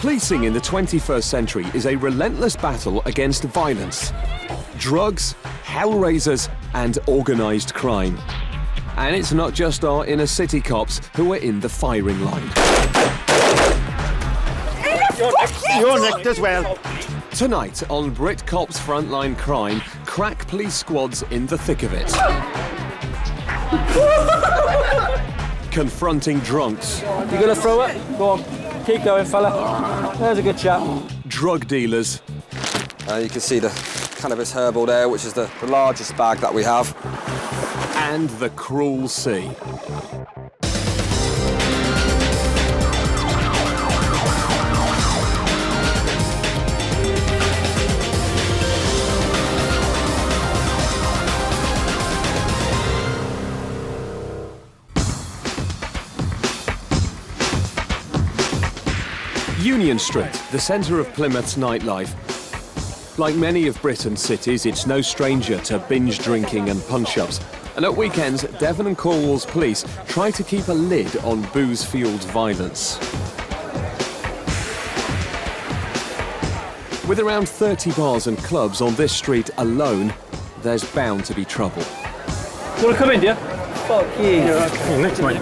Policing in the 21st century is a relentless battle against violence, drugs, hellraisers, and organised crime. And it's not just our inner city cops who are in the firing line. You're nicked as well. Tonight on Brit Cops Frontline Crime, crack police squads in the thick of it. Confronting drunks. You gonna throw it? Go on. Keep going, fella. There's a good chap. Drug dealers. You can see the cannabis herbal there, which is the largest bag that we have. And the cruel sea. Union Street, the centre of Plymouth's nightlife. Like many of Britain's cities, it's no stranger to binge drinking and punch-ups. And at weekends, Devon and Cornwall's police try to keep a lid on booze-fueled violence. With around 30 bars and clubs on this street alone, there's bound to be trouble. Wanna come in, dear? Fuck you. Next mate.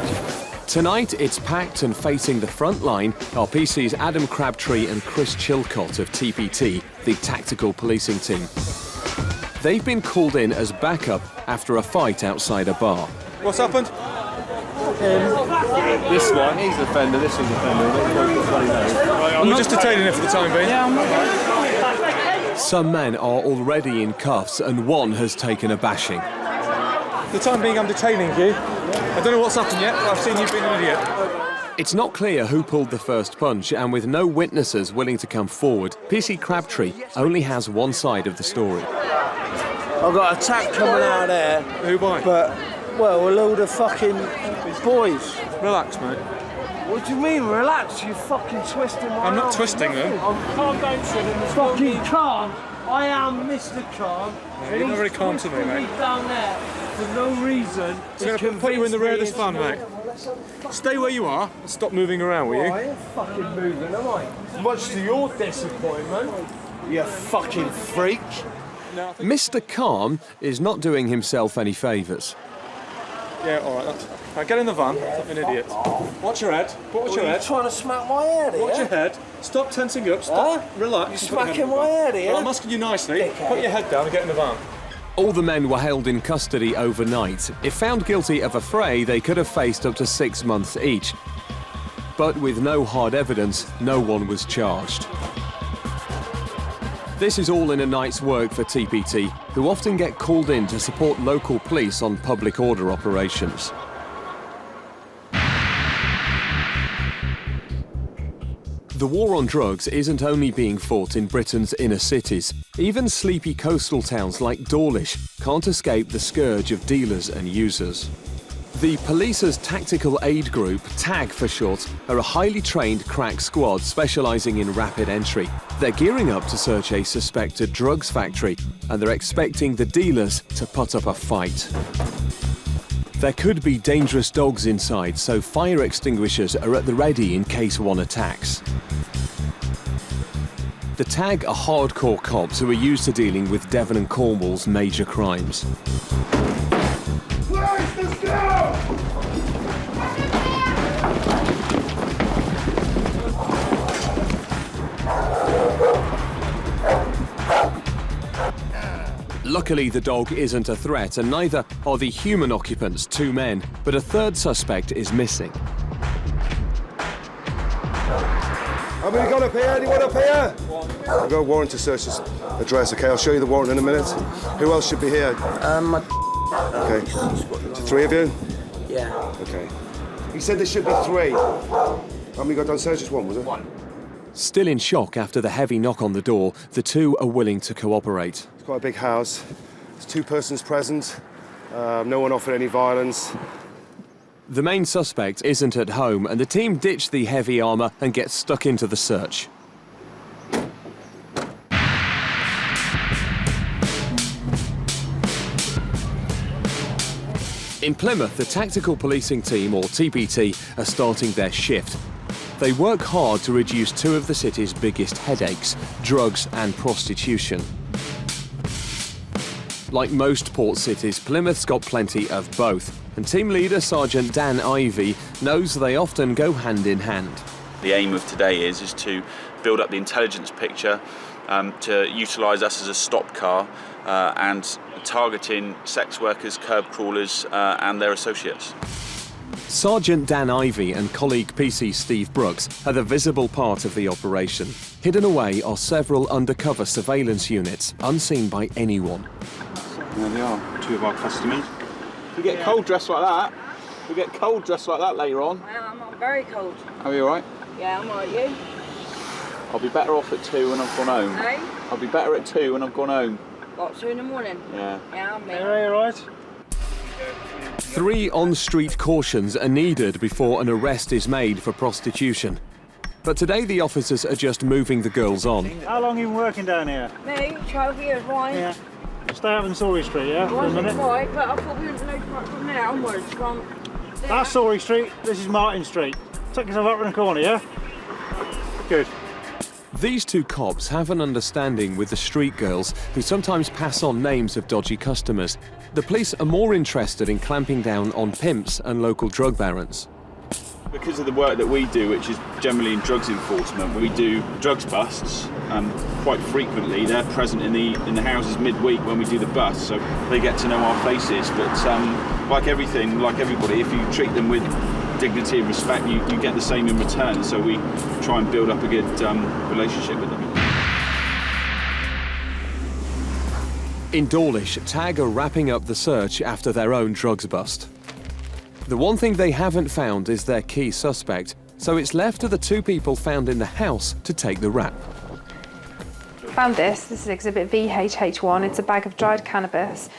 Tonight, it's packed and facing the front line are PC's Adam Crabtree and Chris Chilcott of TPT, the tactical policing team. They've been called in as backup after a fight outside a bar. What's happened? This one, he's the offender, this one's the offender. We're just detaining it for the time being. Some men are already in cuffs and one has taken a bashing. For the time being, I'm detaining you. I don't know what's happened yet, but I've seen you being an idiot. It's not clear who pulled the first punch, and with no witnesses willing to come forward, PC Crabtree only has one side of the story. I've got attack coming out there. Who by? But, well, a load of fucking boys. Relax, mate. What do you mean, relax? You're fucking twisting my I'm not arm. twisting them. I'm calm down, fucking calm. I am Mr. Calm. No, you're not very calm to me, mate. Down there for no reason. We're going to put you in the rear of this van, mate. Stay where you are and stop moving around, will you? I ain't fucking moving, am I? Much to your disappointment, you fucking freak. Mr. Calm is not doing himself any favours. Yeah, all right. Right, get in the van. Stop being an idiot. Watch your head. Watch your Are you head. trying to smack my head here? Watch your head. Stop tensing up. Stop. Relax. You're Put your smacking head my in the head van. here? Well, I'm asking you nicely. Dickhead. Put your head down and get in the van. All the men were held in custody overnight. If found guilty of a fray, they could have faced up to 6 months each. But with no hard evidence, no one was charged. This is all in a night's work for TPT, who often get called in to support local police on public order operations. The war on drugs isn't only being fought in Britain's inner cities. Even sleepy coastal towns like Dawlish can't escape the scourge of dealers and users. The Police's Tactical Aid Group, TAG for short, are a highly trained crack squad specialising in rapid entry. They're gearing up to search a suspected drugs factory, and they're expecting the dealers to put up a fight. There could be dangerous dogs inside, so fire extinguishers are at the ready in case one attacks. The TAG are hardcore cops who are used to dealing with Devon and Cornwall's major crimes. Let's go! Luckily, the dog isn't a threat, and neither are the human occupants, 2 men, but a third suspect is missing. How many got up here? Anyone up here? I've got a warrant to search this address, okay? I'll show you the warrant in a minute. Who else should be here? Okay. 3 of you? Yeah. Okay. He said there should be 3. How many got downstairs? Just 1, was it? 1. Still in shock after the heavy knock on the door, the 2 are willing to cooperate. It's quite a big house. There's 2 persons present. No one offered any violence. The main suspect isn't at home, and the team ditch the heavy armour and get stuck into the search. In Plymouth, the Tactical Policing Team, or TPT, are starting their shift. They work hard to reduce two of the city's biggest headaches, drugs and prostitution. Like most port cities, Plymouth's got plenty of both, and team leader Sergeant Dan Ivey knows they often go hand in hand. The aim of today is to build up the intelligence picture, to utilise us as a stop car and targeting sex workers, curb crawlers and their associates. Sergeant Dan Ivey and colleague PC Steve Brooks are the visible part of the operation. Hidden away are several undercover surveillance units, unseen by anyone. There they are, two of our customers. We get cold dressed like that. We get cold dressed like that later on. I'm very cold. Are you alright? Yeah, I'm alright, you? I'll be better off at 2 when I've gone home. Hey? I'll be better at 2 when I've gone home. What, 2 in the morning? Yeah. Yeah, I'm me. Are you alright? 3 on-street cautions are needed before an arrest is made for prostitution. But today the officers are just moving the girls on. How long have you been working down here? Me, 12 years, why? Yeah. Stay up in Sorry Street, yeah, for a minute? Right, but I thought we wouldn't know from there onwards from... That's Sorry Street, this is Martin Street. Tuck yourself up in the corner, yeah? Good. These two cops have an understanding with the street girls who sometimes pass on names of dodgy customers. The police are more interested in clamping down on pimps and local drug barons. Because of the work that we do, which is generally in drugs enforcement, we do drugs busts quite frequently. They're present in the houses midweek when we do the bust, so they get to know our faces. But like everything, like everybody, if you treat them with dignity and respect, you get the same in return. So we try and build up a good relationship with them. In Dawlish, TAG are wrapping up the search after their own drugs bust. The one thing they haven't found is their key suspect, so it's left to the 2 people found in the house to take the rap. Found this. This is exhibit VHH1. It's a bag of dried cannabis.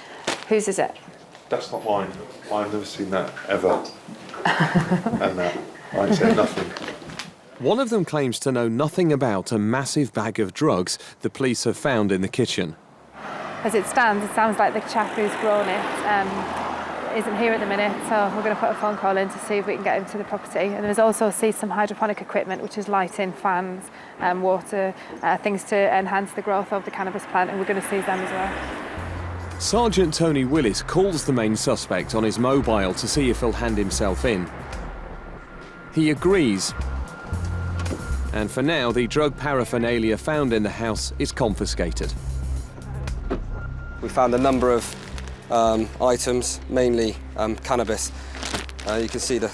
Whose is it? That's not mine. I've never seen that, ever. And I said nothing. One of them claims to know nothing about a massive bag of drugs the police have found in the kitchen. As it stands, it sounds like the chap who's grown it isn't here at the minute, so we're going to put a phone call in to see if we can get him to the property. And there's also some hydroponic equipment, which is lighting, fans, water, things to enhance the growth of the cannabis plant, and we're going to seize them as well. Sergeant Tony Willis calls the main suspect on his mobile to see if he'll hand himself in. He agrees. And for now, the drug paraphernalia found in the house is confiscated. We found a number of items, mainly cannabis. You can see the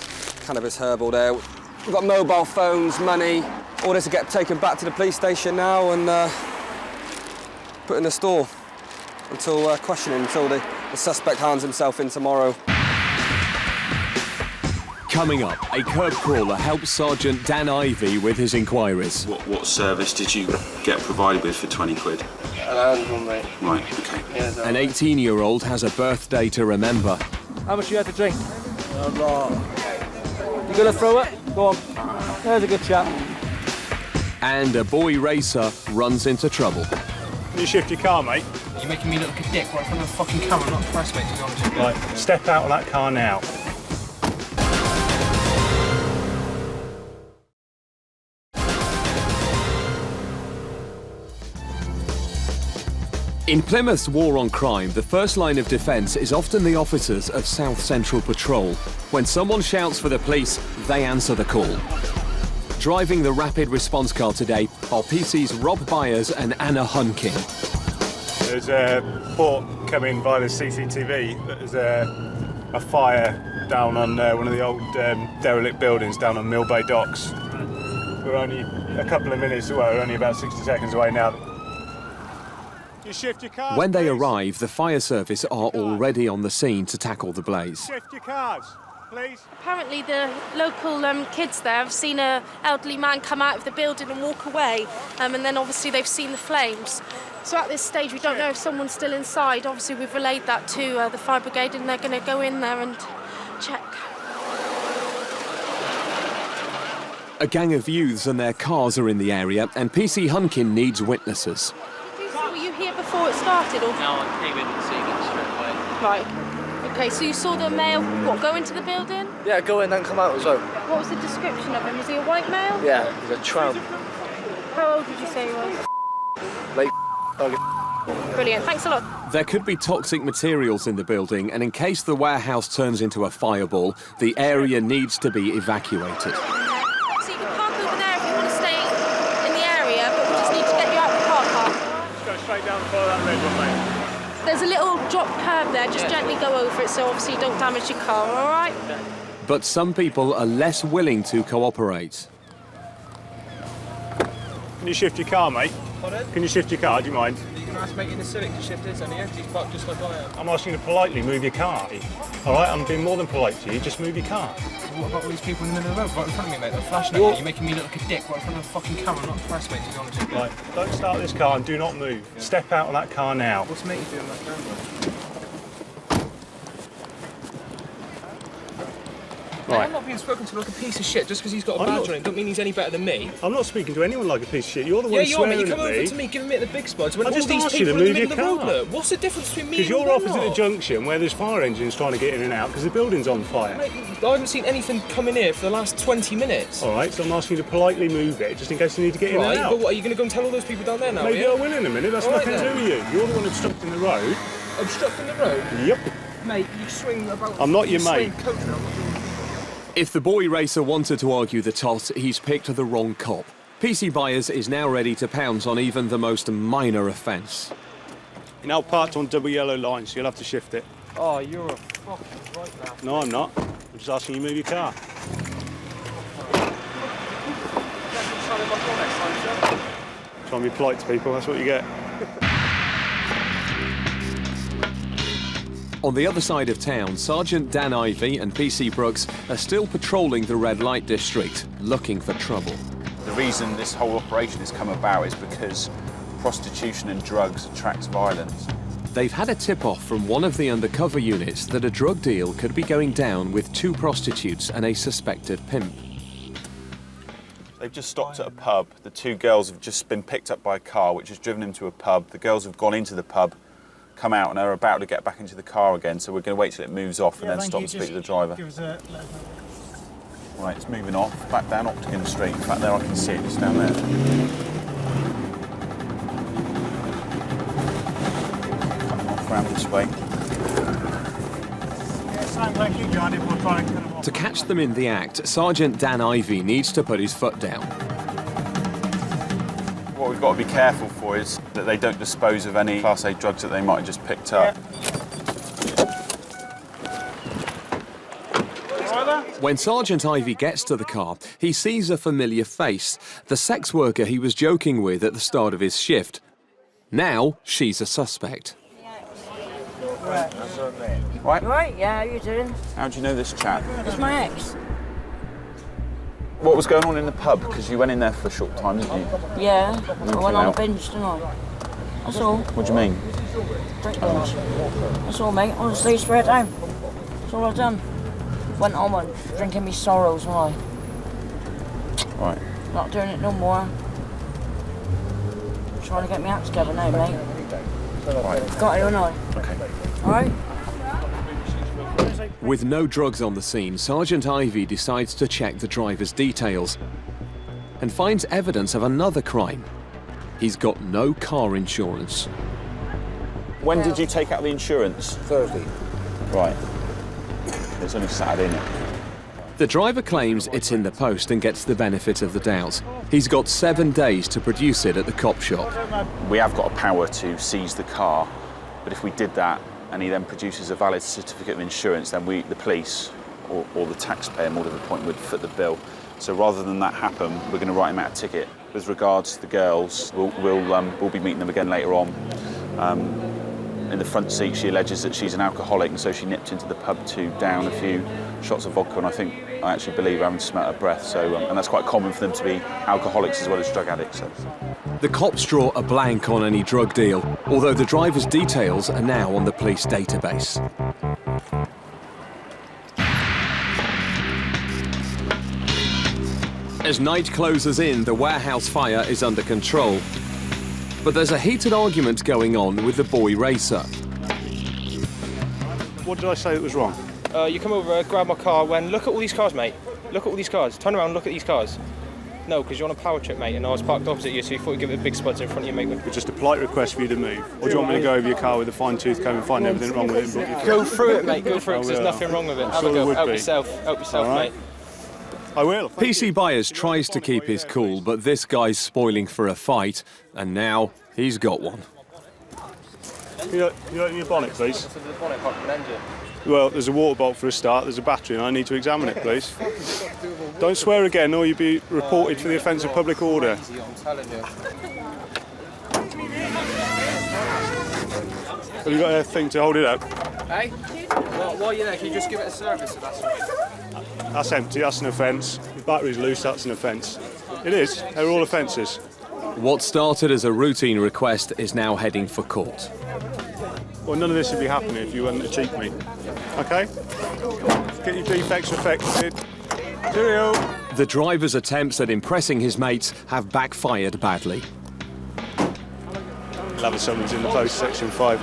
cannabis herbal there. We've got mobile phones, money, all this to get taken back to the police station now and put in the store until questioning, until the suspect hands himself in tomorrow. Coming up, a curb crawler helps Sergeant Dan Ivey with his inquiries. What service did you get provided with for 20 quid? Mate. Right, okay. An 18-year-old has a birthday to remember. How much you had to drink? A lot. You gonna throw it? Go on. There's a good chap. And a boy racer runs into trouble. Can you shift your car, mate? You're making me look like a dick right in front of the fucking camera. I'm not impressed, mate, to be honest with you. Right, step out of that car now. In Plymouth's war on crime, the first line of defence is often the officers of South Central Patrol. When someone shouts for the police, they answer the call. Driving the rapid response car today are PC's Rob Byers and Anna Hunkin. There's a report coming by the CCTV that there's a fire down on one of the old derelict buildings down on Mill Bay Docks. We're only a couple of minutes away, we're only about 60 seconds away now. You shift your cars, When they please. arrive, the fire service are already on the scene to tackle the blaze. Shift your cars, please. Apparently the local kids there have seen an elderly man come out of the building and walk away, and then obviously they've seen the flames. So at this stage we don't know if someone's still inside. Obviously we've relayed that to the fire brigade and they're going to go in there and check. A gang of youths and their cars are in the area, and PC Hunkin needs witnesses. Were you here before it started? Or? No, I came in and seeing it straight away. Right, Okay, so you saw the male, what, go into the building? Yeah, go in and come out as well. What was the description of him? Was he a white male? Yeah, he's a tramp. How old did you say he was? Late. Brilliant, thanks a lot. There could be toxic materials in the building, and in case the warehouse turns into a fireball, the area needs to be evacuated. So you can park over there if you want to stay in the area, but we just need to get you out of the car park. Just go straight down and follow that red one, mate. There's a little drop curb there, just gently go over it so obviously you don't damage your car, all right? But some people are less willing to cooperate. Can you shift your car, mate? Pardon? Can you shift your car? Do you mind? You can ask mate in the Civic to shift his, and he's parked just like I am. I'm asking you to politely move your car. All right, I'm being more than polite to you. Just move your car. What about all these people in the middle of the road right in front of me, mate? They're flashing at me. You're making me look like a dick right in front of the fucking camera. I'm not impressed, mate, to be honest with you. Right, don't start this car and do not move. Step out of that car now. What's mate doing that camera? Right. I'm not being spoken to like a piece of shit just because he's got a badge on him. Don't mean he's any better than me. I'm not speaking to anyone like a piece of shit. You're the one yeah, you are, mate. swearing You come at over me. to me, giving me the big spuds when I all just these asked you people to in the move middle of your the road car. look. What's the difference between me Because and you're you opposite lot? a junction where there's fire engines trying to get in and out because the building's on fire. Mate, I haven't seen anything come in here for the last 20 minutes. All right, so I'm asking you to politely move it just in case you need to get in and out. But what, are you going to go and tell all those people down there now? Maybe I will in a minute. That's All right, nothing to do then. with you. You're the one obstructing the road. Obstructing the road? Yep. Mate, you swing about... I'm not your mate. If the boy racer wanted to argue the toss, he's picked the wrong cop. PC Buyers is now ready to pounce on even the most minor offence. You're now parked on double yellow line, so you'll have to shift it. Oh, you're a fucking right now. No, I'm not. I'm just asking you to move your car. Try and be polite to people, that's what you get. On the other side of town, Sergeant Dan Ivey and PC Brooks are still patrolling the red light district, looking for trouble. The reason this whole operation has come about is because prostitution and drugs attracts violence. They've had a tip-off from one of the undercover units that a drug deal could be going down with 2 prostitutes and a suspected pimp. They've just stopped at a pub. The 2 girls have just been picked up by a car which has driven them to a pub. The girls have gone into the pub, come out and are about to get back into the car again, so we're going to wait till it moves off and then stop and speak to the driver. Right, it's moving off, back down Octagon Street. In fact, there I can see it, it's down there. Coming off round this way. Thank you, Johnny. We'll try and cut them off. To catch them in the act, Sergeant Dan Ivey needs to put his foot down. What we've got to be careful for is that they don't dispose of any Class A drugs that they might have just picked up. When Sergeant Ivey gets to the car, he sees a familiar face, the sex worker he was joking with at the start of his shift. Now, she's a suspect. Right? Right, yeah, how you doing? How do you know this chap? It's my ex. What was going on in the pub? Because you went in there for a short time, didn't you? Yeah, I went on a out. binge, didn't I? That's all. What do you mean? Drink binge. That's all, mate. Honestly, straight down. That's all I've done. Went on and drinking me sorrows, wasn't I? Right. Not doing it no more. Trying to get me act together now, mate. Right. Got it or not? Okay. All right? With no drugs on the scene, Sergeant Ivey decides to check the driver's details and finds evidence of another crime. He's got no car insurance. When did you take out the insurance? Thursday. Right. It's only Saturday, isn't it? The driver claims it's in the post and gets the benefit of the doubt. He's got 7 days to produce it at the cop shop. We have got a power to seize the car, but if we did that and he then produces a valid certificate of insurance, then we, the police, or the taxpayer, more to the point, would foot the bill. So rather than that happen, we're going to write him out a ticket. With regards to the girls, we'll be meeting them again later on. In the front seat, she alleges that she's an alcoholic, and so she nipped into the pub to down a few shots of vodka, and I actually believe I haven't smelt her breath. So, and that's quite common for them to be alcoholics as well as drug addicts. So. The cops draw a blank on any drug deal, although the driver's details are now on the police database. As night closes in, the warehouse fire is under control. But there's a heated argument going on with the boy racer. What did I say that was wrong? You come over, grab my car, look at all these cars, mate. Look at all these cars. Turn around and look at these cars. No, because you're on a power trip, mate, and I was parked opposite you, so you thought you'd give it a big spuds in front of you, mate. It's just a polite request for you to move. Or do you want me to go over your car with a fine-tooth comb and find everything wrong with it? And go through it, mate, go through it, because there's nothing wrong with it. Have a go. Help yourself, right, mate. I will. PC Byers tries to keep his cool, but this guy's spoiling for a fight, and now he's got one. Can you open your bonnet, please? Well, there's a water bolt for a start, there's a battery, and I need to examine it, please. Don't swear again, or you'll be reported for the offence of public order. Have you got a thing to hold it up? Hey? While you're there, can you just give it a service if that's right? That's empty, that's an offence. The battery's loose, that's an offence. It is, they're all offences. What started as a routine request is now heading for court. Well, none of this would be happening if you hadn't cheat me. OK? Get your defects affected. Cheerio. The driver's attempts at impressing his mates have backfired badly. Love if someone's in the post, section 5.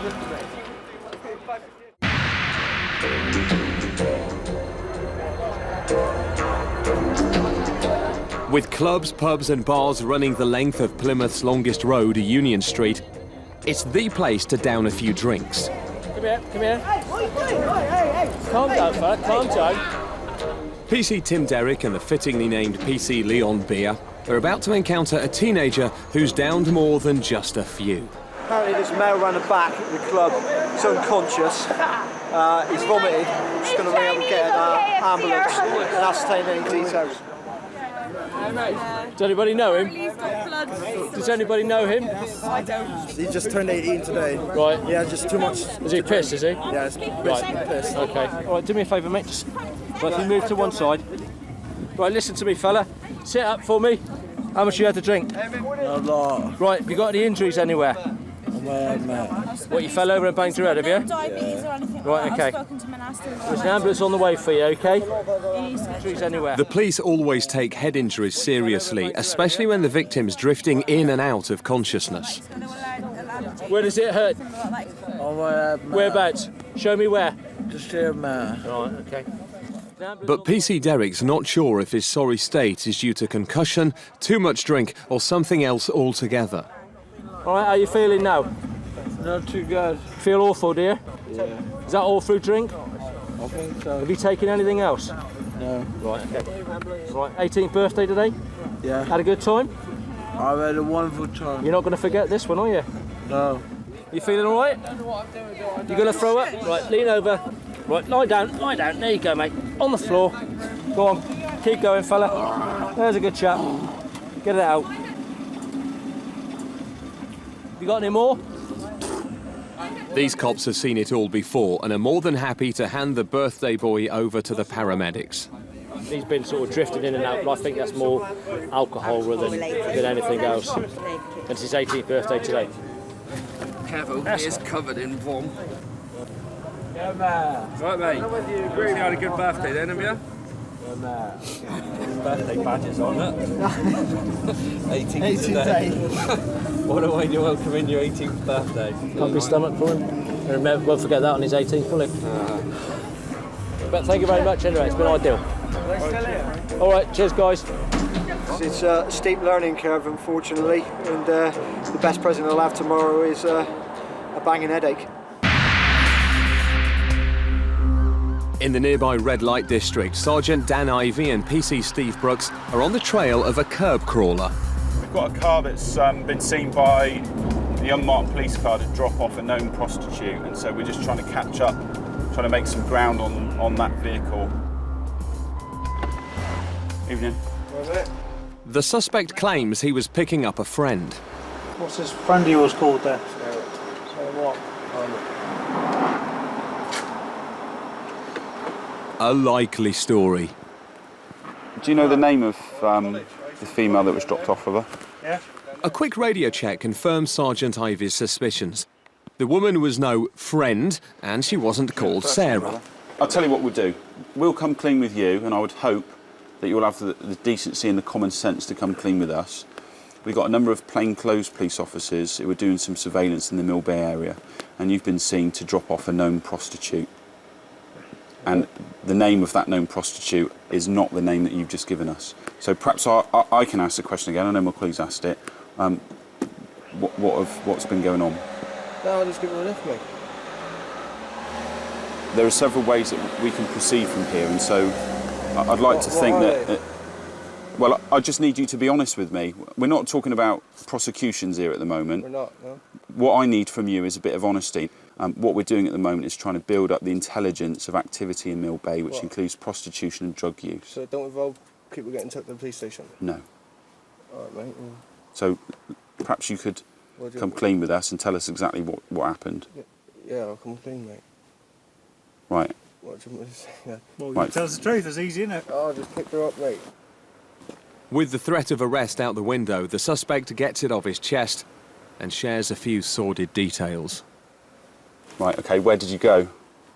With clubs, pubs and bars running the length of Plymouth's longest road, Union Street, it's the place to down a few drinks. Come here. Hey. Calm down, fella, calm down. PC Tim Derrick and the fittingly named PC Leon Beer are about to encounter a teenager who's downed more than just a few. Apparently this male ran the back at the club. He's unconscious. He's vomited. I'm just going to ring up and get an ambulance and ascertain any details. Does anybody know him? Does anybody know him? I don't. He just turned 18 today. Right. Yeah, just too much. Is he pissed, is he? Yeah, he's pissed. Okay. All right, do me a favour, mate. Just if you move to one side. Right, listen to me, fella. Sit up for me. How much you had to drink? A lot. Right, have you got any injuries anywhere? What, you fell over and banged your head, have you? Diabetes or anything like Right, okay. I've spoken to him and asked him. There's an ambulance on the way for you, okay? Injuries anywhere. The police always take head injuries seriously, especially when the victim's drifting in and out of consciousness. Where does it hurt? Whereabouts? Show me where. Just here, man. Right, okay. But PC Derrick's not sure if his sorry state is due to concussion, too much drink, or something else altogether. All right, how are you feeling now? Not too good. Feel awful, do you? Yeah. Is that all through drink? I think so. Have you taken anything else? No. Right, okay. Right, 18th birthday today? Yeah. Had a good time? I've had a wonderful time. You're not going to forget this one, are you? No. You feeling all right? You going to throw it? Right, lean over. Right, lie down. There you go, mate. On the floor. Go on. Keep going, fella. There's a good chap. Get it out. You got any more? These cops have seen it all before and are more than happy to hand the birthday boy over to the paramedics. He's been sort of drifting in and out, but I think that's more alcohol rather than anything else. And it's his 18th birthday today. Careful, he is covered in vom. Yeah, man. Right, mate. You had a good birthday then, have you? Yeah, man. Birthday badges on it. 18th today. What a way to welcome in your 18th birthday. Pump his stomach for him. And remember, won't forget that on his 18th, will he? But thank you very much anyway, it's been ideal. All right, cheers guys. It's a steep learning curve, unfortunately, and the best present I'll have tomorrow is a banging headache. In the nearby red light district, Sergeant Dan Ivey and PC Steve Brooks are on the trail of a curb crawler. We've got a car that's been seen by the unmarked police car to drop off a known prostitute, and so we're just trying to catch up, trying to make some ground on that vehicle. Evening. The suspect claims he was picking up a friend. What's this friend of yours called there? So what? A likely story. Do you know the name of the female that was dropped off with her? Yeah. A quick radio check confirms Sergeant Ivey's suspicions. The woman was no friend, and she wasn't called Sarah. I'll tell you what we'll do. We'll come clean with you, and I would hope that you'll have the decency and the common sense to come clean with us. We've got a number of plainclothes police officers who are doing some surveillance in the Mill Bay area, and you've been seen to drop off a known prostitute. and the name of that known prostitute is not the name that you've just given us. So perhaps I can ask the question again. I know my colleagues asked it. What's been going on? No, I'll just give her a lift, mate. There are several ways that we can proceed from here, and so I'd like to think that... Well, I just need you to be honest with me. We're not talking about prosecutions here at the moment. We're not, no. What I need from you is a bit of honesty. What we're doing at the moment is trying to build up the intelligence of activity in Mill Bay, which includes prostitution and drug use. So it don't involve people getting took to the police station? No. All right, mate. So perhaps you could come clean with us and tell us exactly what happened. Yeah, I'll come clean, mate. Right. What do you want me to say? Yeah. Well, you tell us the truth. It's easy, isn't it? I'll just pick her up, mate. With the threat of arrest out the window, the suspect gets it off his chest and shares a few sordid details. Right, OK, where did you go?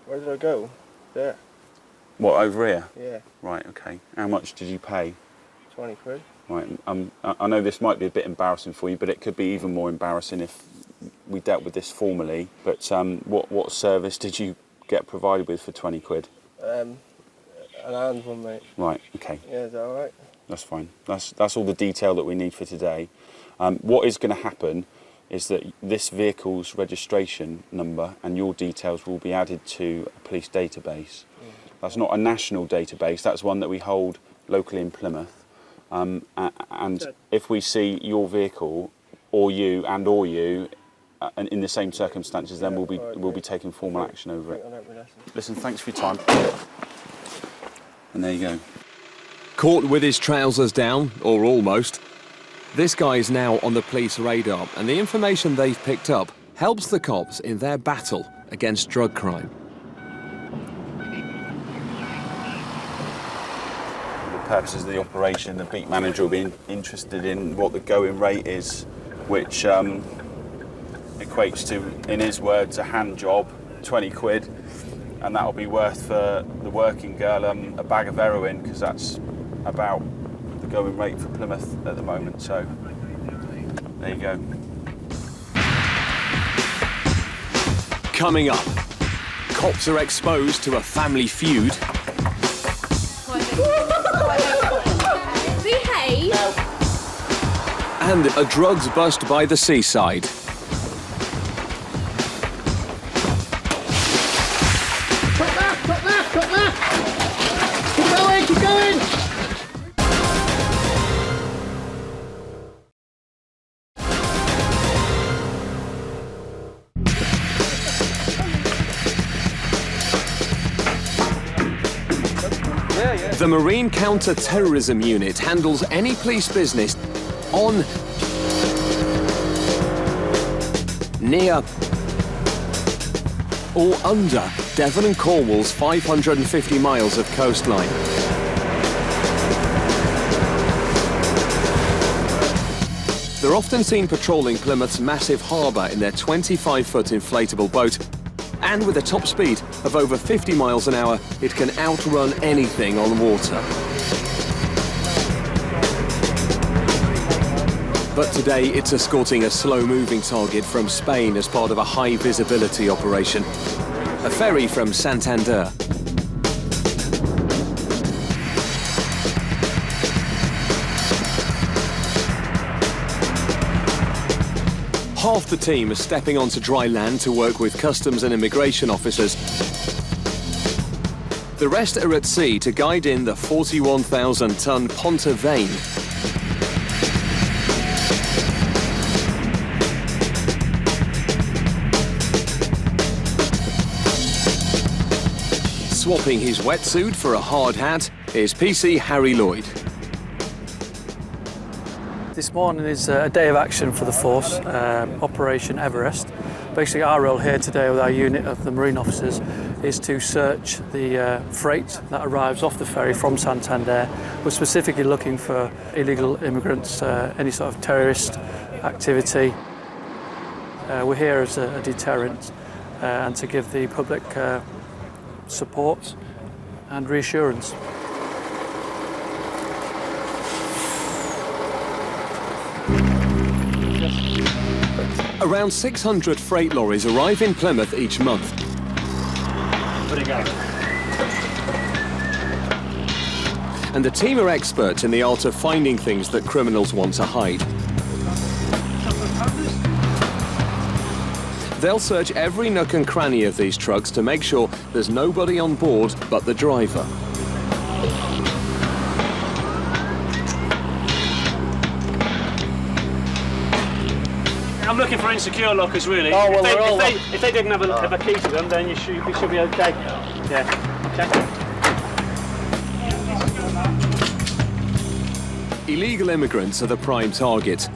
Where did I go? There. What, over here? Yeah. Right, OK. How much did you pay? 20 quid. Right, I know this might be a bit embarrassing for you, but it could be even more embarrassing if we dealt with this formally. But what service did you get provided with for 20 quid? An hand one, mate. Right, OK. Yeah, is that all right? That's fine. That's all the detail that we need for today. What is going to happen is that this vehicle's registration number and your details will be added to a police database. That's not a national database, that's one that we hold locally in Plymouth. And if we see your vehicle or you and in the same circumstances, then we'll be taking formal action over it. Listen, thanks for your time. And there you go. Caught with his trousers down, or almost, this guy is now on the police radar, and the information they've picked up helps the cops in their battle against drug crime. For the purposes of the operation, the beat manager will be interested in what the going rate is, which equates to, in his words, a hand job, 20 quid, and that'll be worth for the working girl a bag of heroin, because that's about the going rate for Plymouth at the moment. So there you go. Coming up, cops are exposed to a family feud. Behave. And a drugs bust by the seaside. Cut back! Keep going! The Marine Counter-Terrorism Unit handles any police business on, near, or under Devon and Cornwall's 550 miles of coastline. They're often seen patrolling Plymouth's massive harbour in their 25-foot inflatable boat, and with a top speed of over 50 miles an hour, it can outrun anything on water. But today, it's escorting a slow-moving target from Spain as part of a high-visibility operation. A ferry from Santander. Half the team are stepping onto dry land to work with customs and immigration officers. The rest are at sea to guide in the 41,000-ton Ponta Vane. Swapping his wetsuit for a hard hat is PC Harry Lloyd. This morning is a day of action for the force, Operation Everest. Basically our role here today with our unit of the Marine officers is to search the freight that arrives off the ferry from Santander. We're specifically looking for illegal immigrants, any sort of terrorist activity. We're here as a deterrent and to give the public support and reassurance. Around 600 freight lorries arrive in Plymouth each month. Where'd it go? and the team are experts in the art of finding things that criminals want to hide. They'll search every nook and cranny of these trucks to make sure there's nobody on board but the driver. I'm looking for insecure lockers, really. Oh, well, if they didn't have a key to them, then you should be okay. Yeah. Okay. Illegal immigrants are the prime target.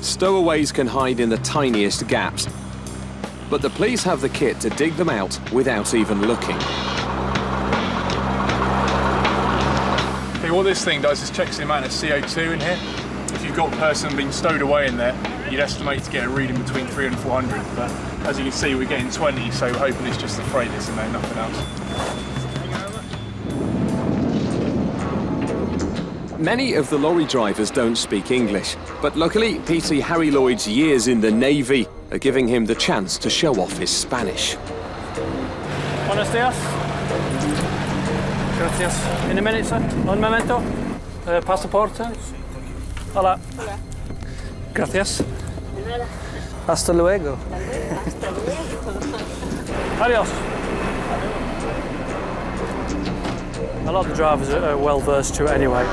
Stowaways can hide in the tiniest gaps, but the police have the kit to dig them out without even looking. Okay, what this thing does is checks the amount of CO2 in here. If you've got a person being stowed away in there, you'd estimate to get a reading between 300 and 400, but as you can see, we're getting 20, so we're hoping it's just the freight that's in there, nothing else. Many of the lorry drivers don't speak English, but luckily PC Harry Lloyd's years in the Navy are giving him the chance to show off his Spanish. Buenos días. Gracias. In a minute, sir. Un momento. Pasaporte. Hola. Hola. Gracias. Hasta luego. Adios. A lot of the drivers are well versed to it anyway.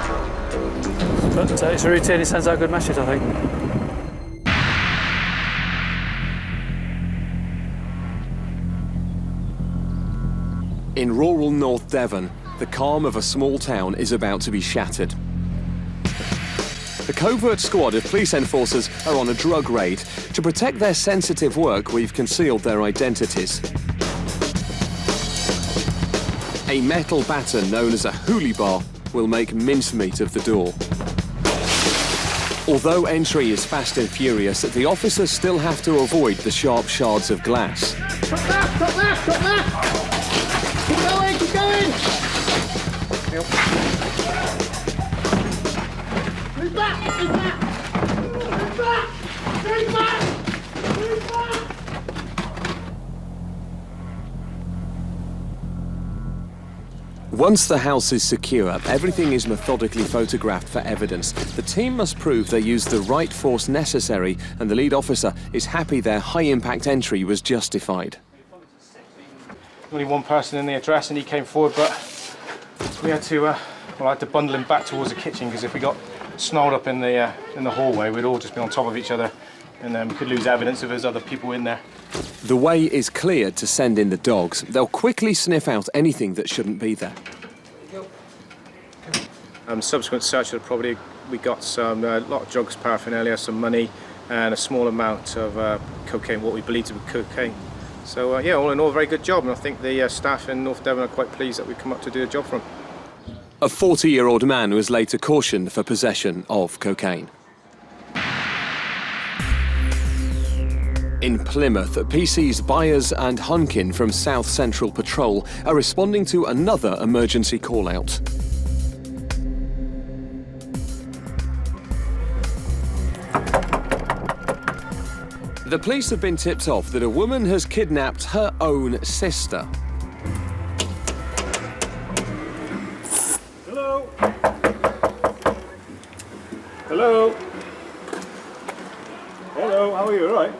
But it's a routine, it sends out a good message, I think. In rural North Devon, the calm of a small town is about to be shattered. The covert squad of police enforcers are on a drug raid. To protect their sensitive work, we've concealed their identities. A metal baton known as a hoolie bar will make mincemeat of the door. Although entry is fast and furious, the officers still have to avoid the sharp shards of glass. Top left, top left, top left! Keep going, keep going! Move back, move back! Move back! Move back! Move back! Once the house is secure, everything is methodically photographed for evidence. The team must prove they used the right force necessary, and the lead officer is happy their high-impact entry was justified. Only one person in the address, and he came forward, but we had to, I had to bundle him back towards the kitchen, because if we got snarled up in the hallway, we'd all just be on top of each other, and then we could lose evidence if there's other people in there. The way is cleared to send in the dogs. They'll quickly sniff out anything that shouldn't be there. Subsequent search of the property, we got some lot of drugs, paraphernalia, some money, and a small amount of cocaine, what we believe to be cocaine. So yeah, all in all, a very good job, and I think the staff in North Devon are quite pleased that we've come up to do a job for them. A 40-year-old man was later cautioned for possession of cocaine. In Plymouth, PC's Byers and Hunkin from South Central Patrol are responding to another emergency call-out. The police have been tipped off that a woman has kidnapped her own sister. Hello? Hello? Hello, how are you? All right?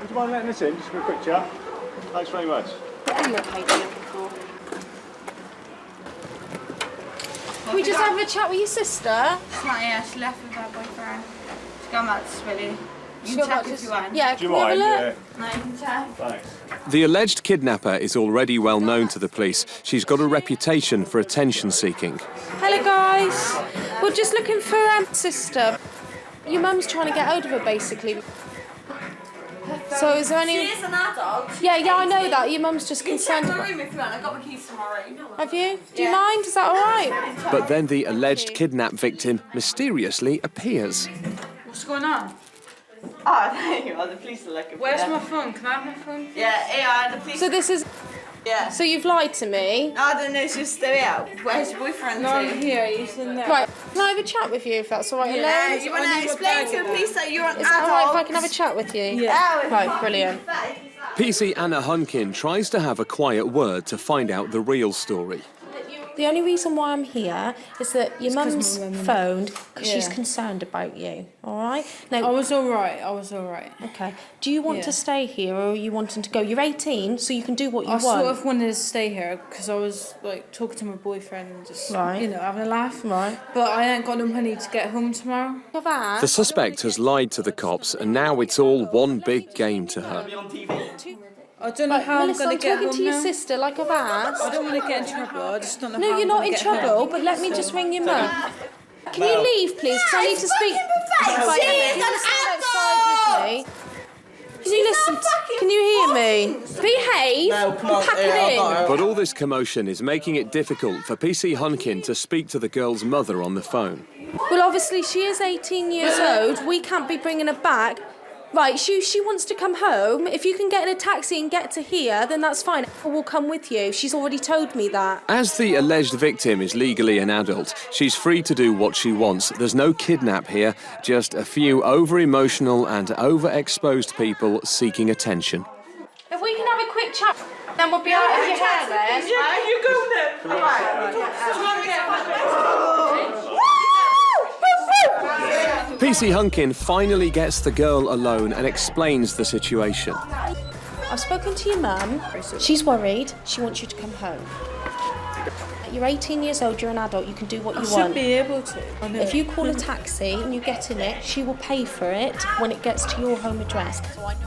Would you mind letting us in, just for a quick chat? Thanks very much. Can we just have a chat with your sister? She's not here, she left with her boyfriend. She's gone back to Swilly. You She's can gone check back if to- you want. Yeah, Do you can we have a mind? look? Yeah. No, you can check. Thanks. The alleged kidnapper is already well known to the police. She's got a reputation for attention-seeking. Hello guys, we're just looking for sister. Your mum's trying to get hold of her basically. So is there any... She is an adult. Yeah, I know that. Your mum's just You can check concerned the about... room if you want. I've got my keys tomorrow. Have you? Do you mind? Is that all right? But then the alleged kidnap victim mysteriously appears. What's going on? Oh, there you are. The police are looking. Where's my phone? Can I have my phone? Yeah, yeah, the police. So this is... Yeah. So you've lied to me? No, I don't know. It's just yeah. Where's your boyfriend? No, I'm here. He's in there. Right, can I have a chat with you if that's all right? Yeah, alone? you want to explain to the police that you're an Is that all right if I adult? can have a chat with you? Yeah. Right, brilliant. PC Anna Hunkin tries to have a quiet word to find out the real story. The only reason why I'm here is that your mum's phoned because she's Yeah. concerned about you, all right? Now, I was all right. Okay. Do you want to stay here or are you wanting to go? You're 18, so you can do what you I want. sort of wanted to stay here because I was like talking to my boyfriend and just, Right. having a laugh. Right. But I ain't got no money to get home tomorrow. The suspect has lied to the cops, and now it's all one big game to her. I don't know how Melissa, I'm going to get talking home to your now. sister like I've asked. I don't want to get in trouble. I just don't know how No, you're I'm not gonna in get trouble, home. but let me just ring your mum. Can Mel. you leave, please? Because I need to speak. Right, Emma, can you stand outside with me? Can you listen? Can you hear me? Behave. Pack it in. But all this commotion is making it difficult for PC Hunkin to speak to the girl's mother on the phone. Well, obviously, she is 18 years old. We can't be bringing her back. Right, she wants to come home. If you can get in a taxi and get to here, then that's fine. We'll come with you. She's already told me that. As the alleged victim is legally an adult, she's free to do what she wants. There's no kidnap here, just a few over-emotional and overexposed people seeking attention. If we can have a quick chat, then we'll be out of your hair then. Yeah, you go then. PC Hunkin finally gets the girl alone and explains the situation. I've spoken to your mum. She's worried. She wants you to come home. You're 18 years old, you're an adult, you can do what you I want. should be able to. If you call a taxi and you get in it, she will pay for it when it gets to your home address.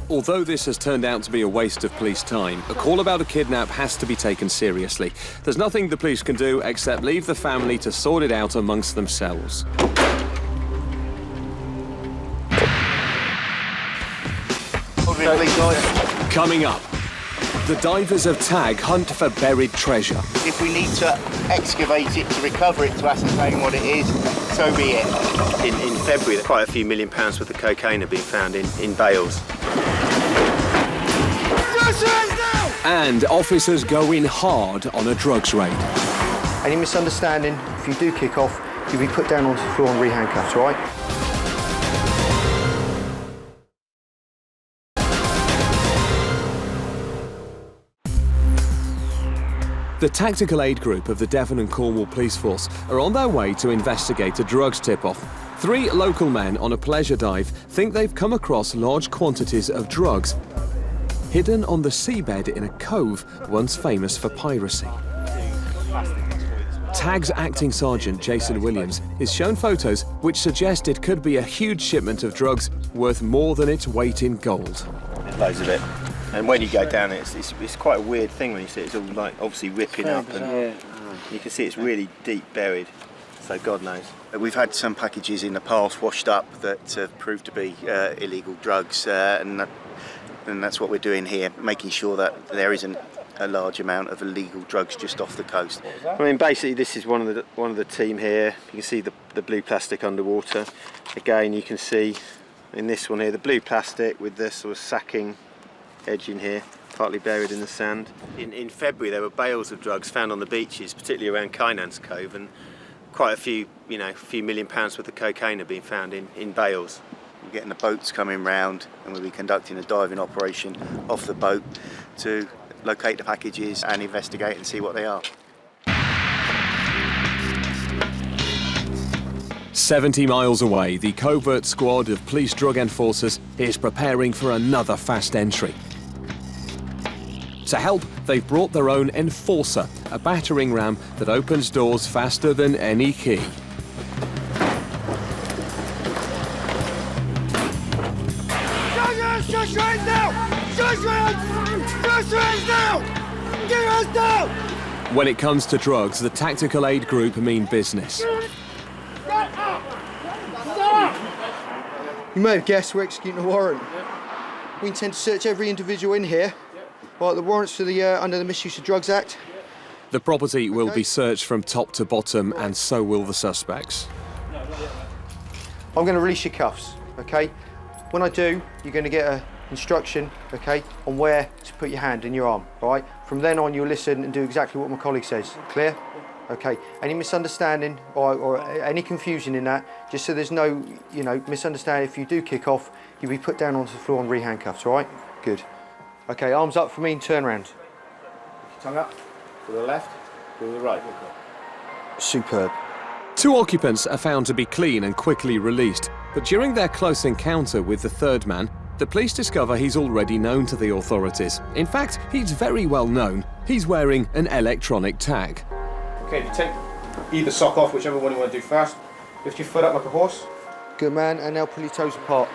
Although this has turned out to be a waste of police time, a call about a kidnap has to be taken seriously. There's nothing the police can do except leave the family to sort it out amongst themselves. Coming up, the divers of Tag hunt for buried treasure. If we need to excavate it to recover it to ascertain what it is, so be it. In February, quite a few £1 million worth of cocaine have been found in bales. And officers go in hard on a drugs raid. Any misunderstanding, if you do kick off, you'll be put down onto the floor and re-handcuffed, right? The Tactical Aid Group of the Devon and Cornwall Police Force are on their way to investigate a drugs tip-off. 3 local men on a pleasure dive think they've come across large quantities of drugs hidden on the seabed in a cove once famous for piracy. Tag's acting sergeant, Jason Williams, is shown photos which suggest it could be a huge shipment of drugs worth more than its weight in gold. There's loads of it. And when you go down it, it's quite a weird thing when you see it. It's all like obviously ripping up, and you can see it's really deep buried. So God knows. We've had some packages in the past washed up that have proved to be illegal drugs, and that's what we're doing here, making sure that there isn't a large amount of illegal drugs just off the coast. I mean, basically, this is one of the team here. You can see the blue plastic underwater. Again, you can see in this one here the blue plastic with this sort of sacking edge in here, partly buried in the sand. In February, there were bales of drugs found on the beaches, particularly around Kynance Cove, and quite a few, few £1 million worth of cocaine have been found in bales. We're getting the boats coming round, and we'll be conducting a diving operation off the boat to locate the packages and investigate and see what they are. 70 miles away, the covert squad of police drug enforcers is preparing for another fast entry. To help, they've brought their own Enforcer, a battering ram that opens doors faster than any key. Shut your hands now! Shut your hands now! Get your hands down! When it comes to drugs, the Tactical Aid Group mean business. You may have guessed we're executing a warrant. We intend to search every individual in here. Right, the warrant's for the under the Misuse of Drugs Act. The property will be searched from top to bottom, and so will the suspects. I'm going to release your cuffs, okay? When I do, you're going to get an instruction, okay, on where to put your hand in your arm, all right? From then on, you'll listen and do exactly what my colleague says. Clear? Okay. Any misunderstanding or any confusion in that, just so there's no, misunderstanding, if you do kick off, you'll be put down onto the floor and re-handcuffed, all right? Good. Okay, arms up for me and turn around. Tongue up, to the left, to the right. Superb. 2 occupants are found to be clean and quickly released, but during their close encounter with the third man, the police discover he's already known to the authorities. In fact, he's very well known. He's wearing an electronic tag. Okay, you take either sock off, whichever one you want to do first. Lift your foot up like a horse. Good man, and now pull your toes apart.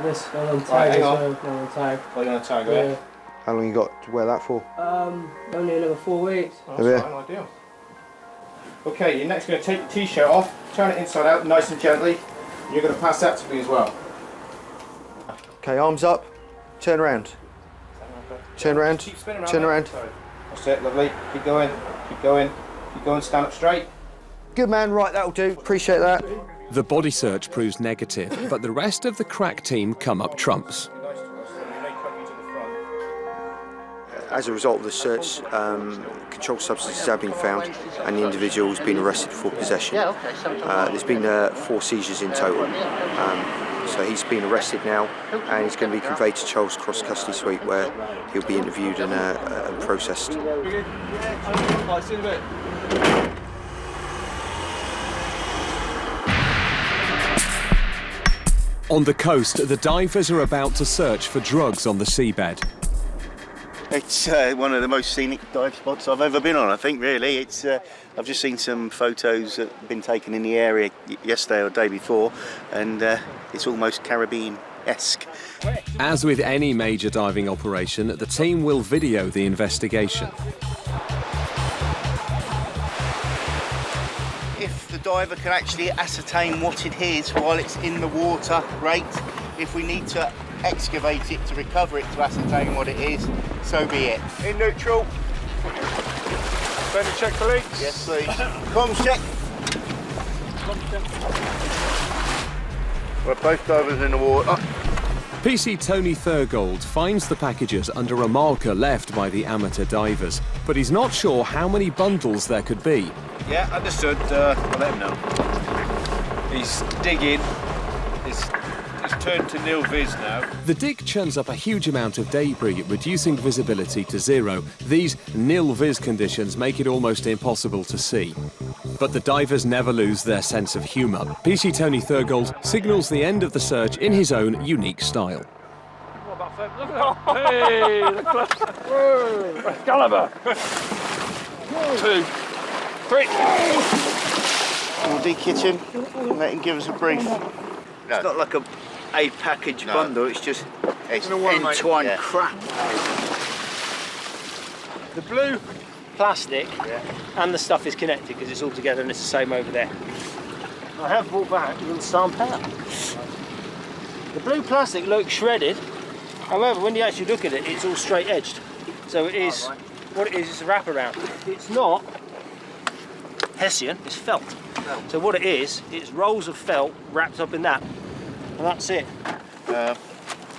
This, go on tag Right, as hang on. well. Go on tag. Oh, you're on a tag, Yeah. yeah? How long you got to wear that for? Only another 4 weeks. Oh, that's fine, ideal. Okay, you're next going to take your t-shirt off, turn it inside out nice and gently, and you're going to pass that to me as well. Okay, arms up, turn around. Turn around, Keep spinning turn there. around. Sorry. That's it, lovely. Keep going, keep going, keep going, stand up straight. Good man, right, that'll do. Appreciate that. The body search proves negative, but the rest of the crack team come up trumps. As a result of the search, controlled substances have been found and the individual has been arrested for possession. There's been 4 seizures in total. So he's been arrested now and he's going to be conveyed to Charles Cross Custody Suite where he'll be interviewed and processed. On the coast, the divers are about to search for drugs on the seabed. It's one of the most scenic dive spots I've ever been on, I think, really. It's I've just seen some photos that have been taken in the area yesterday or the day before, and it's almost Caribbean-esque. As with any major diving operation, the team will video the investigation. If the diver can actually ascertain what it is while it's in the water, great. If we need to excavate it to recover it to ascertain what it is, so be it. In neutral. Better check for leaks? Yes, please. Comms check. We're both divers in the water. PC Tony Thurgold finds the packages under a marker left by the amateur divers, but he's not sure how many bundles there could be. Yeah, understood. I'll let him know. He's digging. It's turned to nil vis now. The dig churns up a huge amount of debris, reducing visibility to 0. These nil-vis conditions make it almost impossible to see. But the divers never lose their sense of humour. PC Tony Thurgold signals the end of the search in his own unique style. Hey, whoa, Excalibur. 2, 3. We'll de-kitchen and let him give us a brief. It's not like a package bundle, it's just entwined crap. The blue plastic and the stuff is connected because it's all together and it's the same over there. I have brought back a little stamp out. The blue plastic looks shredded, however when you actually look at it, it's all straight edged. So it is, what it is a wraparound. It's not Hessian, it's felt. So what it is, it's rolls of felt wrapped up in that, and that's it.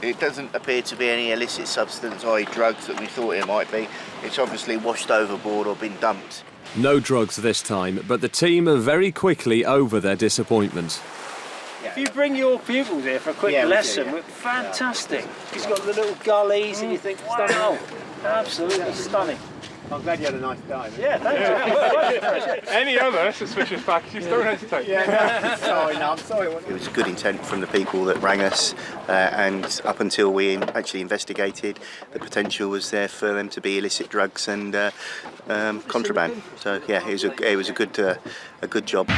It doesn't appear to be any illicit substance, i.e. drugs that we thought it might be. It's obviously washed overboard or been dumped. No drugs this time, but the team are very quickly over their disappointment. If you bring your pupils here for a quick lesson, fantastic. He's got the little gullies and you think, wow, absolutely stunning. I'm glad you had a nice dive. Yeah, thanks. Any other suspicious packages, don't hesitate. Sorry, no, I'm sorry. It was good intent from the people that rang us, and up until we actually investigated, the potential was there for them to be illicit drugs and contraband. So yeah, it was a good job.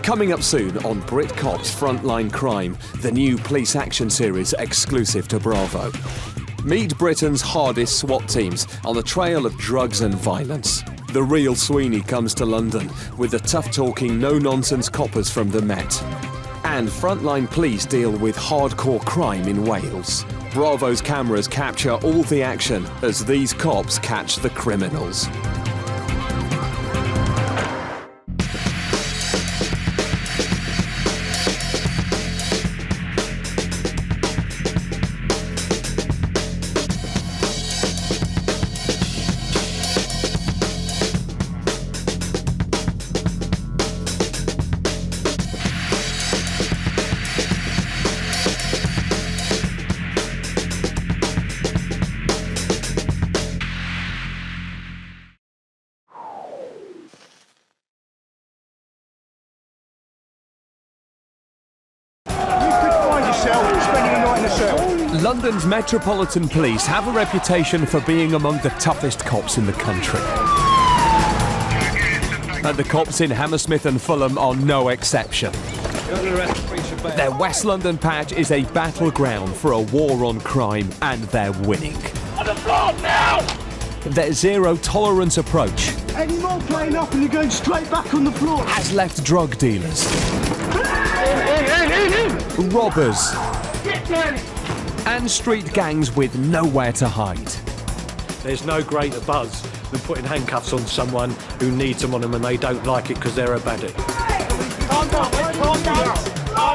Coming up soon on BritCop's Frontline Crime, the new police action series exclusive to Bravo. Meet Britain's hardest SWAT teams on the trail of drugs and violence. The real Sweeney comes to London with the tough-talking, no-nonsense coppers from the Met. And Frontline police deal with hardcore crime in Wales. Bravo's cameras capture all the action as these cops catch the criminals. London's Metropolitan Police have a reputation for being among the toughest cops in the country. And the cops in Hammersmith and Fulham are no exception. Their West London patch is a battleground for a war on crime, and they're winning. On the floor now! Their zero-tolerance approach Any more playing up and you're going straight back on the floor. has left drug dealers, robbers, and street gangs with nowhere to hide. There's no greater buzz than putting handcuffs on someone who needs them on them and they don't like it because they're a baddie. Calm down, mate, calm down.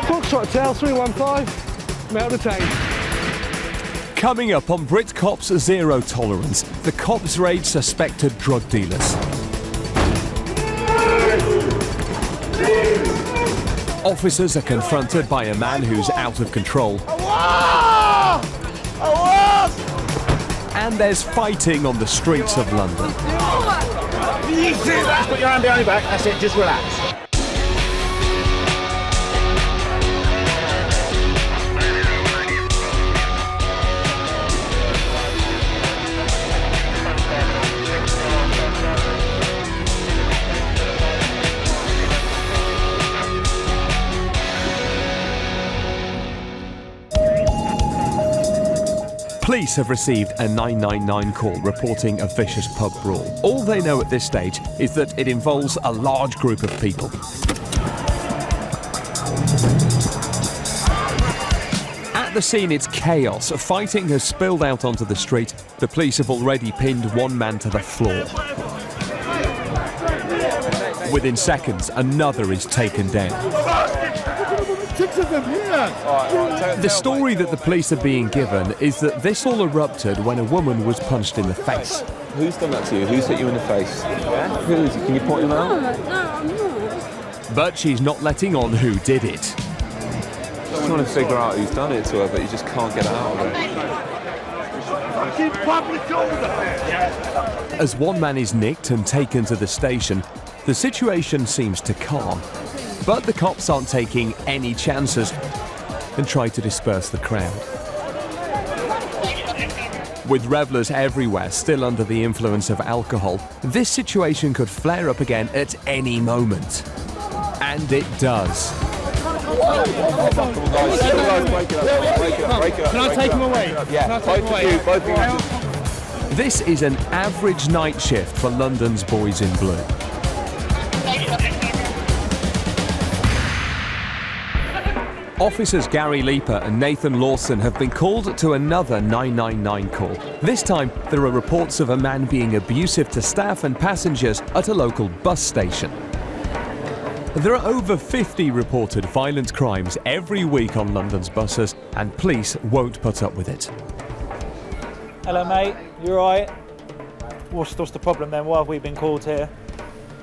Foxtrot Tail 315, Mount Retain. Coming up on Britcop's Zero Tolerance, the cops raid suspected drug dealers. Officers are confronted by a man who's out of control. And there's fighting on the streets of London. Just put your hand behind your back, that's it, just relax. Police have received a 999 call reporting a vicious pub brawl. All they know at this stage is that it involves a large group of people. At the scene, it's chaos. Fighting has spilled out onto the street. The police have already pinned one man to the floor. Within seconds, another is taken down. 6 of them here! The story that the police are being given is that this all erupted when a woman was punched in the face. Who's done that to you? Who's hit you in the face? Yeah? Who is it? Can you point him out? No, I'm not. But she's not letting on who did it. Just trying to figure out who's done it to her, but you just can't get out of it. Fucking public order! As one man is nicked and taken to the station, the situation seems to calm. But the cops aren't taking any chances and try to disperse the crowd. With revellers everywhere still under the influence of alcohol, this situation could flare up again at any moment. And it does. Can I take him away? Yeah, both of you. This is an average night shift for London's boys in blue. Officers Gary Leaper and Nathan Lawson have been called to another 999 call. This time, there are reports of a man being abusive to staff and passengers at a local bus station. There are over 50 reported violent crimes every week on London's buses, and police won't put up with it. Hello, mate. You all right? What's the problem then? Why have we been called here?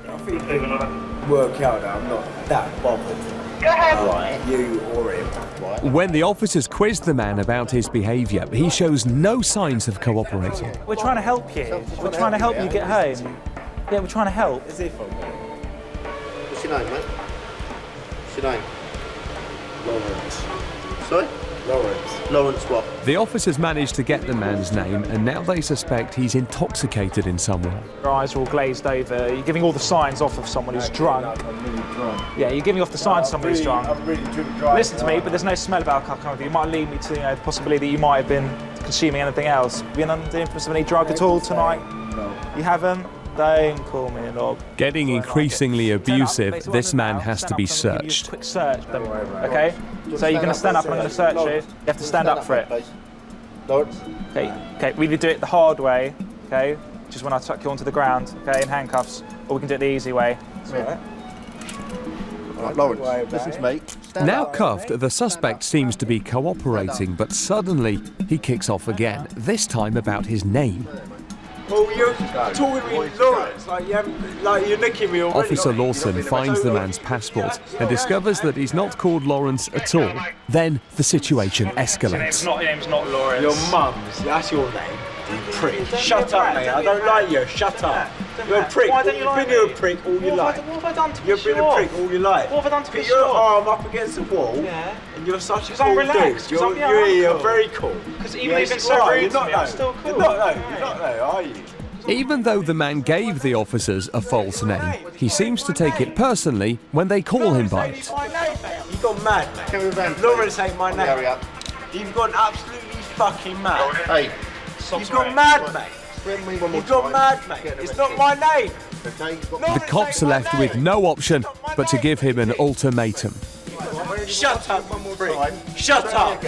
I think they're going to work out that I'm not that bothered. Go ahead. Right, you or him. Right. When the officers quiz the man about his behaviour, he shows no signs of cooperating. We're trying to help you. We're trying to help you get home. Yeah, we're trying to help. Is it from me? What's your name, mate? What's your name? Lawrence. Sorry? Lawrence. Lawrence what? The officers managed to get the man's name, and now they suspect he's intoxicated in some way. Your eyes are all glazed over. You're giving all the signs off of someone who's drunk. I'm really drunk. Yeah, you're giving off the signs of someone who's drunk. I'm really drunk. Listen to me, but there's no smell of alcohol coming from you. It might lead me to the possibility that you might have been consuming anything else. Have you been under the influence of any drug at all tonight? No. You haven't? Don't call me a knob. Getting increasingly abusive, this man has to be searched. Quick search them, okay? So you're going to stand up and I'm going to search you. You have to stand up for it. Okay, we either do it the hard way, okay, which is when I tuck you onto the ground, okay, in handcuffs, or we can do it the easy way. Right, Lawrence, listen to me. Now cuffed, the suspect seems to be cooperating, but suddenly he kicks off again, this time about his name. Well, you're talking to me, Lawrence, like you're nicking me already. Officer Lawson finds the man's passport and discovers that he's not called Lawrence at all. Then the situation escalates. Your name's not Lawrence. Your mum's, that's your name. Pretty. Shut up, mate. I don't like you. Shut up. You're a prick. Why don't you like me? You're a prick all your life. What have I done to piss You've you been a off? prick all your life. What have I done to Put piss you your off? arm up against the wall, Yeah. and you're such a Because I'm cool relaxed, dude. 'cause I'm young, You're cool. very cool. Because even though you've been so rude to me, I'm still cool. You're not though, are you? Even though the man gave the officers a false name, he seems to take it personally when they call him by it. You've gone mad, mate. Lawrence ain't my name. Hurry up. You've gone absolutely fucking mad. Hey. You've gone mad, mate. You've gone mad, mate. It's not my name. The cops are left with no option but to give him an ultimatum. Shut up, prick. Shut up.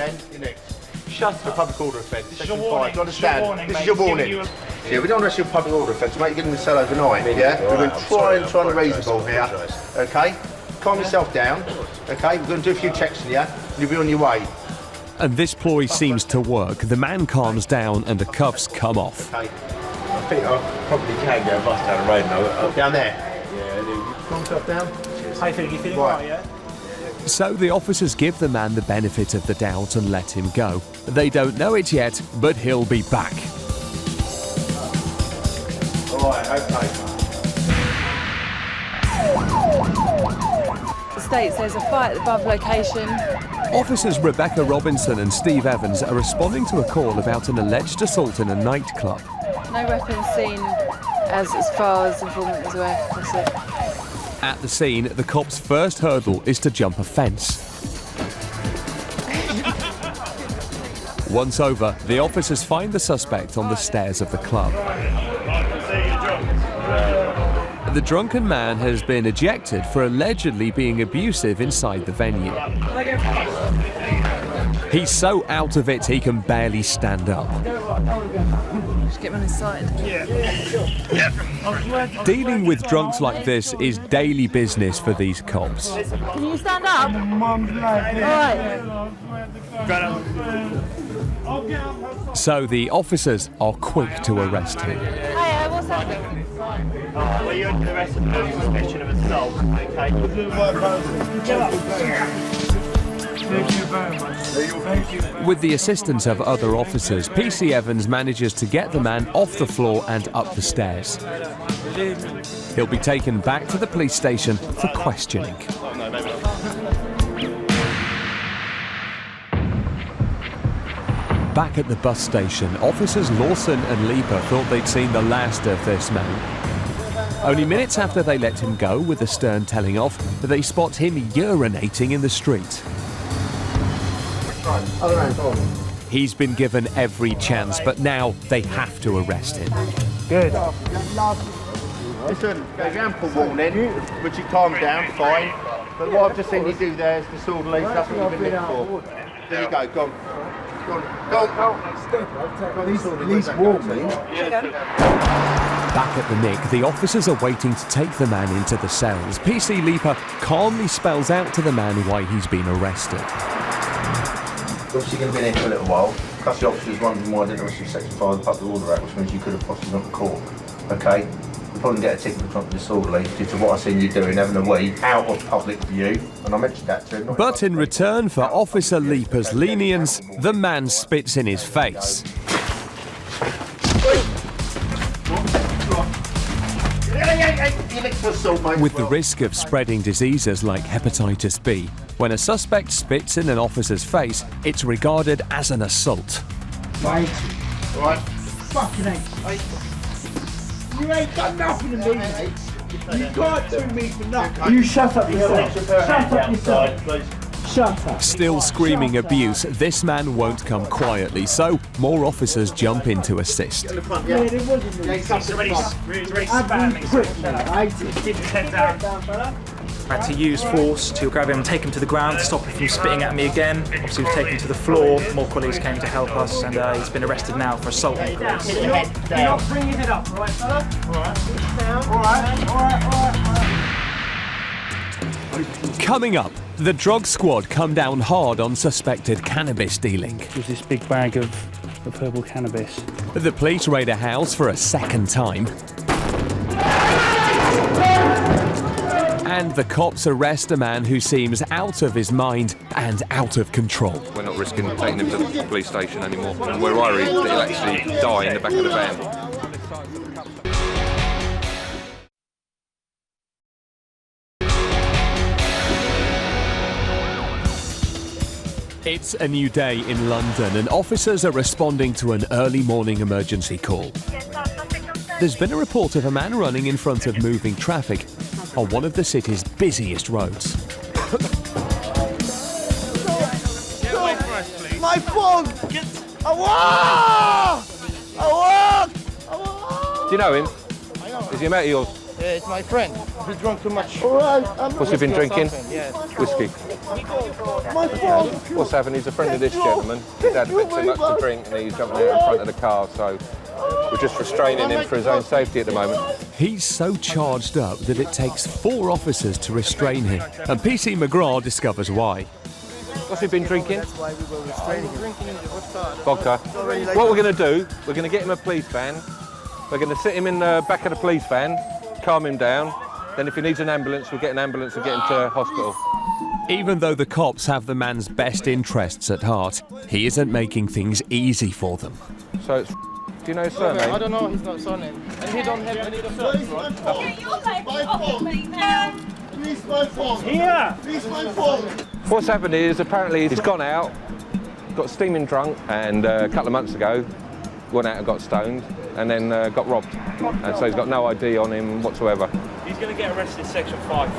Shut up. Public order offence. This is your warning. Do you understand? This This is is your your warning. warning. Yeah, we don't arrest you for public order offence, mate. You're getting the cell overnight, yeah? We're going to try and raise the ball here, okay? Calm yourself down, okay? We're going to do a few checks in you, and you'll be on your way. And this ploy seems to work. The man calms down and the cuffs come off. Okay. I think I probably can get a bus down the road now. Down there? Yeah, I do. Calm yourself down. How you feeling? You feeling alright, yeah? So the officers give the man the benefit of the doubt and let him go. They don't know it yet, but he'll be back. Alright, okay. The states there's a fight at the above location. Officers Rebecca Robinson and Steve Evans are responding to a call about an alleged assault in a nightclub. No weapons seen as far as informant is aware. That's it. At the scene, the cop's first hurdle is to jump a fence. Once over, the officers find the suspect on the stairs of the club. The drunken man has been ejected for allegedly being abusive inside the venue. He's so out of it he can barely stand up. Just get him on his side. Dealing with drunks like this is daily business for these cops. Can you stand up? Alright. So the officers are quick to arrest him. Hiya, what's happening? Well, you're under arrest on suspicion of assault, okay? With the assistance of other officers, PC Evans manages to get the man off the floor and up the stairs. He'll be taken back to the police station for questioning. Back at the bus station, officers Lawson and Leaper thought they'd seen the last of this man. Only minutes after they let him go, with the stern telling off, they spot him urinating in the street. He's been given every chance, but now they have to arrest him. Good. Listen, there's ample warning, but you calm down, fine. But what I've just seen you do there is disorderly, that's what you've been nicked for. There you go, go on. Go on, go on. Please warn me. Back at the Nick, the officers are waiting to take the man into the cells. PC Leaper calmly spells out to the man why he's been arrested. Obviously going to be in here for a little while. Plus the officers wondering why I didn't arrest you Section 5 of the Public Order Act, which means you could have possibly gone to court. Okay? You probably get a ticket for drunk disorderly due to what I've seen you doing, having a wee out of public view. And I mentioned that to him. But in return for Officer Leaper's lenience, the man spits in his face. With the risk of spreading diseases like hepatitis B, when a suspect spits in an officer's face, it's regarded as an assault. Right. Fucking hate. You ain't done nothing to me, mate. You can't do me for nothing. You shut up yourself. Shut up yourself. Shut up. Still screaming abuse, this man won't come quietly, so more officers jump in to assist. Yeah, there wasn't really. It's already spat Keep his head down. I had to use force to grab him and take him to the ground to stop him from spitting at me again. Obviously, he was taken to the floor. More colleagues came to help us, and he's been arrested now for assaulting police. You're not bring your head up, alright, fella? Alright. Alright. Coming up, the drug squad come down hard on suspected cannabis dealing. There's this big bag of herbal cannabis. The police raid a house for a second time. And the cops arrest a man who seems out of his mind and out of control. We're not risking taking him to the police station anymore. And we're worried that he'll actually die in the back of the van. It's a new day in London and officers are responding to an early morning emergency call. There's been a report of a man running in front of moving traffic on one of the city's busiest roads. My phone! Do you know him? Is he a mate of yours? Yeah, it's my friend. He drank too much. What's he been drinking? Yes. Whiskey. My phone! What's happened? He's a friend of this gentleman. He's had a bit too much to drink and he's jumping out in front of the car, so we're just restraining him for his own safety at the moment. He's so charged up that it takes 4 officers to restrain him, and PC McGraw discovers why. What's he been drinking? That's why we were restraining him. Vodka. What we're going to do, we're going to get him a police van. We're going to sit him in the back of the police van, calm him down. Then if he needs an ambulance, we'll get an ambulance and get him to hospital. Even though the cops have the man's best interests at heart, he isn't making things easy for them. So it's... Do you know his surname? I don't know his surname. And he don't have any search, Please, my phone. Here! Please, my phone. What's happened is apparently he's gone out, got steaming drunk, and a couple of months ago went out and got stoned, and then got robbed. And so he's got no ID on him whatsoever. He's going to get arrested section 5.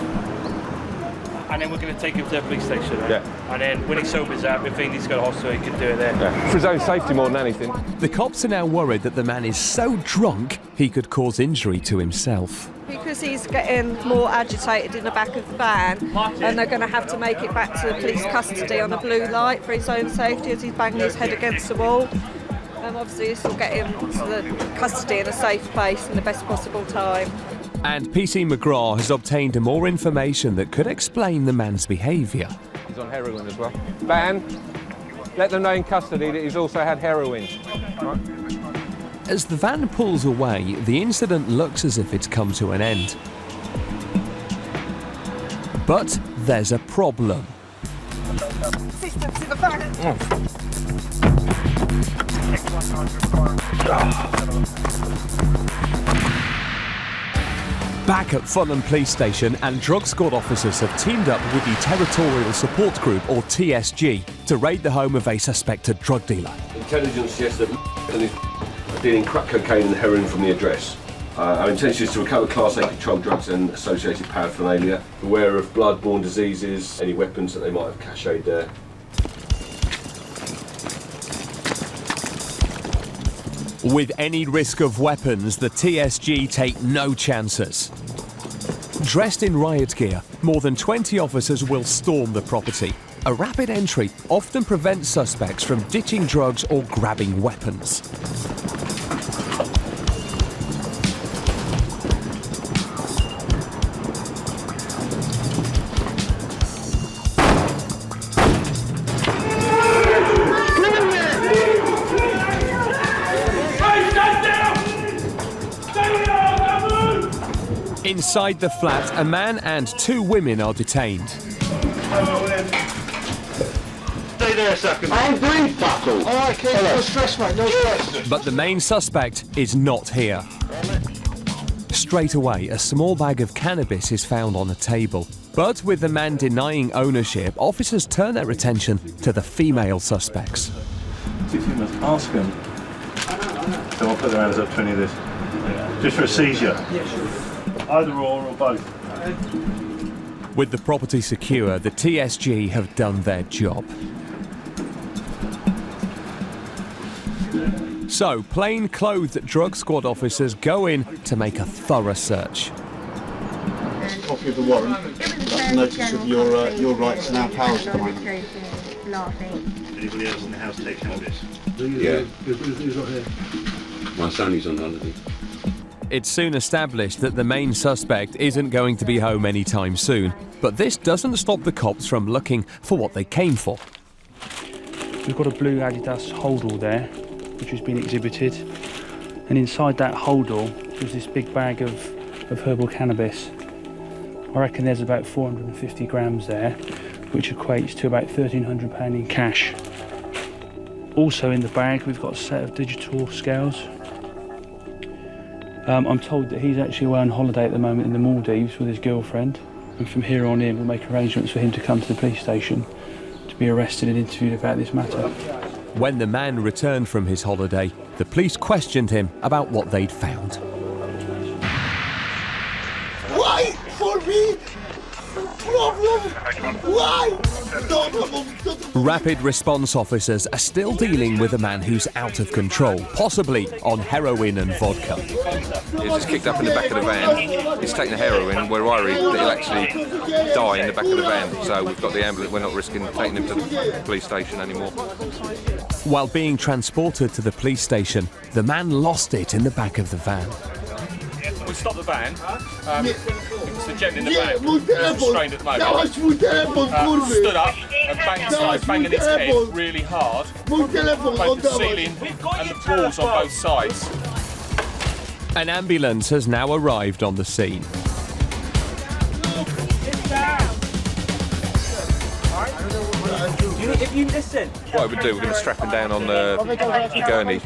And then we're going to take him to the police station. Right? Yeah. And then when he sobers up, if he needs to go to hospital, he can do it there. Yeah. For his own safety more than anything. The cops are now worried that the man is so drunk he could cause injury to himself. Because he's getting more agitated in the back of the van, and they're going to have to make it back to police custody on a blue light for his own safety as he's banging his head against the wall. Obviously this will get him to the custody in a safe place in the best possible time. And PC McGraw has obtained more information that could explain the man's behaviour. He's on heroin as well. Van, let them know in custody that he's also had heroin. Right. As the van pulls away, the incident looks as if it's come to an end. But there's a problem. Assistance in the van! Back at Frontline police station, and drug squad officers have teamed up with the Territorial Support Group, or TSG, to raid the home of a suspected drug dealer. Intelligence suggests that is dealing crack cocaine and heroin from the address. Our intention is to recover Class A controlled drugs and associated paraphernalia, aware of blood-borne diseases, any weapons that they might have cached there. With any risk of weapons, the TSG take no chances. Dressed in riot gear, more than 20 officers will storm the property. A rapid entry often prevents suspects from ditching drugs or grabbing weapons. Inside the flat, a man and 2 women are detained. Stay there a second. I'm doing buckle. All right, keep no stress, mate. No stress. But the main suspect is not here. Straight away, a small bag of cannabis is found on a table. But with the man denying ownership, officers turn their attention to the female suspects. You must ask them. So I'll put their hands up to any of this. Just for a seizure. Either or both. With the property secure, the TSG have done their job. So, plain-clothed drug squad officers go in to make a thorough search. Copy of the warrant. That's a notice of your rights and our powers at the moment. Anybody else in the house take cannabis? Yeah. Who's not here? My son is on holiday. It's soon established that the main suspect isn't going to be home anytime soon, but this doesn't stop the cops from looking for what they came for. We've got a blue Adidas holdall there, which has been exhibited, and inside that holdall was this big bag of herbal cannabis. I reckon there's about 450 grams there, which equates to about £1,300 in cash. Also in the bag we've got a set of digital scales. I'm told that he's actually away on holiday at the moment in the Maldives with his girlfriend, and from here on in we'll make arrangements for him to come to the police station to be arrested and interviewed about this matter. When the man returned from his holiday, the police questioned him about what they'd found. Why for me? Problem? Why? Rapid response officers are still dealing with a man who's out of control, possibly on heroin and vodka. He's just kicked up in the back of the van. He's taken the heroin. We're worried that he'll actually die in the back of the van. So we've got the ambulance. We're not risking taking him to the police station anymore. While being transported to the police station, the man lost it in the back of the van. We stopped the van. It's the gent in the van. He's restrained at the moment. Stood up and started banging his head really hard. Both the ceiling and the walls on both sides. An ambulance has now arrived on the scene. If you listen. What we do, we're going to strap him down on the gurney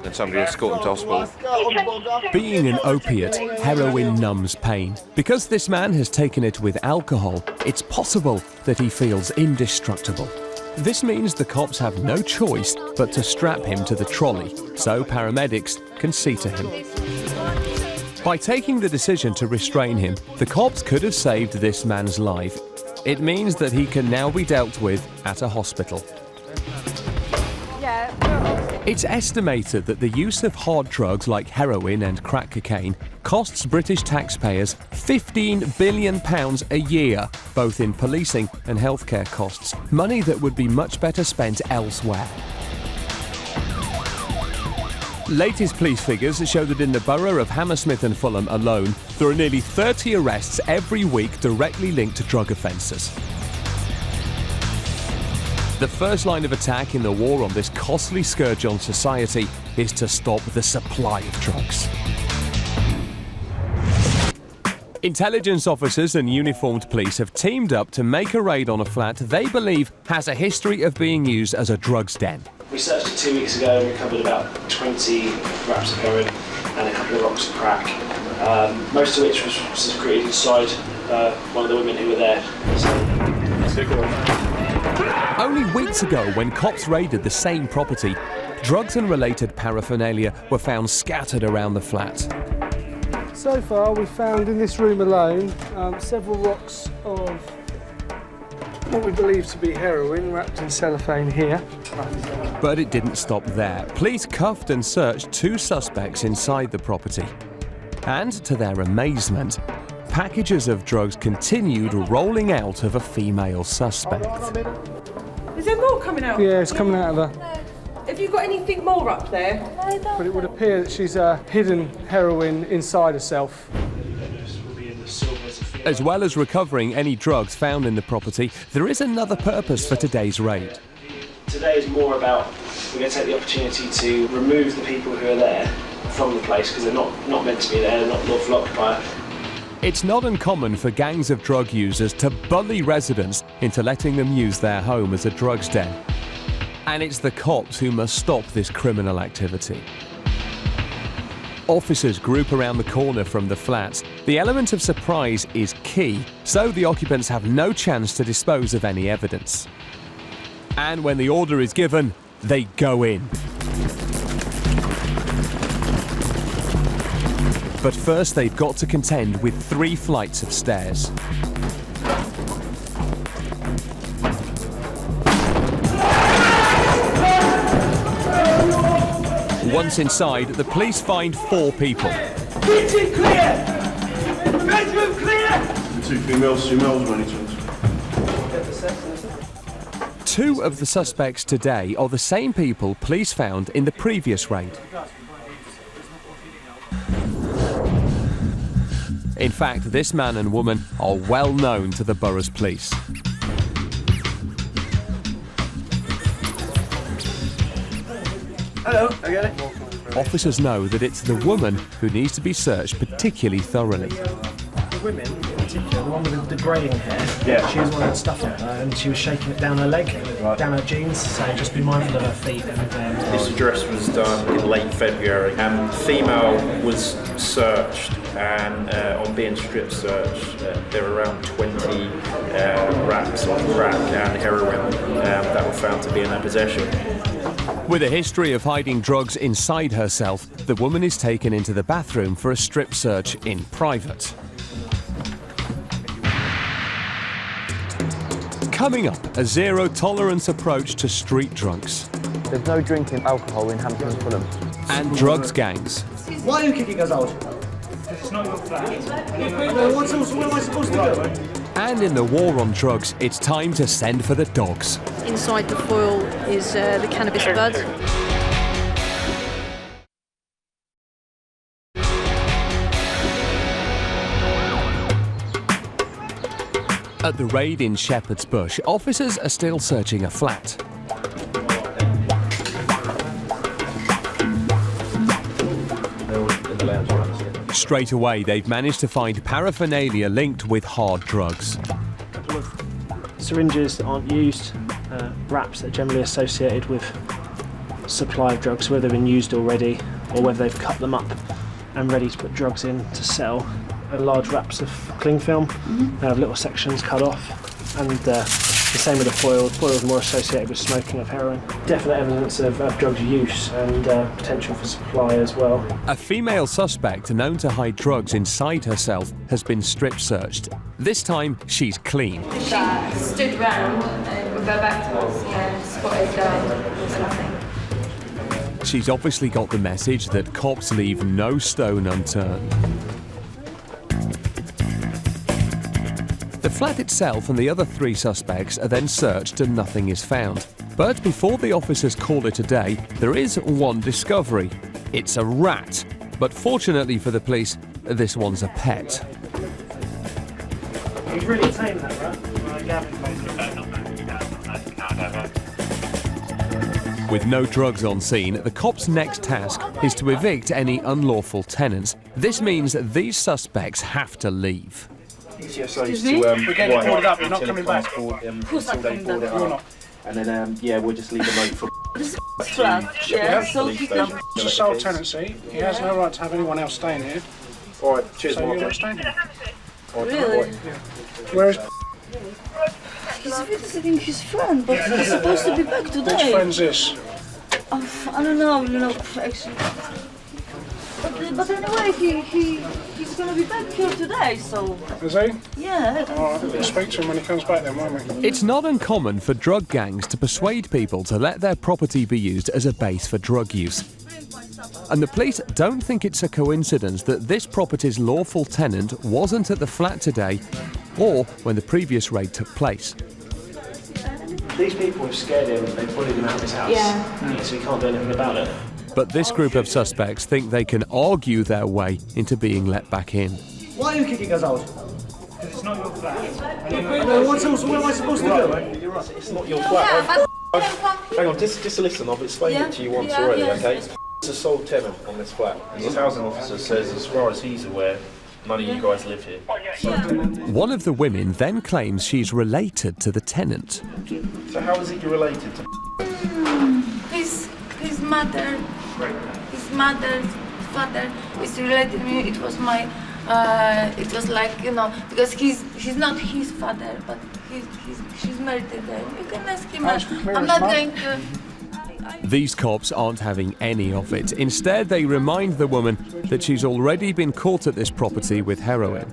and somebody will escort him to hospital. Being an opiate, heroin numbs pain. Because this man has taken it with alcohol, it's possible that he feels indestructible. This means the cops have no choice but to strap him to the trolley, so paramedics can see to him. By taking the decision to restrain him, the cops could have saved this man's life. It means that he can now be dealt with at a hospital. It's estimated that the use of hard drugs like heroin and crack cocaine costs British taxpayers £15 billion a year, both in policing and healthcare costs, money that would be much better spent elsewhere. Latest police figures show that in the borough of Hammersmith and Fulham alone, there are nearly 30 arrests every week directly linked to drug offences. The first line of attack in the war on this costly scourge on society is to stop the supply of drugs. Intelligence officers and uniformed police have teamed up to make a raid on a flat they believe has a history of being used as a drugs den. We searched it 2 weeks ago and recovered about 20 wraps of heroin and a couple of rocks of crack, most of which was secreted inside one of the women who were there. Only weeks ago, when cops raided the same property, drugs and related paraphernalia were found scattered around the flat. So far, we've found in this room alone several rocks of what we believe to be heroin wrapped in cellophane here. But it didn't stop there. Police cuffed and searched 2 suspects inside the property. And to their amazement, packages of drugs continued rolling out of a female suspect. Is there more coming out? Yeah, it's coming out of her. Have you got anything more up there? But it would appear that she's hidden heroin inside herself. As well as recovering any drugs found in the property, there is another purpose for today's raid. Today is more about, we're going to take the opportunity to remove the people who are there from the place because they're not meant to be there, they're not lawful occupier. It's not uncommon for gangs of drug users to bully residents into letting them use their home as a drugs den. And it's the cops who must stop this criminal activity. Officers group around the corner from the flats. The element of surprise is key, so the occupants have no chance to dispose of any evidence. And when the order is given, they go in. But first they've got to contend with 3 flights of stairs. Once inside, the police find 4 people. Kitchen clear! Bedroom clear! 2 females, 2 males, many times. 2 of the suspects today are the same people police found in the previous raid. In fact, this man and woman are well known to the borough's police. Hello, I get it. Officers know that it's the woman who needs to be searched particularly thoroughly. The women in particular, the one with the greying hair, she was one that stuff on her and she was shaking it down her leg, down her jeans, so just be mindful of her feet. This address was done in late February and female was searched and on being strip searched, there were around 20 wraps of crack and heroin that were found to be in her possession. With a history of hiding drugs inside herself, the woman is taken into the bathroom for a strip search in private. Coming up, a zero-tolerance approach to street drunks. There's no drinking alcohol in Hampton and Fulham. And drugs gangs. Why are you kicking us out? It's not your flat. What am I supposed to do? And in the war on drugs, it's time to send for the dogs. Inside the foil is the cannabis bud. At the raid in Shepherd's Bush, officers are still searching a flat. Straight away, they've managed to find paraphernalia linked with hard drugs. Syringes that aren't used, wraps that are generally associated with supply of drugs, whether they've been used already or whether they've cut them up and ready to put drugs in to sell. Large wraps of cling film, they have little sections cut off, and the same with the foil. Foil is more associated with smoking of heroin. Definite evidence of drug use and potential for supply as well. A female suspect known to hide drugs inside herself has been strip searched. This time, she's clean. She stood round and would go back to us and squatted down. There's nothing. She's obviously got the message that cops leave no stone unturned. The flat itself and the other 3 suspects are then searched and nothing is found. But before the officers call it a day, there is one discovery. It's a rat. But fortunately for the police, this one's a pet. You've really tamed that rat. With no drugs on scene, the cops' next task is to evict any unlawful tenants. This means that these suspects have to leave. Excuse me? We're getting boarded up, you're not coming back. Of course I'm coming back. You're not. And then, yeah, we'll just leave a note for... This is flat, yeah, so he can... It's a sole tenancy. He has no right to have anyone else staying here. All right, cheers, so Mark. you're not staying here. Really? Where is... He's visiting his friend, but he's supposed to be back today. Which friend's this? I don't know, actually. But anyway, he's going to be back here today, so... Is he? Yeah. All right, we'll speak to him when he comes back then, won't we? It's not uncommon for drug gangs to persuade people to let their property be used as a base for drug use. And the police don't think it's a coincidence that this property's lawful tenant wasn't at the flat today or when the previous raid took place. These people have scared him, they've bullied him out of his house. Yeah. So he can't do anything about it. But this group of suspects think they can argue their way into being let back in. Why are you kicking us out? Because it's not your flat. What am I supposed to do? You're right, it's not your flat. Hang on, just listen, I've explained it to you once already, okay? It's a sole tenant on this flat. His housing officer says, as far as he's aware, none of you guys live here. One of the women then claims she's related to the tenant. So how is it you're related to? His mother, his father is related to me. It was my, it was like, because he's not his father, but she's married to them. You can ask him. I'm not going to. These cops aren't having any of it. Instead, they remind the woman that she's already been caught at this property with heroin.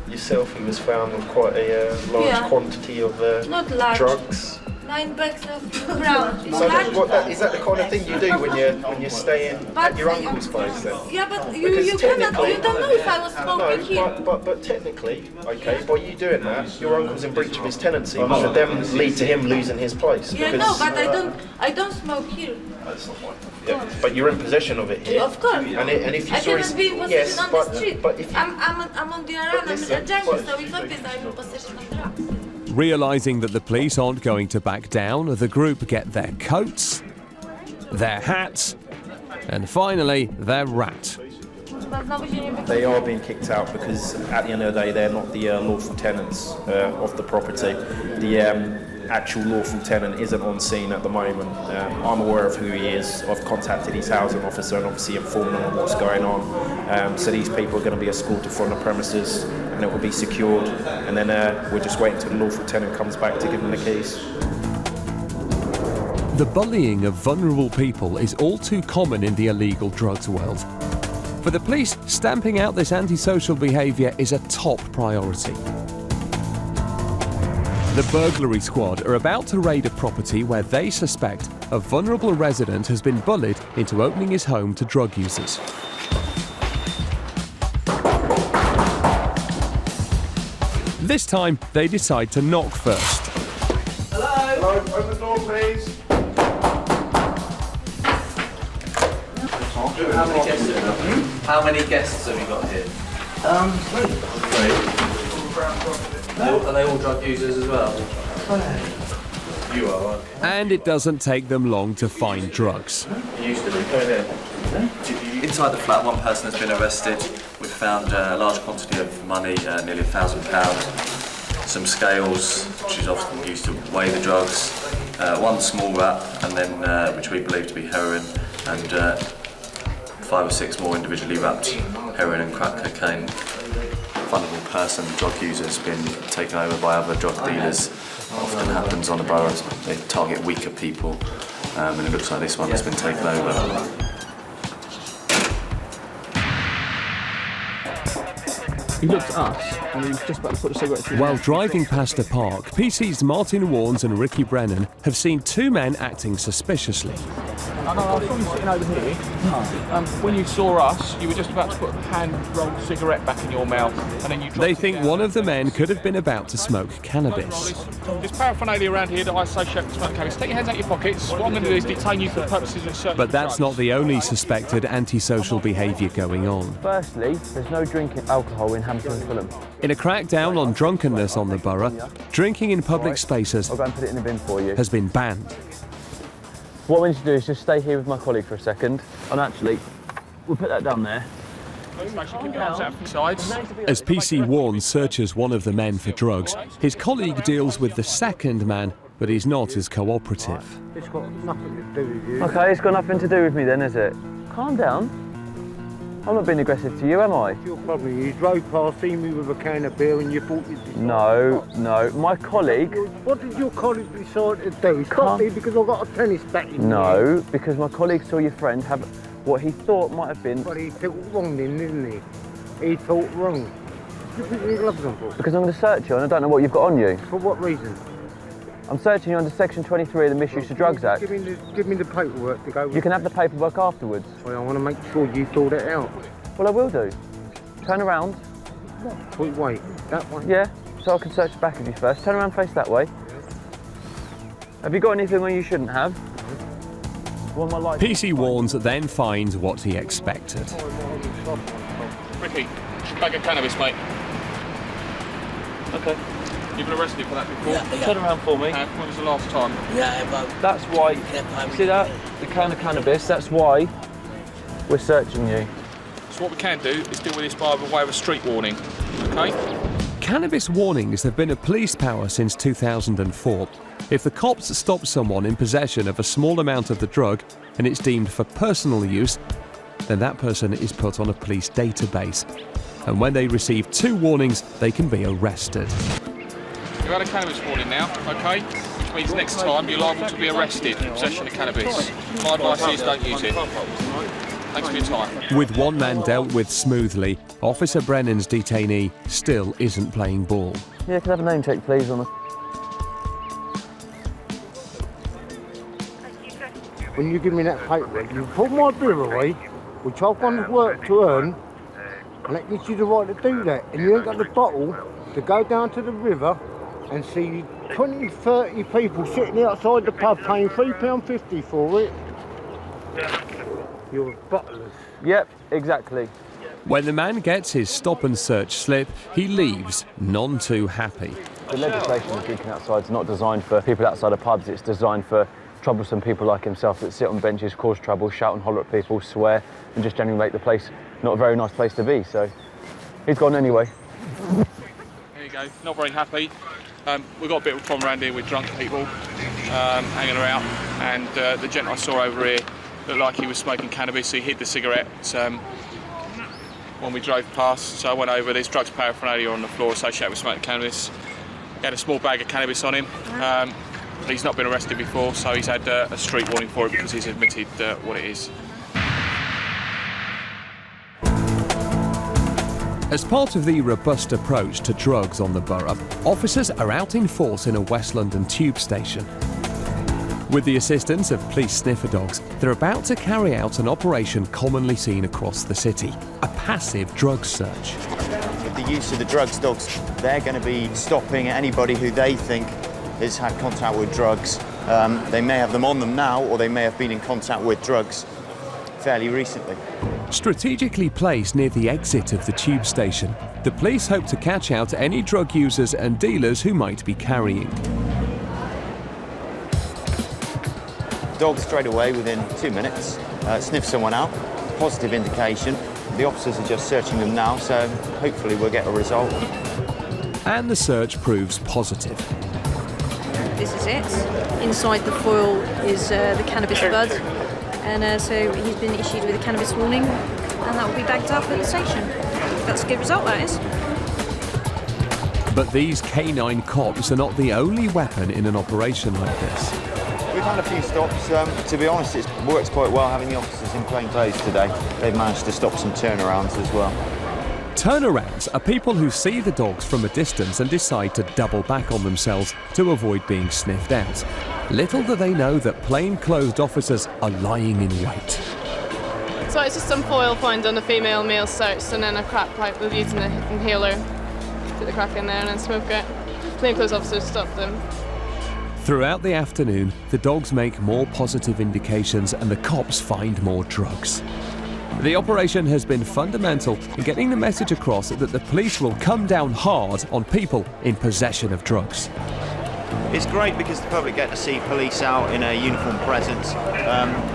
Yourself, he was found with quite a large quantity of not large. Drugs. 9 bags of brown. So is that the kind of thing you do when you're staying at your uncle's place then? Yeah, but you cannot. You don't know if I was smoking here. But technically, okay, by you doing that, your uncle's in breach of his tenancy. Should then lead to him losing his place? Yeah, no, but I don't smoke here. That's not mine. Yeah, but you're in possession of it here. Of course. And if you I saw cannot be in possession on the street. But if you, I'm on the around. I'm a jungle, so it's obvious I'm in possession of drugs. Realising that the police aren't going to back down, the group get their coats, their hats, and finally their rat. They are being kicked out because at the end of the day they're not the lawful tenants of the property. actual lawful tenant isn't on scene at the moment. I'm aware of who he is. I've contacted his housing officer and obviously informed them of what's going on. So these people are going to be escorted from the premises and it will be secured. And then we're just waiting until the lawful tenant comes back to give them the keys. The bullying of vulnerable people is all too common in the illegal drugs world. For the police, stamping out this antisocial behaviour is a top priority. The burglary squad are about to raid a property where they suspect a vulnerable resident has been bullied into opening his home to drug users. This time, they decide to knock first. Hello? Hello, open the door please. How many guests have you got here? Three. Are they all drug users as well? You are, okay. And it doesn't take them long to find drugs. You used to be. Go ahead. Inside the flat, one person has been arrested. We've found a large quantity of money, nearly £1,000, some scales, which is often used to weigh the drugs, one small wrap, and then which we believe to be heroin, and 5 or 6 more individually wrapped heroin and crack cocaine. Vulnerable person, drug users, been taken over by other drug dealers. Often happens on the boroughs. They target weaker people, and it looks like this one has been taken over. He looked at us and he was just about to put a cigarette in. While driving past a park, PC's Martin Warnes and Ricky Brennan have seen 2 men acting suspiciously. I saw you sitting over here. When you saw us, you were just about to put a hand-rolled cigarette back in your mouth, and then you dropped They think one of the men could have been about to smoke cannabis. There's paraphernalia around here that I associate with smoking cannabis. Take your hands out of your pockets. What I'm going to do is detain you for purposes of search. But that's not the only suspected antisocial behaviour going on. Firstly, there's no drinking alcohol in Hampton and Fulham. In a crackdown on drunkenness on the borough, drinking in public spaces I'll go and put it in the bin for you. has been banned. What we need to do is just stay here with my colleague for a second. And actually, we'll put that down there. As PC Warnes searches one of the men for drugs, his colleague deals with the second man, but he's not as cooperative. It's got nothing to do with you. Okay, it's got nothing to do with me then, is it? Calm down. I'm not being aggressive to you, am I? Your problem, you drove past, seen me with a can of beer and you thought you did. No. My colleague... What did your colleague decide to do? He cut me because I got a tennis bat in No, because my colleague saw your friend have what he thought might have been... But he thought wrong then, didn't he? He thought wrong. What do you put your gloves on for? Because I'm going to search you and I don't know what you've got on you. For what reason? I'm searching you under Section 23 of the Misuse of Drugs Act. Give me the paperwork to go with. You can have the paperwork afterwards. Well, I want to make sure you sort it out. Well, I will do. Turn around. Wait, that one? Yeah, so I can search the back of you first. Turn around, face that way. Have you got anything where you shouldn't have? PC Warnes then finds what he expected. Ricky, bag of cannabis, mate. Okay. You've been arrested for that before? Yeah. Turn around for me. When was the last time? Yeah, but... That's why... See that? The can of cannabis, that's why we're searching you. So what we can do is deal with this by way of a street warning, okay? Cannabis warnings have been a police power since 2004. If the cops stop someone in possession of a small amount of the drug and it's deemed for personal use, then that person is put on a police database. And when they receive 2 warnings, they can be arrested. You've had a cannabis warning now, okay? Which means next time you're liable to be arrested for possession of cannabis. My advice is don't use it. Thanks for your time. With one man dealt with smoothly, Officer Brennan's detainee still isn't playing ball. Yeah, can I have a name check, please, on the... When you give me that paperwork, you put my beer away, which I've gone to work to earn, and that gives you the right to do that. And you ain't got the bottle to go down to the river and see 20, 30 people sitting outside the pub paying £3.50 for it. You're butlers. Yep, exactly. When the man gets his stop and search slip, he leaves, none too happy. The legislation of drinking outside is not designed for people outside of pubs, it's designed for troublesome people like himself that sit on benches, cause trouble, shout and holler at people, swear, and just generally make the place not a very nice place to be, so he's gone anyway. There you go, not very happy. We've got a bit of a problem around here with drunk people hanging around, and the gent I saw over here looked like he was smoking cannabis, so he hid the cigarette when we drove past. So I went over, there's drugs paraphernalia on the floor associated with smoking cannabis. He had a small bag of cannabis on him. He's not been arrested before, so he's had a street warning for it because he's admitted what it is. As part of the robust approach to drugs on the borough, officers are out in force in a West London tube station. With the assistance of police sniffer dogs, they're about to carry out an operation commonly seen across the city, a passive drug search. With the use of the drugs dogs, they're going to be stopping anybody who they think has had contact with drugs. They may have them on them now, or they may have been in contact with drugs fairly recently. Strategically placed near the exit of the tube station, the police hope to catch out any drug users and dealers who might be carrying. Dogs straight away within 2 minutes, sniff someone out, positive indication. The officers are just searching them now, so hopefully we'll get a result. And the search proves positive. This is it. Inside the foil is the cannabis bud, and so he's been issued with a cannabis warning, and that will be bagged up at the station. That's a good result, that is. But these canine cops are not the only weapon in an operation like this. We've had a few stops. To be honest, it works quite well having the officers in plain clothes today. They've managed to stop some turnarounds as well. Turnarounds are people who see the dogs from a distance and decide to double back on themselves to avoid being sniffed out. Little do they know that plain-clothed officers are lying in wait. So it's just some foil found on a female male search, and then a crack pipe with using an inhaler. Put the crack in there and then smoke it. Plainclothes officers stopped them. Throughout the afternoon, the dogs make more positive indications and the cops find more drugs. The operation has been fundamental in getting the message across that the police will come down hard on people in possession of drugs. It's great because the public get to see police out in a uniform presence.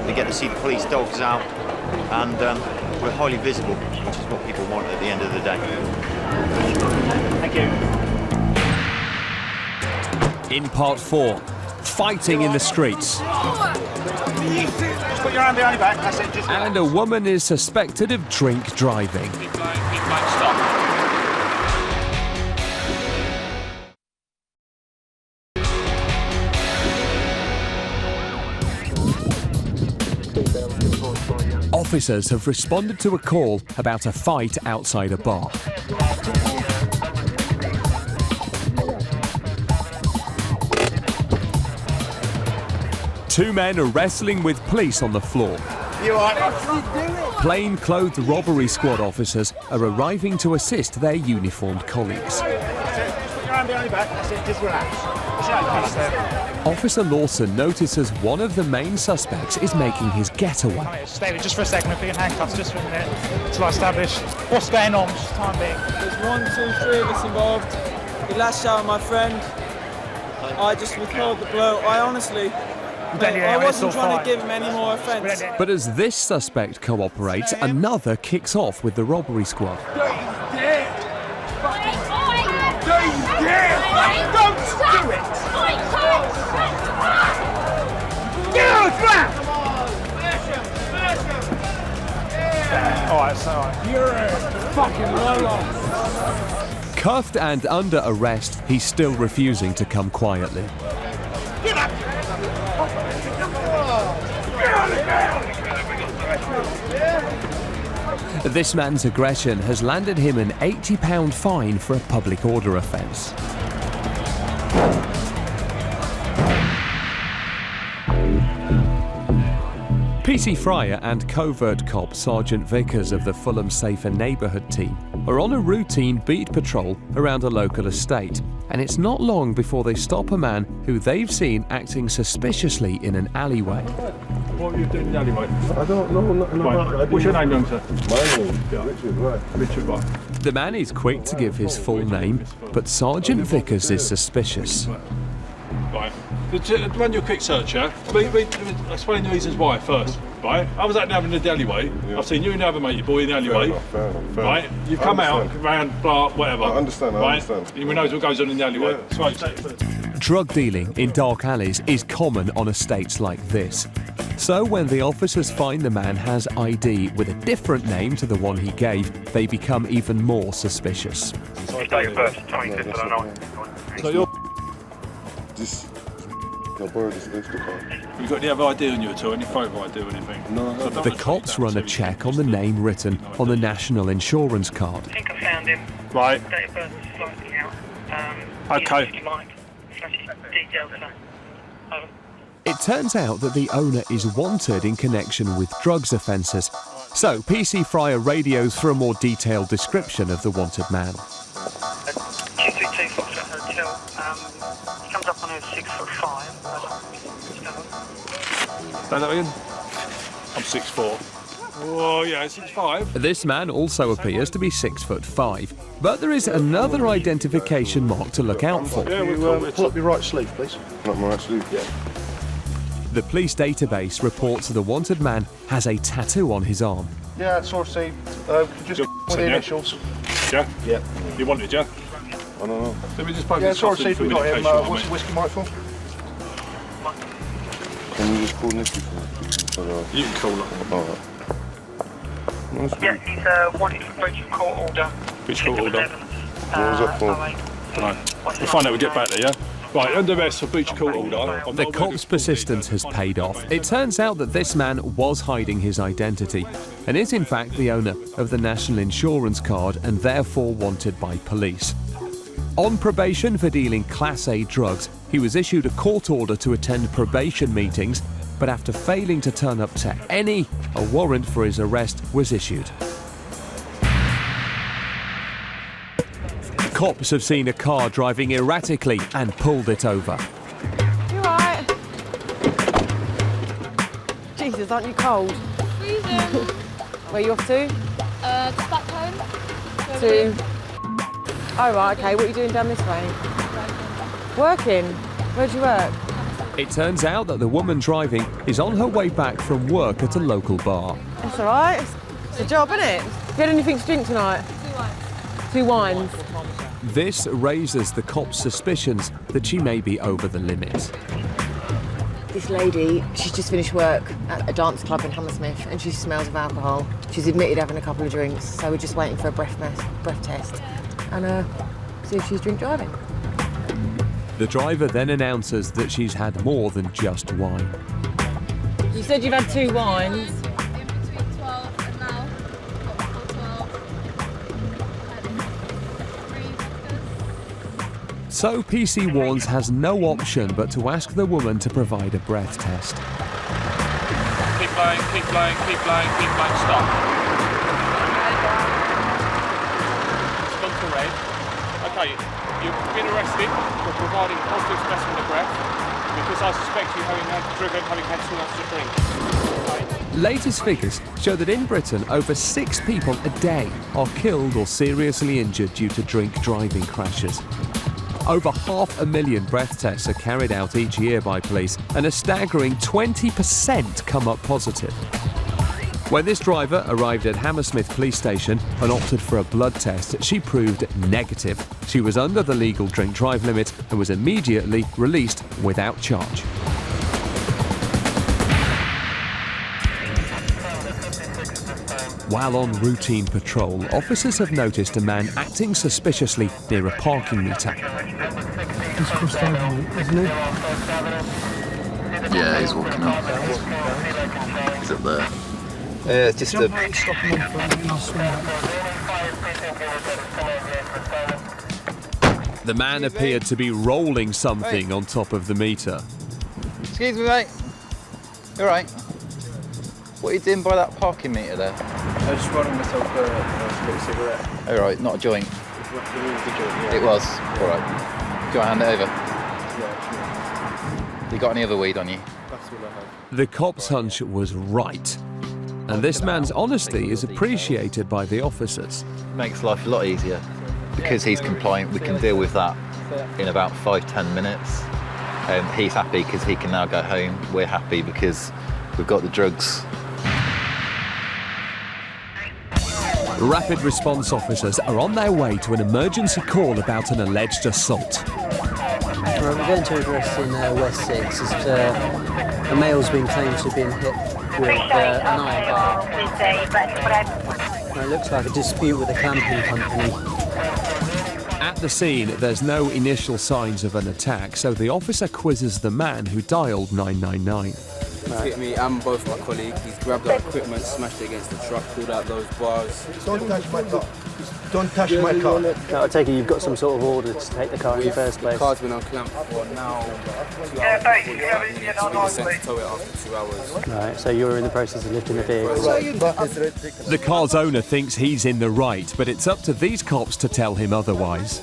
They get to see the police dogs out, and we're highly visible, which is what people want at the end of the day. Thank you. In part 4, fighting in the streets. Just put your hand behind your back, that's it. Just And a woman is suspected of drink driving. Officers have responded to a call about a fight outside a bar. Two men are wrestling with police on the floor. You are. Plain-clothed robbery squad officers are arriving to assist their uniformed colleagues. Just put your hand behind your back, that's it. Just relax. Officer Lawson notices one of the main suspects is making his getaway. Stay there just for a second, we're in handcuffs just for a minute until I establish what's going on, just time being. There's 1, 2, 3 of us involved. He lashed out at my friend. I just withheld the blow. I honestly... I wasn't trying to give him any more offence. But as this suspect cooperates, another kicks off with the robbery squad. You're a fucking lolo. Cuffed and under arrest, he's still refusing to come quietly. This man's aggression has landed him an £80 fine for a public order offence. PC Fryer and covert cop Sergeant Vickers of the Fulham Safer Neighbourhood team are on a routine beat patrol around a local estate, and it's not long before they stop a man who they've seen acting suspiciously in an alleyway. What were you doing in the alleyway? I don't know nothing about it. What's your name, young sir? My name? Richard Wright. Richard Wright. The man is quick to give his full name, but Sergeant Vickers is suspicious. Right. Run your quick search, yeah? Explain the reasons why first, right? I was out having in the alleyway. I've seen you and the other mate, your boy, in the alleyway. Fair enough. Right? You've come out, round, blah, whatever. I understand. Everyone knows what goes on in the alleyway. Yeah. Right. Drug dealing in dark alleys is common on estates like this. So when the officers find the man has ID with a different name to the one he gave, they become even more suspicious. So you're... I borrowed this extra car. You got any other ID on you at all? Any photo ID or anything? No. The cops run a check on the name written on the national insurance card. I think I found him. Right. Date of birth is slightly out. Okay. If you like, flash his details now. It turns out that the owner is wanted in connection with drugs offences. So PC Fryer radios for a more detailed description of the wanted man. 232 Foxtrot Hotel. He comes up on a 6'5". Say that again? I'm 6'4". Oh yeah, 6'5". This man also appears to be 6'5", but there is another identification mark to look out for. Yeah, pull up your right sleeve, please. Pull up my right sleeve. Yeah. The police database reports the wanted man has a tattoo on his arm. Yeah, sort of just with the initials. Yeah? Yeah. You want it, yeah? I don't know. Let me just poke Yeah, this sort off of see if we got him. What's the whiskey mic for? Can you just call Nicky for me? You can call it. Alright. Yeah, he's wanted for breach of court order. Breach of court order. What was that for? We'll find out when we get back there, yeah? Right, under arrest for breach of court order. The cop's persistence has paid off. It turns out that this man was hiding his identity and is in fact the owner of the national insurance card and therefore wanted by police. On probation for dealing Class A drugs, he was issued a court order to attend probation meetings, but after failing to turn up to any, a warrant for his arrest was issued. Cops have seen a car driving erratically and pulled it over. You alright? Jesus, aren't you cold? Freezing. Where are you off to? Just back home. To... Oh right, okay, what are you doing down this way? Working? Where do you work? It turns out that the woman driving is on her way back from work at a local bar. That's alright, it's a job, isn't it? Have you had anything to drink tonight? 2 wines. This raises the cops' suspicions that she may be over the limit. This lady, she's just finished work at a dance club in Hammersmith and she smells of alcohol. She's admitted having a couple of drinks, so we're just waiting for a breath test and see if she's drink driving. The driver then announces that she's had more than just wine. You said you've had 2 wines. So PC Warns has no option but to ask the woman to provide a breath test. Keep blowing, keep blowing, keep blowing, keep blowing, stop. It's gone to red. Okay, you've been arrested for providing positive specimen of breath because I suspect you having had too much to drink. Latest figures show that in Britain over 6 people a day are killed or seriously injured due to drink driving crashes. Over 500,000 breath tests are carried out each year by police, and a staggering 20% come up positive. When this driver arrived at Hammersmith Police Station and opted for a blood test, she proved negative. She was under the legal drink drive limit and was immediately released without charge. While on routine patrol, officers have noticed a man acting suspiciously near a parking meter. He's crossed over, isn't he? Yeah, he's walking up. He's up there. Yeah, it's just Jump out and stop him in front and I'll swing out. The man appeared to be rolling something on top of the meter. Excuse me, mate. You all right? What are you doing by that parking meter there? I was just running myself a little cigarette. All right, not a joint. It was a joint, yeah. It was? All right. Do you want to hand it over? Yeah. You got any other weed on you? That's all I have. The cop's hunch was right. And this man's honesty is appreciated by the officers. Makes life a lot easier. Because he's compliant, we can deal with that in about 5-10 minutes. and he's happy because he can now go home. We're happy because we've got the drugs. Rapid response officers are on their way to an emergency call about an alleged assault. Right, we're going to address in West 6. A male's been claimed to have been hit with an iron bar. It looks like a dispute with a clamping company. At the scene, there's no initial signs of an attack, so the officer quizzes the man who dialed 999. He's hit me and both my colleagues. He's grabbed our equipment, smashed it against the truck, pulled out those bars. Don't touch my car. Don't touch my car. No, I take it you've got some sort of order to take the car in the first place. The car's been unclamped for now 2 hours. We sent to tow it after 2 hours. Right, so you're in the process of lifting the vehicle. The car's owner thinks he's in the right, but it's up to these cops to tell him otherwise.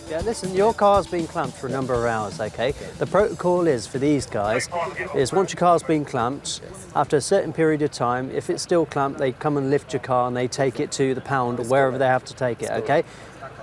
Yeah, listen, your car's been clamped for a number of hours, okay? The protocol is, for these guys, is once your car's been clamped, after a certain period of time, if it's still clamped, they come and lift your car and they take it to the pound or wherever they have to take it, okay?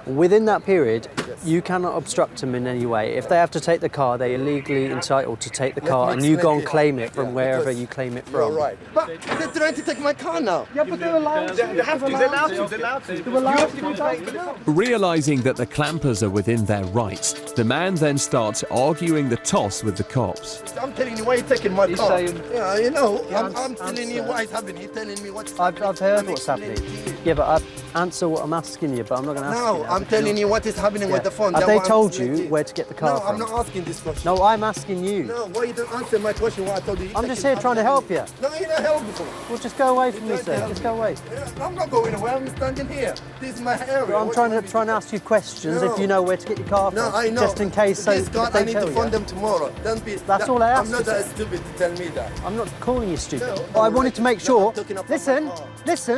Within that period, you cannot obstruct them in any way. If they have to take the car, they're illegally entitled to take the car and you go and claim it from wherever you claim it from. You're right. But they're trying to take my car now. Yeah, but they're allowed to. They have to. They're allowed to. Realising that the clampers are within their rights, the man then starts arguing the toss with the cops. I'm telling you why you're taking my car. Saying, yeah, you know, I'm telling you what is happening. You're telling me what's happening. I've heard what's happening. Yeah, but answer what I'm asking you, but I'm not going to ask you. No, I'm telling you what is happening with the phone. Have they told you where to get the car no, from? I'm not asking this question. No, I'm asking you. No, why you don't answer my question? What I told you. I'm just here trying to help you. No, you're not helping me. Well, just go away from me, sir. Just go away. Yeah, I'm not going away. I'm standing here. This is my area. I'm trying to ask you questions if you know where to get your car from. No, I know. Just in case. So this car, I need to phone them tomorrow. Don't be. That's all I ask. I'm not that stupid to tell me that. I'm not calling you stupid. No, I wanted to make sure. Listen.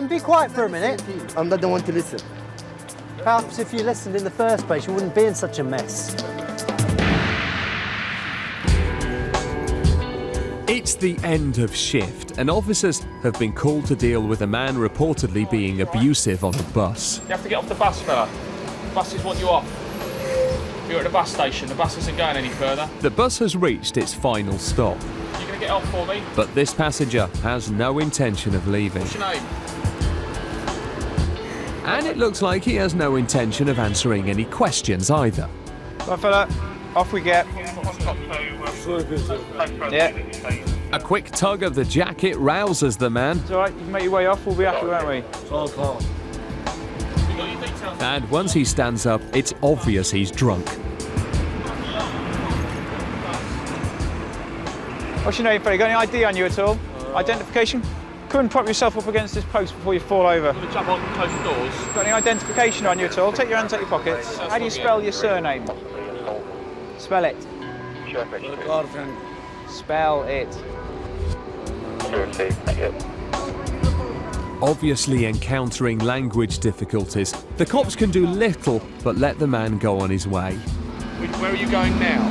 Be quiet for a minute. I'm not the one to listen. Perhaps if you listened in the first place, you wouldn't be in such a mess. It's the end of shift, and officers have been called to deal with a man reportedly being abusive on a bus. You have to get off the bus, fella. Buses want you off. You're at the bus station. The bus isn't going any further. The bus has reached its final stop. You gonna get off for me? But this passenger has no intention of leaving. What's your name? And it looks like he has no intention of answering any questions either. Right, fella, off we get. Yeah. A quick tug of the jacket rouses the man. It's all right, you can make your way off, we'll be happy, won't we? And once he stands up, it's obvious he's drunk. What's your name, fella? Got any ID on you at all? Identification? Come and prop yourself up against this post before you fall over. Gonna jump on, close the doors. Got any identification on you at all? Take your hands out your pockets. How do you spell your surname? Spell it. Spell it. Obviously encountering language difficulties, the cops can do little but let the man go on his way. Where are you going now?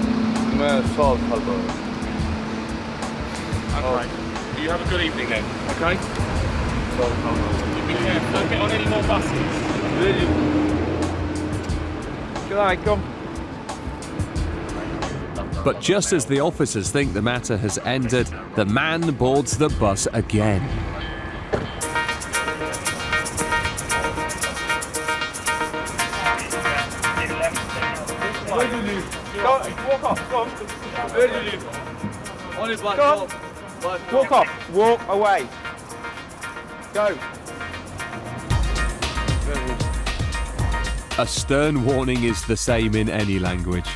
Okay. You have a good evening then, okay? Be careful, don't get on any more buses. Good night, come. But just as the officers think the matter has ended, the man boards the bus again. Where do you live? Go, walk off, go on. Where do you live? Only black. Go on. Walk off, walk away. Go. A stern warning is the same in any language.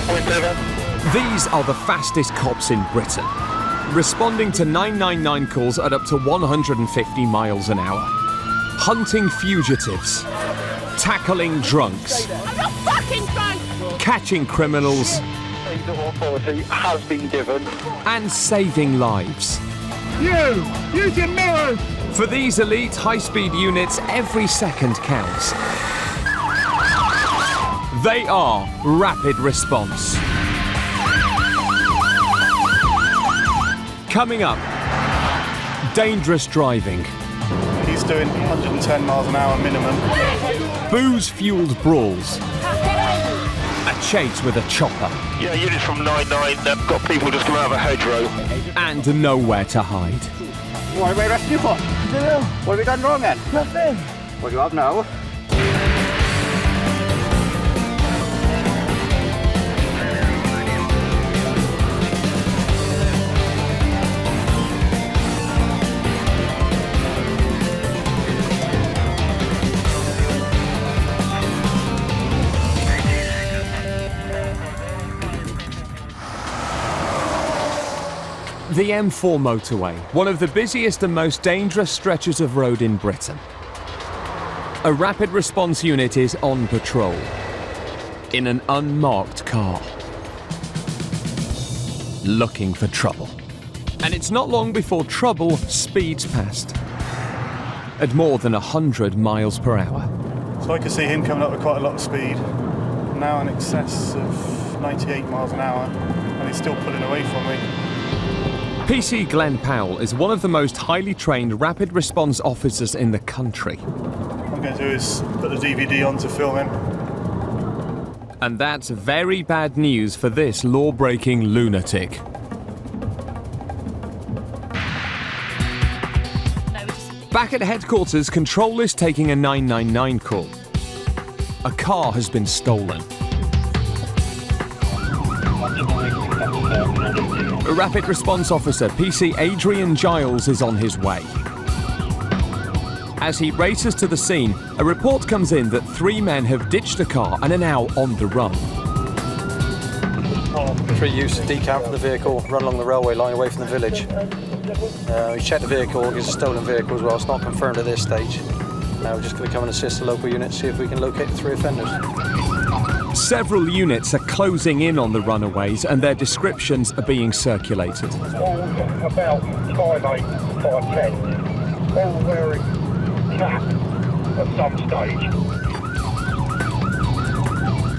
These are the fastest cops in Britain, responding to 999 calls at up to 150 miles an hour, hunting fugitives, tackling drunks, catching criminals, authority has been given, and saving lives. Use your mirrors! For these elite high-speed units, every second counts. They are Rapid Response. Coming up, dangerous driving. He's doing 110 miles an hour minimum. Booze-fueled brawls. A chase with a chopper. Yeah, units from 99, they've got people just coming out of a hedgerow. And nowhere to hide. What are we arresting you for? What have we done wrong then? Nothing. What do you have now? The M4 motorway, one of the busiest and most dangerous stretches of road in Britain. A rapid response unit is on patrol in an unmarked car, looking for trouble. And it's not long before trouble speeds past at more than 100 miles per hour. So I can see him coming up with quite a lot of speed, now in excess of 98 miles an hour, and he's still pulling away from me. PC Glenn Powell is one of the most highly trained rapid response officers in the country. What I'm going to do is put the DVD on to film him. And that's very bad news for this law-breaking lunatic. Back at headquarters, control is taking a 999 call. A car has been stolen. A rapid response officer, PC Adrian Giles, is on his way. As he races to the scene, a report comes in that 3 men have ditched a car and are now on the run. 3 youths decamp from the vehicle, run along the railway line away from the village. We checked the vehicle, it's a stolen vehicle as well, it's not confirmed at this stage. We're just going to come and assist the local unit, see if we can locate the 3 offenders. Several units are closing in on the runaways and their descriptions are being circulated. All about 5'8", 5'10", all wearing cap at some stage.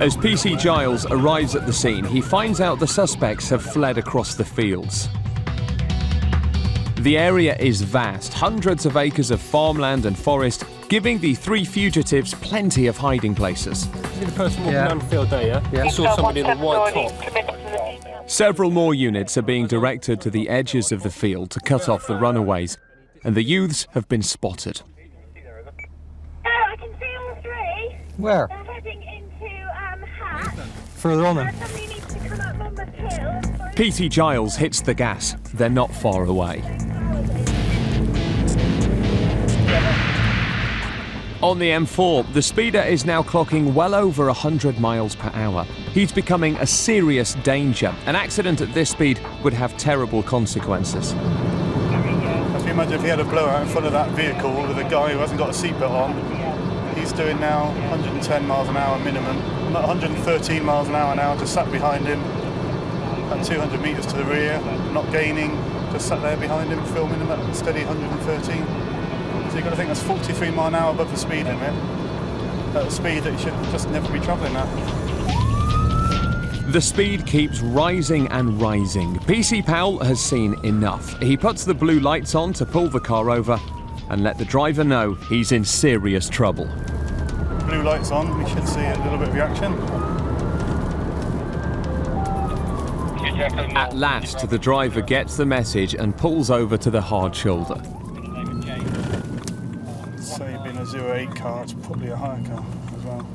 As PC Giles arrives at the scene, he finds out the suspects have fled across the fields. The area is vast, hundreds of acres of farmland and forest, giving the 3 fugitives plenty of hiding places. The person walking down the field there, yeah? He saw somebody in a white top. Several more units are being directed to the edges of the field to cut off the runaways, and the youths have been spotted. Oh, I can see all 3. Where? They're heading into Hatch. Further on then. Somebody needs to come up Monmouth Hill. PC Giles hits the gas. They're not far away. On the M4, the speeder is now clocking well over 100 miles per hour. He's becoming a serious danger. An accident at this speed would have terrible consequences. If you imagine if he had a blowout in front of that vehicle with a guy who hasn't got a seatbelt on, he's doing now 110 miles an hour minimum, not 113 miles an hour now, just sat behind him at 200 metres to the rear, not gaining, just sat there behind him, filming him at a steady 113. So you've got to think that's 43 miles an hour above the speed limit, at a speed that you should just never be travelling at. The speed keeps rising and rising. PC Powell has seen enough. He puts the blue lights on to pull the car over and let the driver know he's in serious trouble. Blue lights on, we should see a little bit of reaction. At last, the driver gets the message and pulls over to the hard shoulder. So you've been a 08 car, it's probably a hire car as well.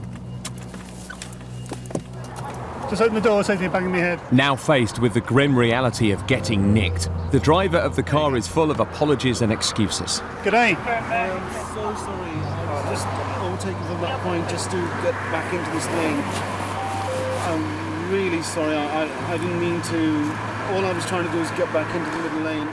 Just open the door, safety banging me head. Now faced with the grim reality of getting nicked, the driver of the car is full of apologies and excuses. G'day. I'm so sorry. I was just overtaken from that point just to get back into this lane. I'm really sorry. I didn't mean to. All I was trying to do was get back into the middle lane.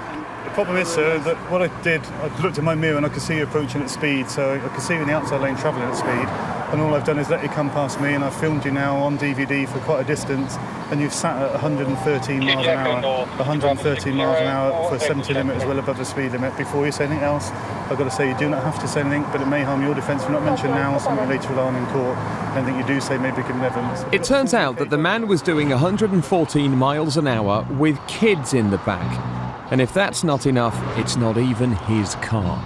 The problem is, sir, that what I did, I looked at my mirror and I could see you approaching at speed, so I could see you in the outside lane travelling at speed, and all I've done is let you come past me, and I've filmed you now on DVD for quite a distance, and you've sat at 113 miles an hour, 113 miles an hour for a 70 limit as well above the speed limit. Before you say anything else, I've got to say you do not have to say anything, but it may harm your defence. We're not mentioned now, something later on in court. Anything you do say may be given evidence. It turns out that the man was doing 114 miles an hour with kids in the back. And if that's not enough, it's not even his car.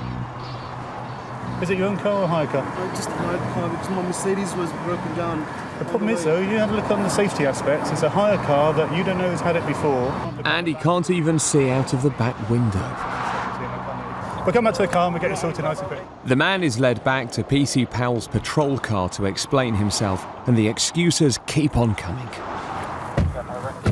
Is it your own car or a hire car? Just a hire car because my Mercedes was broken down. The problem is, though, you have a look on the safety aspects. It's a hire car that you don't know has had it before. And he can't even see out of the back window. We'll come back to the car and we'll get it sorted nice and quick. The man is led back to PC Powell's patrol car to explain himself, and the excuses keep on coming.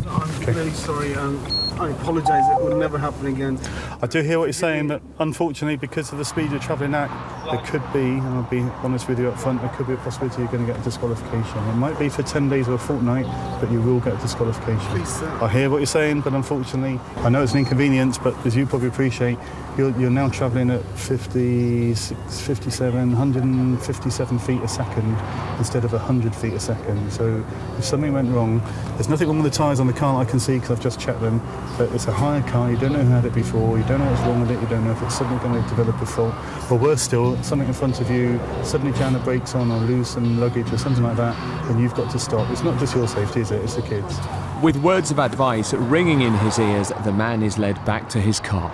I'm really sorry. I apologise. It will never happen again. I do hear what you're saying, but unfortunately, because of the speed you're travelling at, there could be, and I'll be honest with you up front, there could be a possibility you're going to get a disqualification. It might be for 10 days or a fortnight, but you will get a disqualification. Please, sir. I hear what you're saying, but unfortunately, I know it's an inconvenience, but as you probably appreciate, you're now travelling at 56, 57, 157 feet a second instead of 100 feet a second. So if something went wrong, there's nothing wrong with the tyres on the car that I can see because I've just checked them, but it's a hire car, you don't know who had it before, you don't know what's wrong with it, you don't know if it's suddenly going to develop a fault, or worse still, something in front of you, suddenly jam the brakes on or lose some luggage or something like that, and you've got to stop. It's not just your safety, is it? It's the kids. With words of advice ringing in his ears, the man is led back to his car.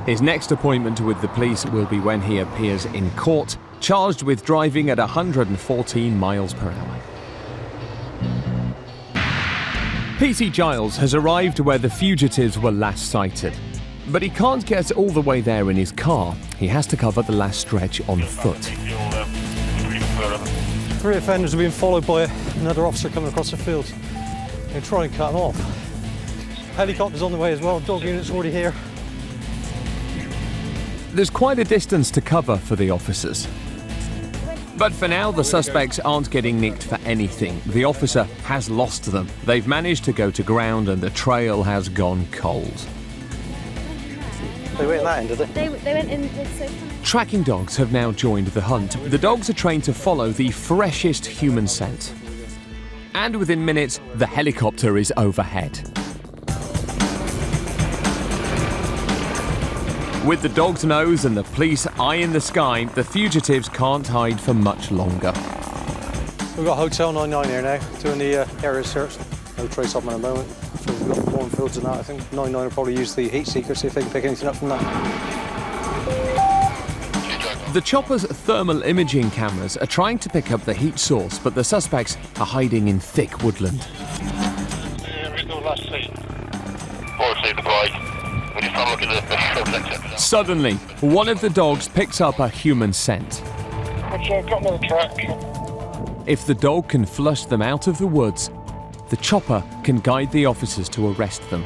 His next appointment with the police will be when he appears in court, charged with driving at 114 miles per hour. PC Giles has arrived where the fugitives were last sighted. But he can't get all the way there in his car. He has to cover the last stretch on foot. 3 offenders are being followed by another officer coming across the field. They try and cut them off. Helicopter's on the way as well, dog unit's already here. There's quite a distance to cover for the officers. But for now, the suspects aren't getting nicked for anything. The officer has lost them. They've managed to go to ground and the trail has gone cold. They went in that end, did they? They went in. Tracking dogs have now joined the hunt. The dogs are trained to follow the freshest human scent. And within minutes, the helicopter is overhead. With the dog's nose and the police eye in the sky, the fugitives can't hide for much longer. We've got Hotel 99 here now, doing the area search. No trace of them in a moment. So we've got more fields than that. I think 99 will probably use the heat seeker, see if they can pick anything up from that. The chopper's thermal imaging cameras are trying to pick up the heat source, but the suspects are hiding in thick woodland. Suddenly, one of the dogs picks up a human scent. If the dog can flush them out of the woods, the chopper can guide the officers to arrest them.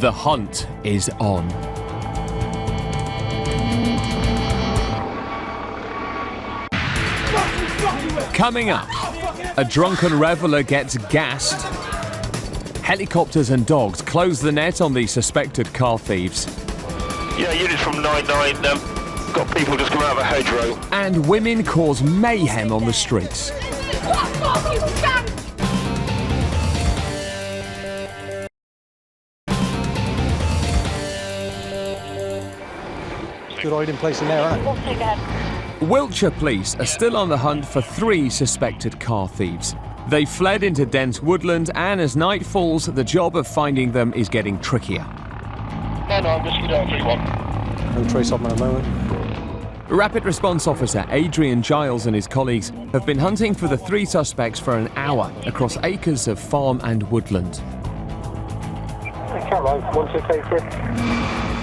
The hunt is on. Coming up, a drunken reveller gets gassed. Helicopters and dogs close the net on the suspected car thieves. Yeah, units from 99, got people just come out of a hedgerow. And women cause mayhem on the streets. Good hiding place in there, aren't it? Wiltshire police are still on the hunt for 3 suspected car thieves. They fled into dense woodland, and as night falls, the job of finding them is getting trickier. No, I'm just going 3-1. No trace of them in a moment. Rapid Response Officer Adrian Giles and his colleagues have been hunting for the 3 suspects for an hour across acres of farm and woodland.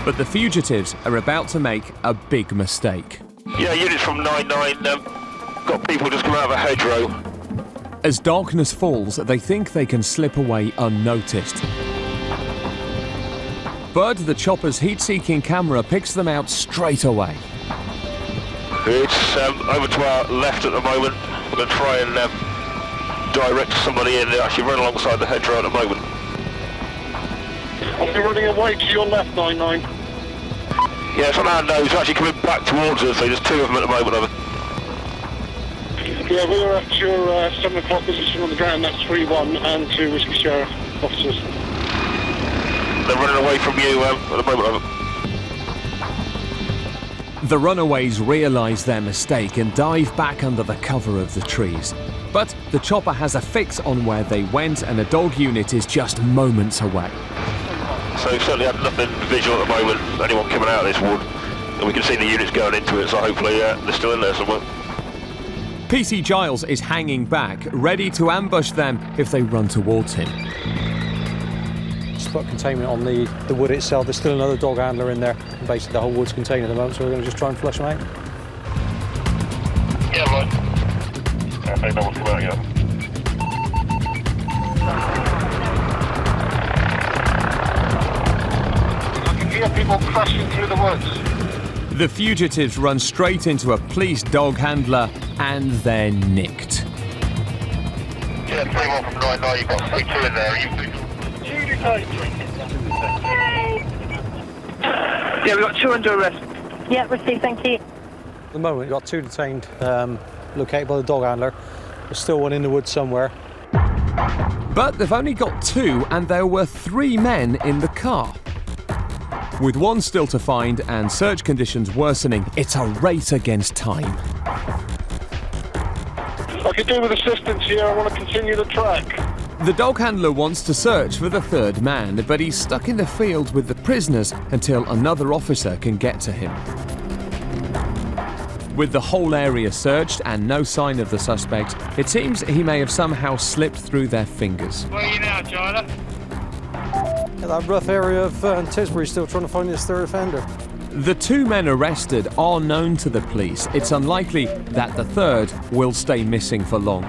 But the fugitives are about to make a big mistake. Yeah, units from 99, got people just come out of a hedgerow. As darkness falls, they think they can slip away unnoticed. But the chopper's heat-seeking camera picks them out straight away. It's over to our left at the moment. We're going to try and direct somebody in. They're actually running alongside the hedgerow at the moment. I'll be running away to your left, 99. Yeah, it's on our nose. They're actually coming back towards us, so there's two of them at the moment. Yeah, we were at your 7 o'clock position on the ground. That's 3-1 and 2 Whiskey Sheriff officers. They're running away from you at the moment. The runaways realise their mistake and dive back under the cover of the trees. But the chopper has a fix on where they went, and a dog unit is just moments away. So certainly have nothing visual at the moment, anyone coming out of this wood. And we can see the units going into it, so hopefully they're still in there somewhere. PC Giles is hanging back, ready to ambush them if they run towards him. Put containment on the wood itself. There's still another dog handler in there. Basically the whole wood's contained at the moment, so we're going to just try and flush them out. Yeah, right. I think no one's come out yet. I can hear people crashing through the woods. The fugitives run straight into a police dog handler and they're nicked. Yeah, 3-1 from 99, you've got 3-2 in there. Yeah, we've got 2 under arrest. Yeah, received, thank you. At the moment, we've got 2 detained, located by the dog handler. There's still one in the woods somewhere. But they've only got 2, and there were 3 men in the car. With 1 still to find and search conditions worsening, it's a race against time. I could do with assistance here. I want to continue the track. The dog handler wants to search for the 3rd man, but he's stuck in the field with the prisoners until another officer can get to him. With the whole area searched and no sign of the suspect, it seems he may have somehow slipped through their fingers. Where are you now, China? Yeah, that rough area of Tisbury, still trying to find this 3rd offender. The 2 men arrested are known to the police. It's unlikely that the 3rd will stay missing for long.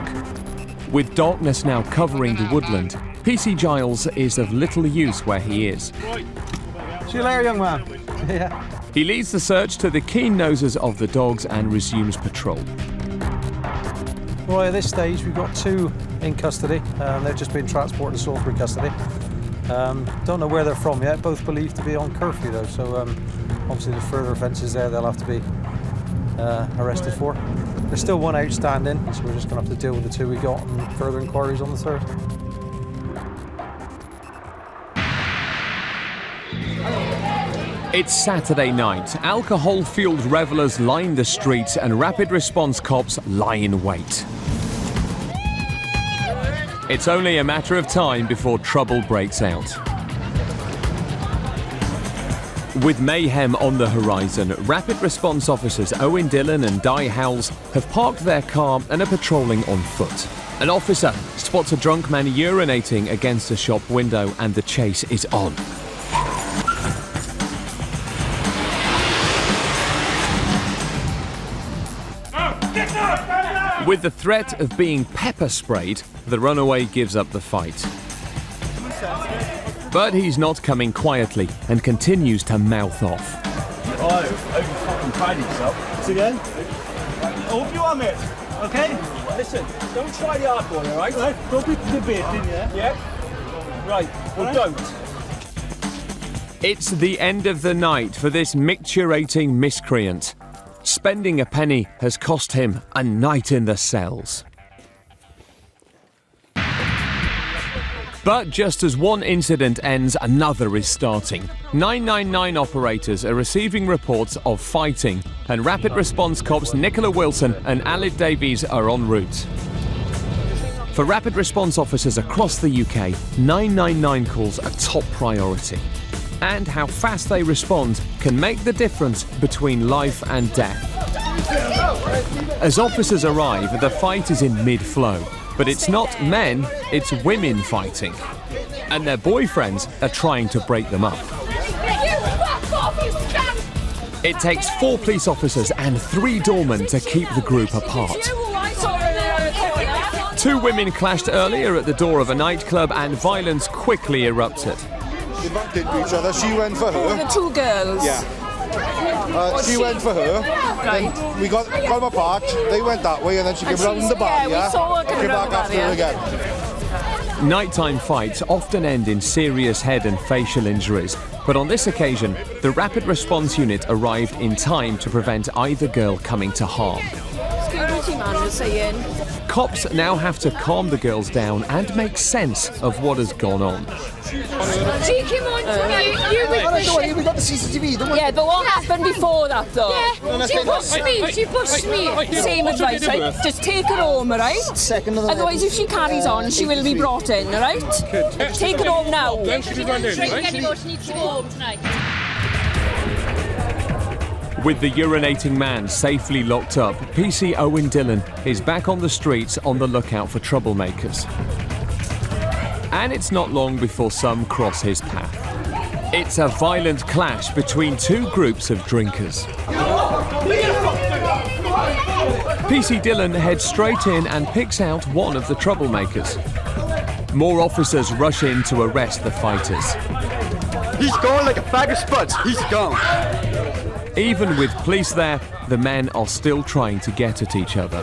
With darkness now covering the woodland, PC Giles is of little use where he is. See you later, young man. Yeah. He leads the search to the keen noses of the dogs and resumes patrol. Right, at this stage, we've got 2 in custody. They've just been transported to Salisbury custody. Don't know where they're from yet. Both believed to be on curfew, though. So obviously, there's further offences there they'll have to be arrested for. There's still 1 outstanding, so we're just going to have to deal with the 2 we got and further inquiries on the 3rd. It's Saturday night. Alcohol-fueled revellers line the streets and rapid response cops lie in wait. It's only a matter of time before trouble breaks out. With mayhem on the horizon, rapid response officers Owen Dillon and Di Howells have parked their car and are patrolling on foot. An officer spots a drunk man urinating against a shop window and the chase is on. With the threat of being pepper sprayed, the runaway gives up the fight. But he's not coming quietly and continues to mouth off. Oh, over fucking pride yourself. See again? Hope you are, mate. Okay? Listen, don't try the hardball, alright? Right, don't be debating, yeah? Yeah? Right, well don't. It's the end of the night for this micturating miscreant. Spending a penny has cost him a night in the cells. But just as one incident ends, another is starting. 999 operators are receiving reports of fighting, and rapid response cops Nicola Wilson and Alid Davies are en route. For rapid response officers across the UK, 999 calls are top priority. And how fast they respond can make the difference between life and death. As officers arrive, the fight is in mid-flow. But it's not men, it's women fighting. And their boyfriends are trying to break them up. It takes 4 police officers and 3 doormen to keep the group apart. 2 women clashed earlier at the door of a nightclub and violence quickly erupted. They bumped into each other. She went for her. The 2 girls. Yeah. She went for her. Then we got them apart. They went that way, and then she came round the barrier. Yeah, we saw her and came back after her again. Nighttime fights often end in serious head and facial injuries, but on this occasion, the Rapid Response Unit arrived in time to prevent either girl coming to harm. Security man was saying. Cops now have to calm the girls down and make sense of what has gone on. She came on to me. We got the CCTV, don't we? Yeah, but what happened before that, though? Yeah, she pushed me. She pushed me. Same advice, right? Just take her home, right? Otherwise, if she carries on, she will be brought in, right? Take her home now. She needs to go home tonight. With the urinating man safely locked up, PC Owen Dillon is back on the streets on the lookout for troublemakers. And it's not long before some cross his path. It's a violent clash between two groups of drinkers. PC Dillon heads straight in and picks out one of the troublemakers. More officers rush in to arrest the fighters. He's gone like a bag of spuds. He's gone. Even with police there, the men are still trying to get at each other.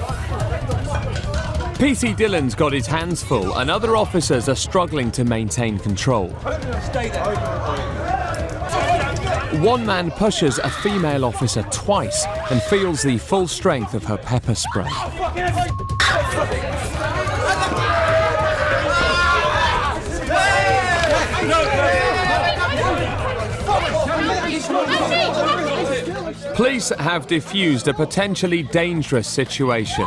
PC Dillon's got his hands full, and other officers are struggling to maintain control. One man pushes a female officer twice and feels the full strength of her pepper spray. Police have defused a potentially dangerous situation.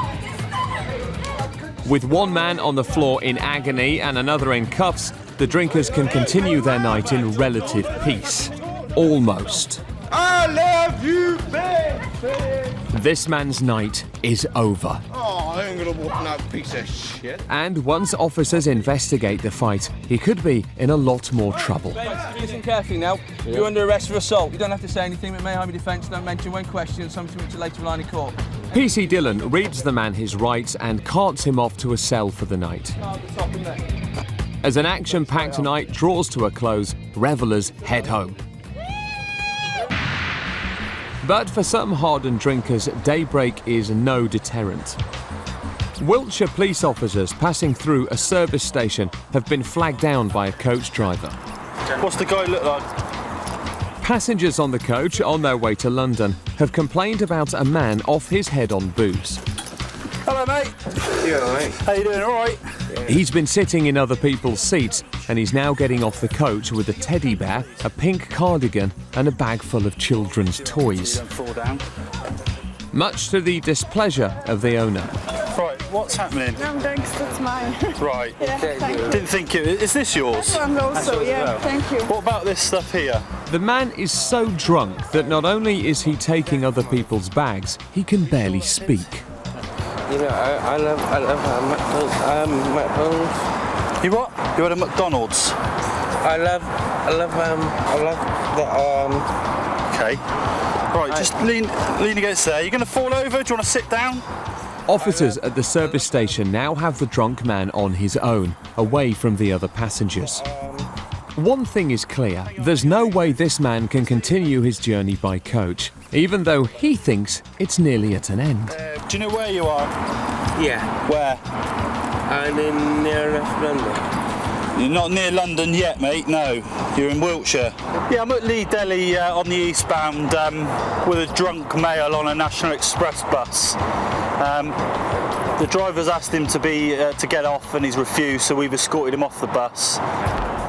With one man on the floor in agony and another in cuffs, the drinkers can continue their night in relative peace. Almost. I love you, baby. This man's night is over. Oh, I ain't gonna walk in that piece of shit. And once officers investigate the fight, he could be in a lot more trouble. Listen carefully now. You're under arrest for assault. You don't have to say anything, but may harm your defence. Don't mention when questioned, something which you later rely in court. PC Dillon reads the man his rights and carts him off to a cell for the night. As an action-packed night draws to a close, revellers head home. But for some hardened drinkers, daybreak is no deterrent. Wiltshire police officers passing through a service station have been flagged down by a coach driver. What's the guy look like? Passengers on the coach on their way to London have complained about a man off his head on booze. Hello, mate. Yeah, mate. How you doing? All right? He's been sitting in other people's seats, and he's now getting off the coach with a teddy bear, a pink cardigan, and a bag full of children's toys. Much to the displeasure of the owner. Right, what's happening? No, thanks, that's mine. Right. Yeah, thank you. Didn't think it. Is this yours? And also, yeah, thank you. What about this stuff here? The man is so drunk that not only is he taking other people's bags, he can barely speak. You know, I love McDonald's. You what? You had a McDonald's? I love the Okay. Right, just lean against there. You're going to fall over? Do you want to sit down? Officers at the service station now have the drunk man on his own, away from the other passengers. One thing is clear, there's no way this man can continue his journey by coach, even though he thinks it's nearly at an end. Do you know where you are? Yeah. Where? I'm in near London. You're not near London yet, mate, no. You're in Wiltshire. Yeah, I'm at Lee Delhi on the eastbound with a drunk male on a National Express bus. The driver's asked him to get off and he's refused, so we've escorted him off the bus.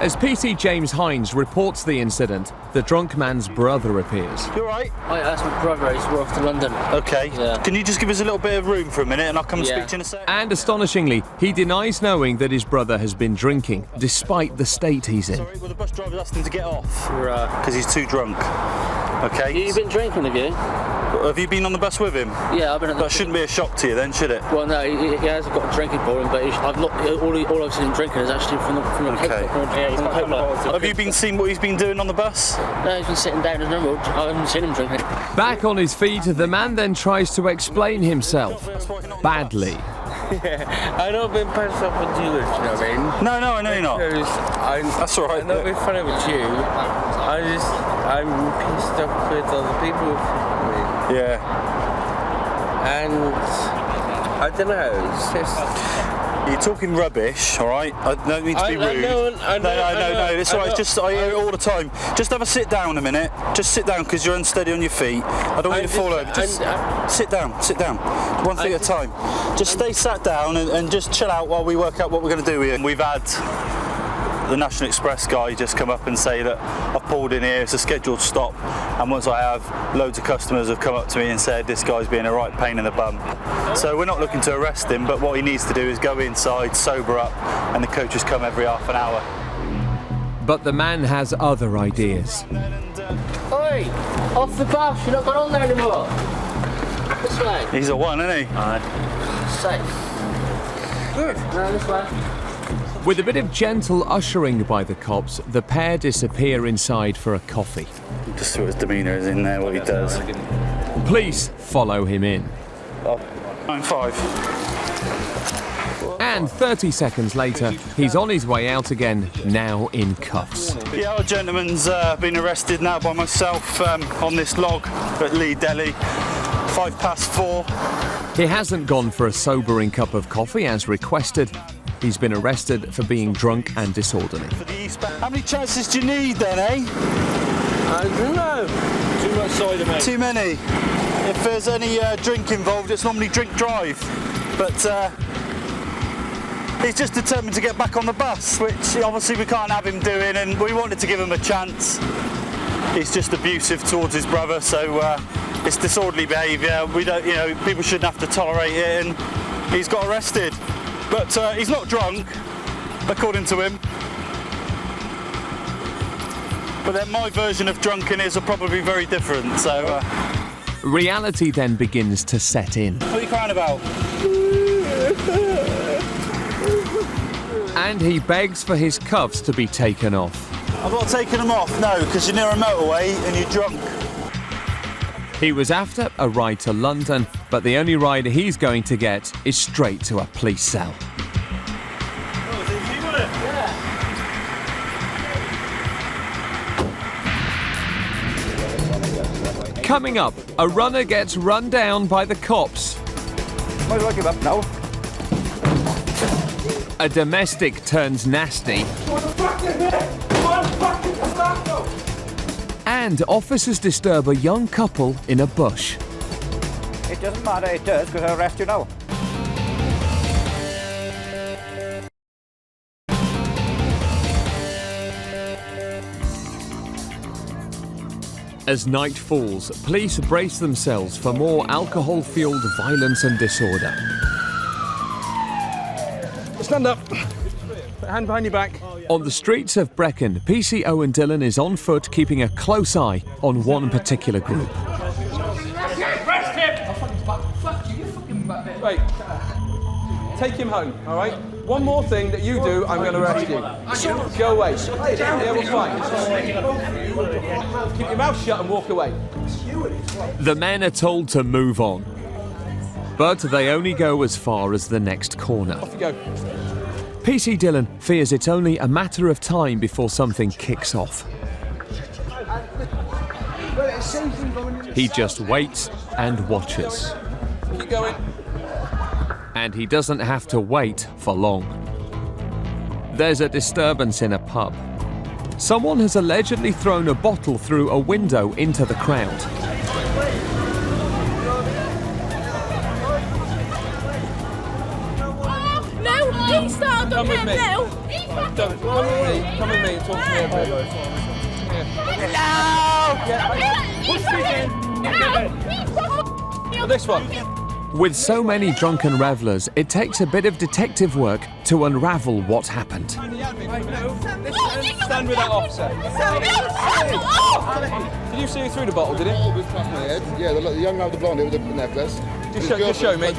As PC James Hines reports the incident, the drunk man's brother appears. You alright? Oh, yeah, that's my brother. He's off to London. Okay. Yeah. Can you just give us a little bit of room for a minute and I'll come and speak to you in a sec? And astonishingly, he denies knowing that his brother has been drinking, despite the state he's in. Sorry, well, the bus driver asked him to get off. Right. Because he's too drunk. Okay. You've been drinking, have you? Have you been on the bus with him? Yeah, I've been on the bus. That shouldn't be a shock to you then, should it? Well, no, he hasn't got a drinking problem, but I've not. All I've seen him drinking is actually from the Okay. Have you been seeing what he's been doing on the bus? No, he's been sitting down as normal. I haven't seen him drinking. Back on his feet, the man then tries to explain himself. Badly. I've not been passed up with you, you know what I mean? No, I know you're not. That's all right. I'm not being funny with you. I'm pissed off with other people. Yeah. And I don't know, it's just... You're talking rubbish, all right? I don't mean to be rude. No, it's all right. It's just, I hear it all the time. Just have a sit down a minute. Just sit down, because you're unsteady on your feet. I don't want you to fall over. Just sit down. One thing at a time. Just stay sat down and just chill out while we work out what we're going to do here. We've had the National Express guy just come up and say that I've pulled in here, it's a scheduled stop, and once I have, loads of customers have come up to me and said this guy's being a right pain in the bum. So we're not looking to arrest him, but what he needs to do is go inside, sober up, and the coaches come every half an hour. But the man has other ideas. Oi! Off the bus, you're not going on there anymore. This way. He's a one, isn't he? Safe. Good. No, this way. With a bit of gentle ushering by the cops, the pair disappear inside for a coffee. Just see what his demeanour is in there, what he does. Police follow him in. 9-5. And 30 seconds later, he's on his way out again, now in cuffs. Yeah, our gentleman's been arrested now by myself on this log at Lee Delhi, 4:05. He hasn't gone for a sobering cup of coffee as requested. He's been arrested for being drunk and disorderly. How many chances do you need then, eh? I don't know. Too much cider, mate. Too many. If there's any drink involved, it's normally drink drive. But he's just determined to get back on the bus, which obviously we can't have him doing, and we wanted to give him a chance. He's just abusive towards his brother, so it's disorderly behaviour. We don't, people shouldn't have to tolerate it, and he's got arrested. But he's not drunk, according to him. But then my version of drunk and his are probably very different, so... Reality then begins to set in. What are you crying about? And he begs for his cuffs to be taken off. I'm not taking them off, no, because you're near a motorway and you're drunk. He was after a ride to London, but the only ride he's going to get is straight to a police cell. Coming up, a runner gets run down by the cops. Might as well give up now. A domestic turns nasty. And officers disturb a young couple in a bush. It doesn't matter, it does, because I'll arrest you now. As night falls, police brace themselves for more alcohol-fueled violence and disorder. Stand up. Put a hand behind your back. On the streets of Brecon, PC Owen Dillon is on foot, keeping a close eye on one particular group. Arrest him! Right. Take him home, all right? One more thing that you do, I'm going to arrest you. Go away. Yeah, we're fine. Keep your mouth shut and walk away. The men are told to move on, but they only go as far as the next corner. Off you go. PC Dillon fears it's only a matter of time before something kicks off. He just waits and watches. Keep going. And he doesn't have to wait for long. There's a disturbance in a pub. Someone has allegedly thrown a bottle through a window into the crowd. No, he started Come with me. now. Come with me and talk to me about it. Hello! This one. With so many drunken revellers, it takes a bit of detective work to unravel what happened. Stand with that officer. Did you see who threw the bottle, did it? Yeah, the young man with the blonde with the necklace. Just show me.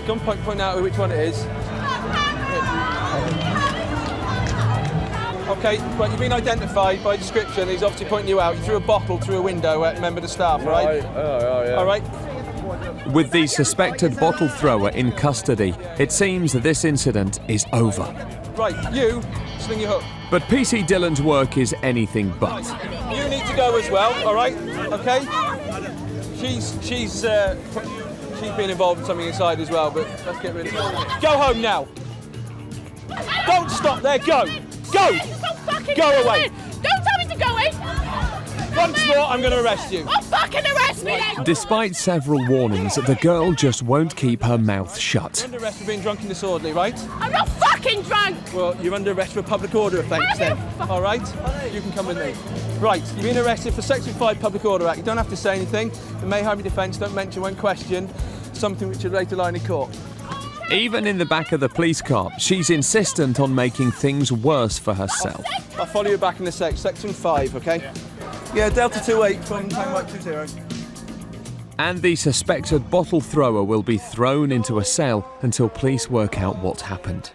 Don't point out which one it is. Okay, right, you've been identified by description. He's obviously pointing you out. You threw a bottle through a window at a member of the staff, right? All right. With the suspected bottle thrower in custody, it seems that this incident is over. Right, you, sling your hook. But PC Dillon's work is anything but. You need to go as well, all right? Okay? She's been involved in something inside as well, but let's get rid of her. Go home now. Don't stop there. Go. Go. Go away. Don't tell me to go away. Once more, I'm going to arrest you. Oh, fucking arrest me then. Despite several warnings, the girl just won't keep her mouth shut. You're under arrest for being drunk and disorderly, right? I'm not fucking drunk. Well, you're under arrest for a public order offence then. All right? You can come with me. Right, you've been arrested for Section 5 Public Order Act. You don't have to say anything. It may harm your defence. Don't mention when questioned. Something which will later lie in court. Even in the back of the police car, she's insistent on making things worse for herself. I'll follow you back in a sec. Section 5, OK? Yeah, Delta 28 from Tango 20. And the suspected bottle thrower will be thrown into a cell until police work out what's happened.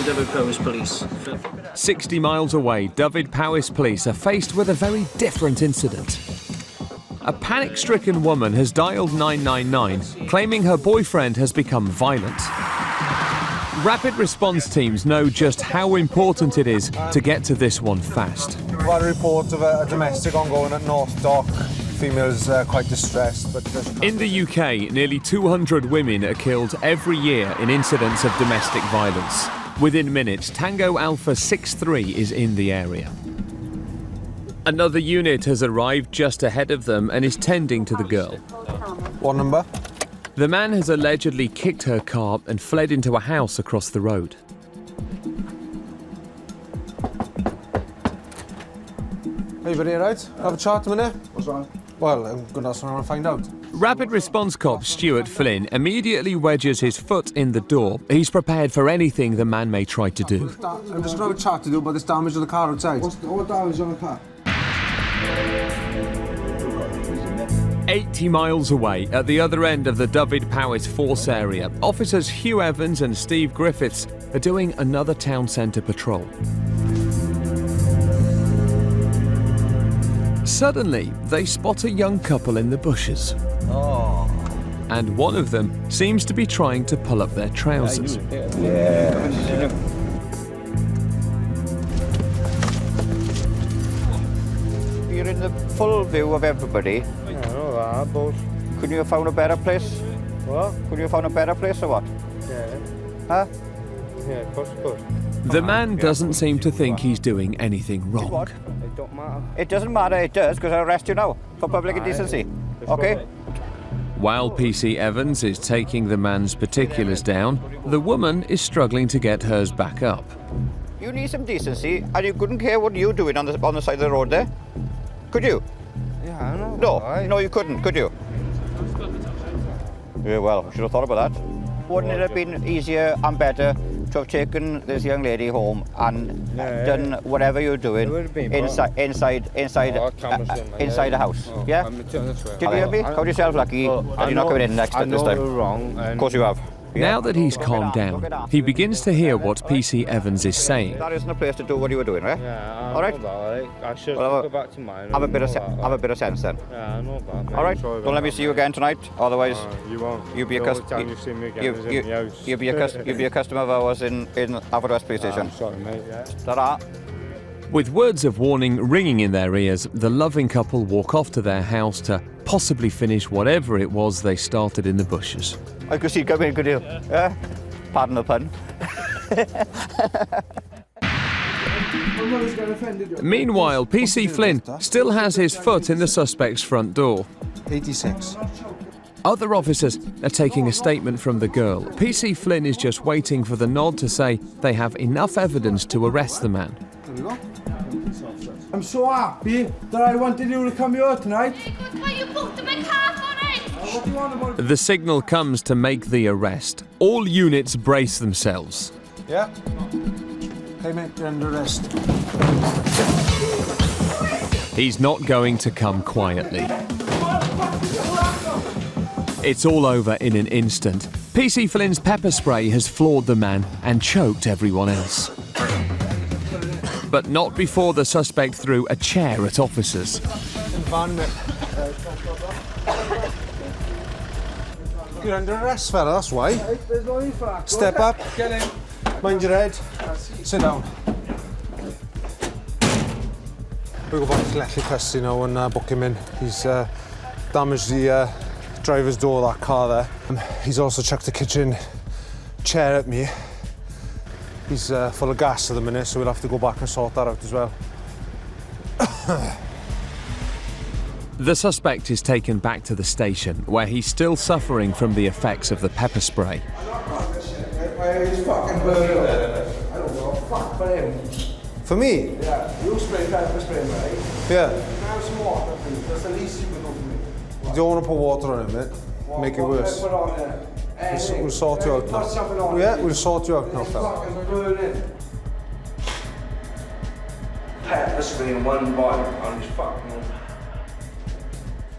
David Powys Police. 60 miles away, David Powys Police are faced with a very different incident. A panic-stricken woman has dialed 999, claiming her boyfriend has become violent. Rapid response teams know just how important it is to get to this one fast. We've had a report of a domestic ongoing at North Dock. Female's quite distressed. But in the UK, nearly 200 women are killed every year in incidents of domestic violence. Within minutes, Tango Alpha 63 is in the area. Another unit has arrived just ahead of them and is tending to the girl. What number? The man has allegedly kicked her car and fled into a house across the road. Hey, buddy, right? Have a chat a minute? What's wrong? Well, I'm going to ask someone to find out. Rapid response cop Stuart Flynn immediately wedges his foot in the door. He's prepared for anything the man may try to do. I'm just going to have a chat to do about this damage to the car outside. What damage on the car? 80 miles away, at the other end of the David Powys Force area, officers Hugh Evans and Steve Griffiths are doing another town centre patrol. Suddenly, they spot a young couple in the bushes. Oh. And one of them seems to be trying to pull up their trousers. You're in the full view of everybody. I know that, but... Couldn't you have found a better place? What? Couldn't you have found a better place or what? Yeah. Huh? Yeah, of course, of course. The man doesn't seem to think he's doing anything wrong. What? It don't matter. It doesn't matter, it does, because I'll arrest you now for public indecency. Okay? While PC Evans is taking the man's particulars down, the woman is struggling to get hers back up. You need some decency, and you couldn't care what you're doing on the side of the road there? Could you? Yeah, I know. No, no, you couldn't, could you? Yeah, well, I should have thought about that. Wouldn't it have been easier and better to have taken this young lady home and done whatever you're doing inside the house? Oh, yeah? Did you hear me? Count yourself lucky that you're not coming in next this time. Wrong. Of course you have. Now that he's calmed down, he begins to hear what PC Evans is saying. That isn't a place to do what you were doing, right? Yeah, all right. I should go back to mine. Have a bit of sense then. Yeah, I know about that. All right. Don't let me see you again tonight. Otherwise, you won't. You'll be a customer. You'll be a customer of ours in Haverford Police Station. I'm sorry, mate. Yeah. Ta-ra. With words of warning ringing in their ears, the loving couple walk off to their house to possibly finish whatever it was they started in the bushes. I could see it coming, could you? Yeah. Pardon the pun. Meanwhile, PC Flynn still has his foot in the suspect's front door. 86. Other officers are taking a statement from the girl. PC Flynn is just waiting for the nod to say they have enough evidence to arrest the man. There we go. I'm so happy that I wanted you to come here tonight. Well, you booked a big car for it. What do you want about it? The signal comes to make the arrest. All units brace themselves. Yeah? Okay, mate, you're under arrest. He's not going to come quietly. It's all over in an instant. PC Flynn's pepper spray has floored the man and choked everyone else. But not before the suspect threw a chair at officers. You're under arrest, fella, that's why. Step up. Get in. Mind your head. Sit down. We'll go back to Lethley Custody now and book him in. He's damaged the driver's door of that car there. He's also chucked the kitchen chair at me. He's full of gas at the minute, so we'll have to go back and sort that out as well. The suspect is taken back to the station, where he's still suffering from the effects of the pepper spray. For me? Yeah, you spray pepper spray, right? Yeah. Have some water, please. That's the least you can do for me. You don't want to put water on it, mate. Make it worse. Put on there. We'll sort you out now. Yeah, we'll sort you out now, fella. Pepper spray in one bottle on his fucking...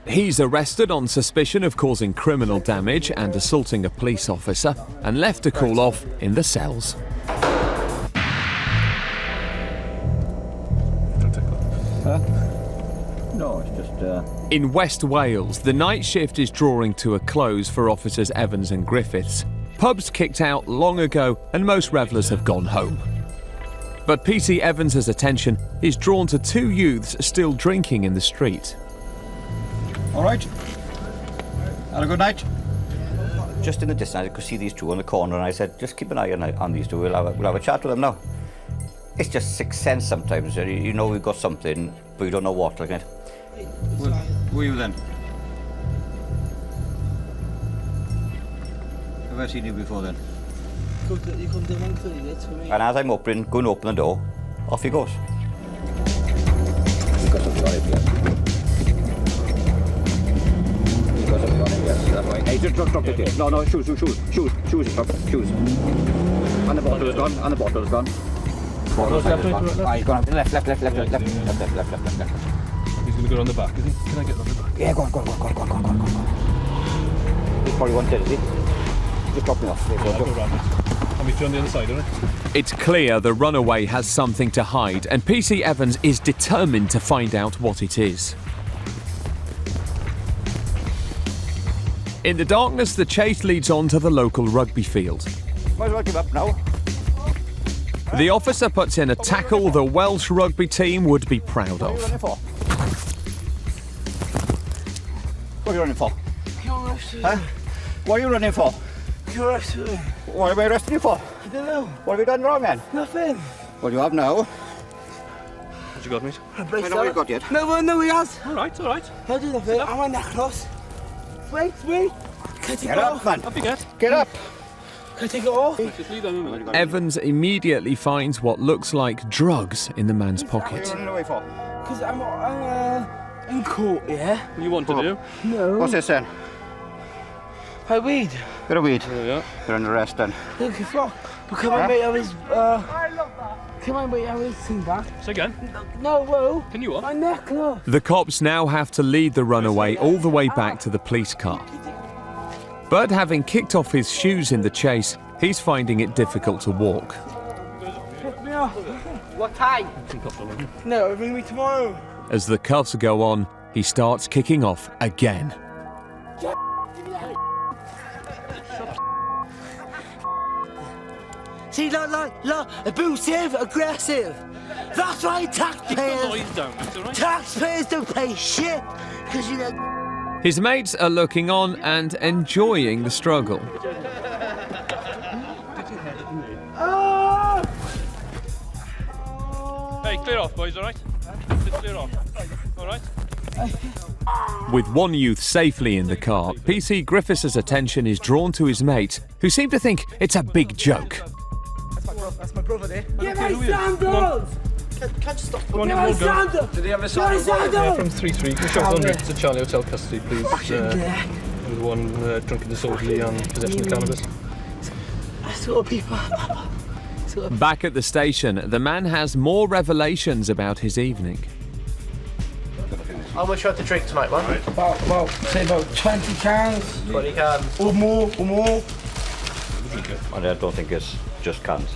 He's arrested on suspicion of causing criminal damage and assaulting a police officer, and left to cool off in the cells. No, it's just... In West Wales, the night shift is drawing to a close for officers Evans and Griffiths. Pubs kicked out long ago and most revellers have gone home. But PC Evans's attention is drawn to two youths still drinking in the street. All right. Had a good night. Just in the distance, I could see these two on the corner, and I said, just keep an eye on these two. We'll have a chat with them now. It's just sixth sense sometimes. You know we've got something, but you don't know what, like it. Well, who are you then? Have I seen you before then? You come down and clean it for me. And as I'm going to open the door, off he goes. You've got something on it, yeah. That's right. Hey, just drop it here. No, shoes. On the bottle is gone. Bottle's left. He's gone left. He's going to go on the back, is he? Can I get on the back? Yeah, go on. He probably won't tell, is he? Just drop me off. I'll be through on the other side, all right? It's clear the runaway has something to hide, and PC Evans is determined to find out what it is. In the darkness, the chase leads on to the local rugby field. Might as well give up now. The officer puts in a tackle the Welsh rugby team would be proud of. What are you running for? Huh? What are you running for? You're arresting me. What am I arresting you for? I don't know. What have you done wrong, then? Nothing. Well, you have now. What you got, mate? I don't know what you got yet. No, he has. All right. I do nothing. I'm on necklace. Wait. Get up, man. Up you get. Get up. Can I take it off? Just leave them a minute. Evans immediately finds what looks like drugs in the man's pocket. What are you running away for? Because I'm in court, yeah? What do you want to do? No. What's this then? I weed. Bit of weed. Yeah. You're under arrest then. Look, it's not. But can my mate have his, can my mate have his thing back? Say again? No, well. Can you what? My necklace. The cops now have to lead the runaway all the way back to the police car. But having kicked off his shoes in the chase, he's finding it difficult to walk. Pick me up. What time? No, ring me tomorrow. As the cuffs go on, he starts kicking off again. See, look, abusive, aggressive. That's why taxpayers don't pay shit. Because you know. His mates are looking on and enjoying the struggle. Hey, clear off, boys, all right? Just clear off. All right? With one youth safely in the car, PC Griffiths' attention is drawn to his mates, who seem to think it's a big joke. That's my brother there. Give me sandals! Can't you stop? Go on, Give me sandals! Did he have a sandals? Yeah, from 3-3. Can you show 100 to Charlie Hotel custody, please? With one drunken disorderly and possession of cannabis. I saw people. Back at the station, the man has more revelations about his evening. How much you have to drink tonight, man? About 20 cans. 20 cans. Or more. I don't think it's just cans.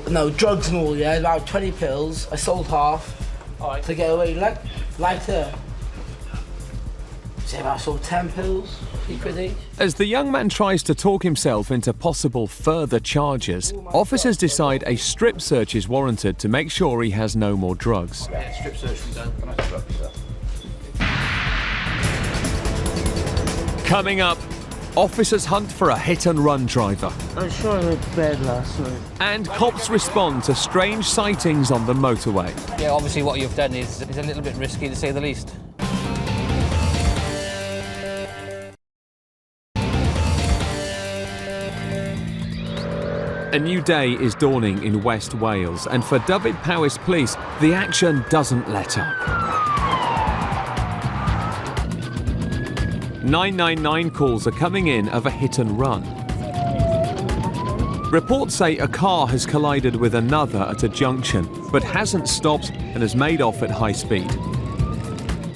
No, drugs and all, yeah. About 20 pills. I sold half to get away. Like Say about sort of 10 pills, As the young man tries to talk himself into possible further charges, officers decide a strip search is warranted to make sure he has no more drugs. Yeah, strip search from done. Coming up, officers hunt for a hit-and-run driver. I'm sure I went to bed last night. And cops respond to strange sightings on the motorway. Yeah, obviously what you've done is a little bit risky to say the least. A new day is dawning in West Wales, and for Dyfed-Powys Police, the action doesn't let up. 999 calls are coming in of a hit and run. Reports say a car has collided with another at a junction, but hasn't stopped and has made off at high speed.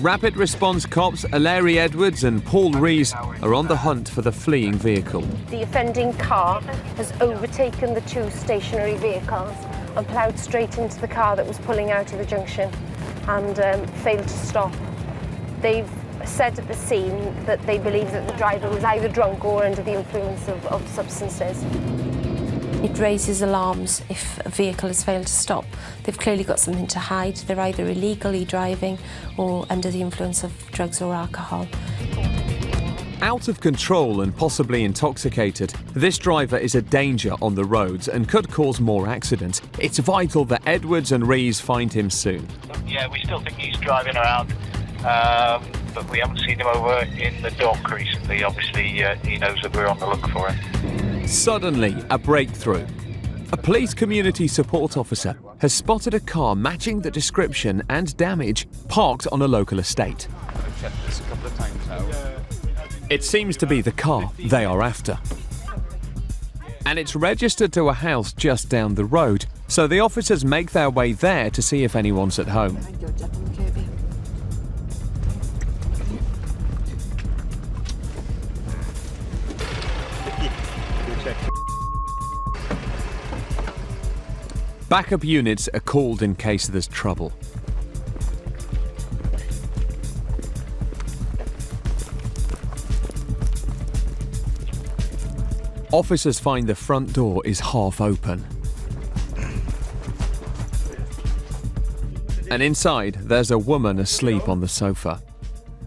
Rapid response cops Larry Edwards and Paul Rees are on the hunt for the fleeing vehicle. The offending car has overtaken the two stationary vehicles and ploughed straight into the car that was pulling out of the junction and failed to stop. They've said at the scene that they believe that the driver was either drunk or under the influence of substances. It raises alarms if a vehicle has failed to stop. They've clearly got something to hide. They're either illegally driving or under the influence of drugs or alcohol. Out of control and possibly intoxicated, this driver is a danger on the roads and could cause more accidents. It's vital that Edwards and Rees find him soon. Yeah, we still think he's driving around, but we haven't seen him over in the dock recently. Obviously, he knows that we're on the look for him. Suddenly, a breakthrough. A police community support officer has spotted a car matching the description and damage parked on a local estate. I've checked this a couple of times now. It seems to be the car they are after. And it's registered to a house just down the road, so the officers make their way there to see if anyone's at home. Backup units are called in case there's trouble. Officers find the front door is half open. And inside, there's a woman asleep on the sofa.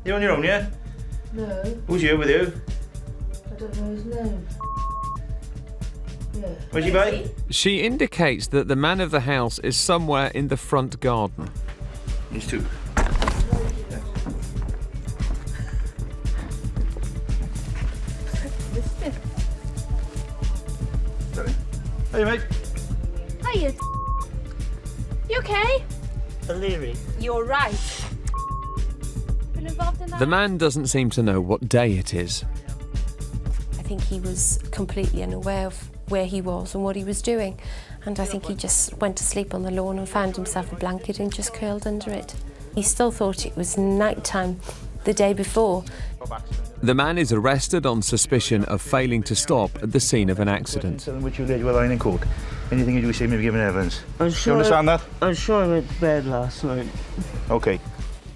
You're on your own, yeah? No. Who's here with you? I don't know his name. Yeah. Where's your babe? She indicates that the man of the house is somewhere in the front garden. These two. Hey, mate. Hiya. You okay? O'Leary. You're right. Been involved in that? The man doesn't seem to know what day it is. I think he was completely unaware of where he was and what he was doing. And I think he just went to sleep on the lawn and found himself a blanket and just curled under it. He still thought it was night time the day before. The man is arrested on suspicion of failing to stop at the scene of an accident. Which you laid well lying in court. Anything you do, say maybe giving evidence. I'm sure you understand that? I'm sure I went to bed last night. Okay.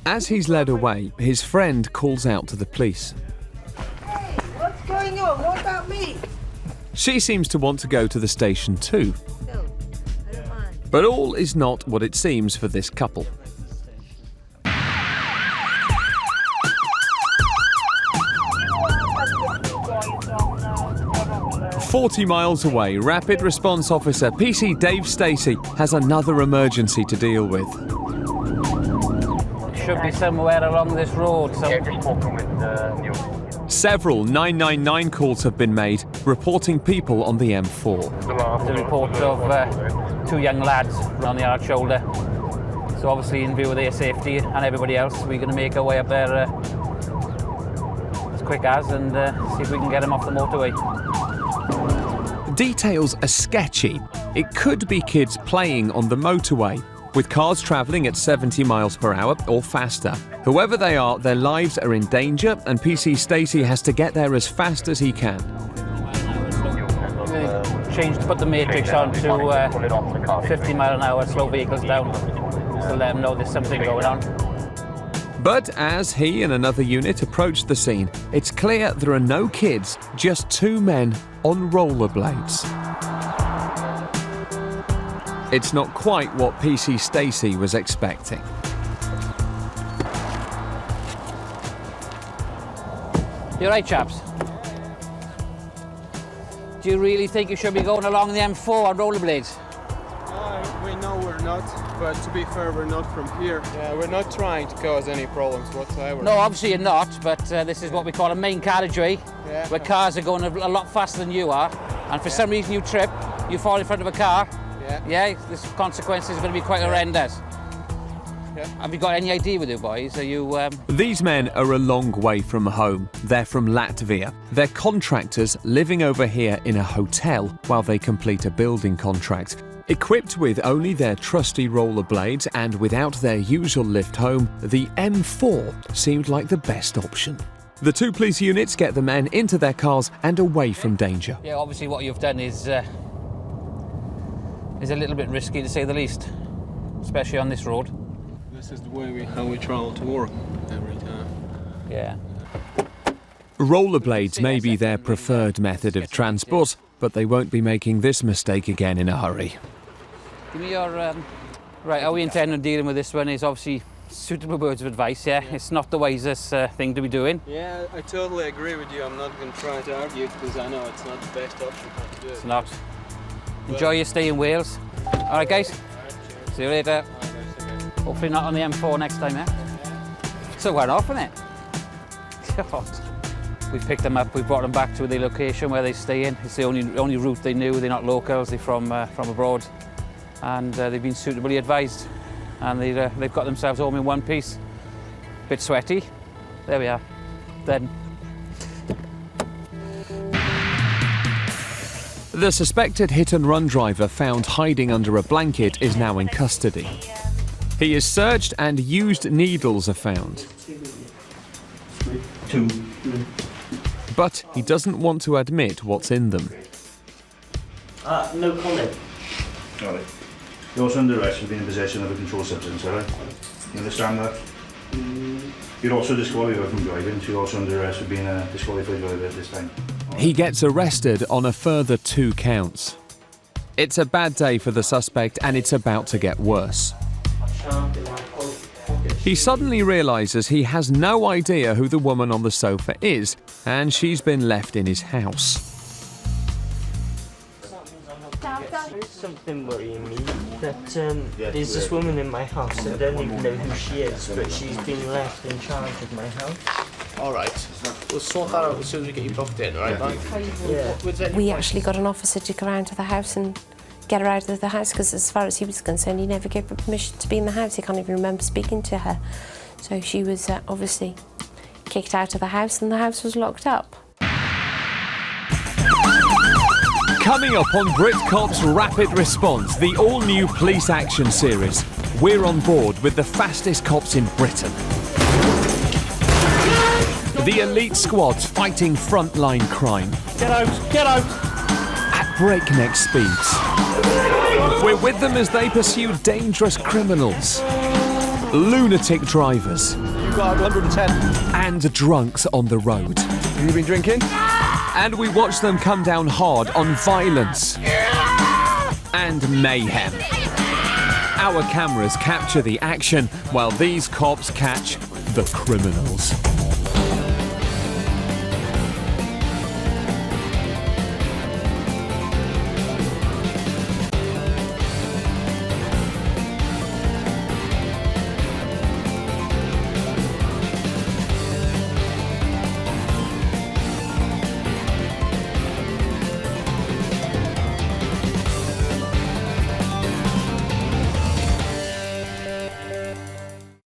As he's led away, his friend calls out to the police. Hey, what's going on? What about me? She seems to want to go to the station too. No, I don't mind. But all is not what it seems for this couple. 40 miles away, Rapid Response Officer PC Dave Stacey has another emergency to deal with. Should be somewhere along this road. Several 999 calls have been made, reporting people on the M4. The report of two young lads on the hard shoulder. So obviously in view of their safety and everybody else, we're going to make our way up there as quick as and see if we can get them off the motorway. Details are sketchy. It could be kids playing on the motorway, with cars travelling at 70 miles per hour or faster. Whoever they are, their lives are in danger, and PC Stacey has to get there as fast as he can. Put the matrix on to 50 mile an hour, slow vehicles down, to let them know there's something going on. But as he and another unit approach the scene, it's clear there are no kids, just two men on rollerblades. It's not quite what PC Stacey was expecting. You're right, chaps. Do you really think you should be going along the M4 on rollerblades? We know we're not, but to be fair, we're not from here. Yeah, we're not trying to cause any problems whatsoever. No, obviously you're not, but this is what we call a main carriageway, where cars are going a lot faster than you are, and for some reason you trip, you fall in front of a car. Yeah, this consequence is going to be quite horrendous. Have you got any idea with you boys? Are you... These men are a long way from home. They're from Latvia. They're contractors living over here in a hotel while they complete a building contract. Equipped with only their trusty rollerblades and without their usual lift home, the M4 seemed like the best option. The two police units get the men into their cars and away from danger. Yeah, obviously what you've done is a little bit risky to say the least, especially on this road. This is the way how we travel to work every time. Yeah. Rollerblades may be their preferred method of transport, but they won't be making this mistake again in a hurry. Give me your... Right, how we intend on dealing with this one is obviously suitable words of advice, yeah? It's not the wisest thing to be doing. Yeah, I totally agree with you. I'm not going to try to argue because I know it's not the best option to do it. It's not. Enjoy your stay in Wales. All right, guys. See you later. Hopefully not on the M4 next time, eh? So we're off, isn't it? God. We picked them up, we brought them back to the location where they stay in. It's the only route they knew. They're not locals, they're from abroad. And they've been suitably advised. And they've got themselves home in one piece. Bit sweaty. There we are. Then. The suspected hit-and-run driver found hiding under a blanket is now in custody. He is searched and used needles are found. But he doesn't want to admit what's in them. No comment. All right. You're also under arrest for being in possession of a controlled substance, all right? You understand that? You're also disqualified from driving, so you're also under arrest for being a disqualified driver at this time. He gets arrested on a further 2 counts. It's a bad day for the suspect and it's about to get worse. He suddenly realises he has no idea who the woman on the sofa is, and she's been left in his house. There's something worrying me, that there's this woman in my house. I don't even know who she is, but she's been left in charge of my house. All right, we'll sort that out as soon as we get you booked in, all right, Mike? Yeah. We actually got an officer to go around to the house and get her out of the house, because as far as he was concerned, he never gave her permission to be in the house. He can't even remember speaking to her. So she was obviously kicked out of the house and the house was locked up. Coming up on Britcop's Rapid Response, the all-new police action series. We're on board with the fastest cops in Britain. The elite squads fighting frontline crime. Get out, get out! At breakneck speeds. We're with them as they pursue dangerous criminals, lunatic drivers, You got 110. and drunks on the road. Have you been drinking? And we watch them come down hard on violence and mayhem. Our cameras capture the action while these cops catch the criminals.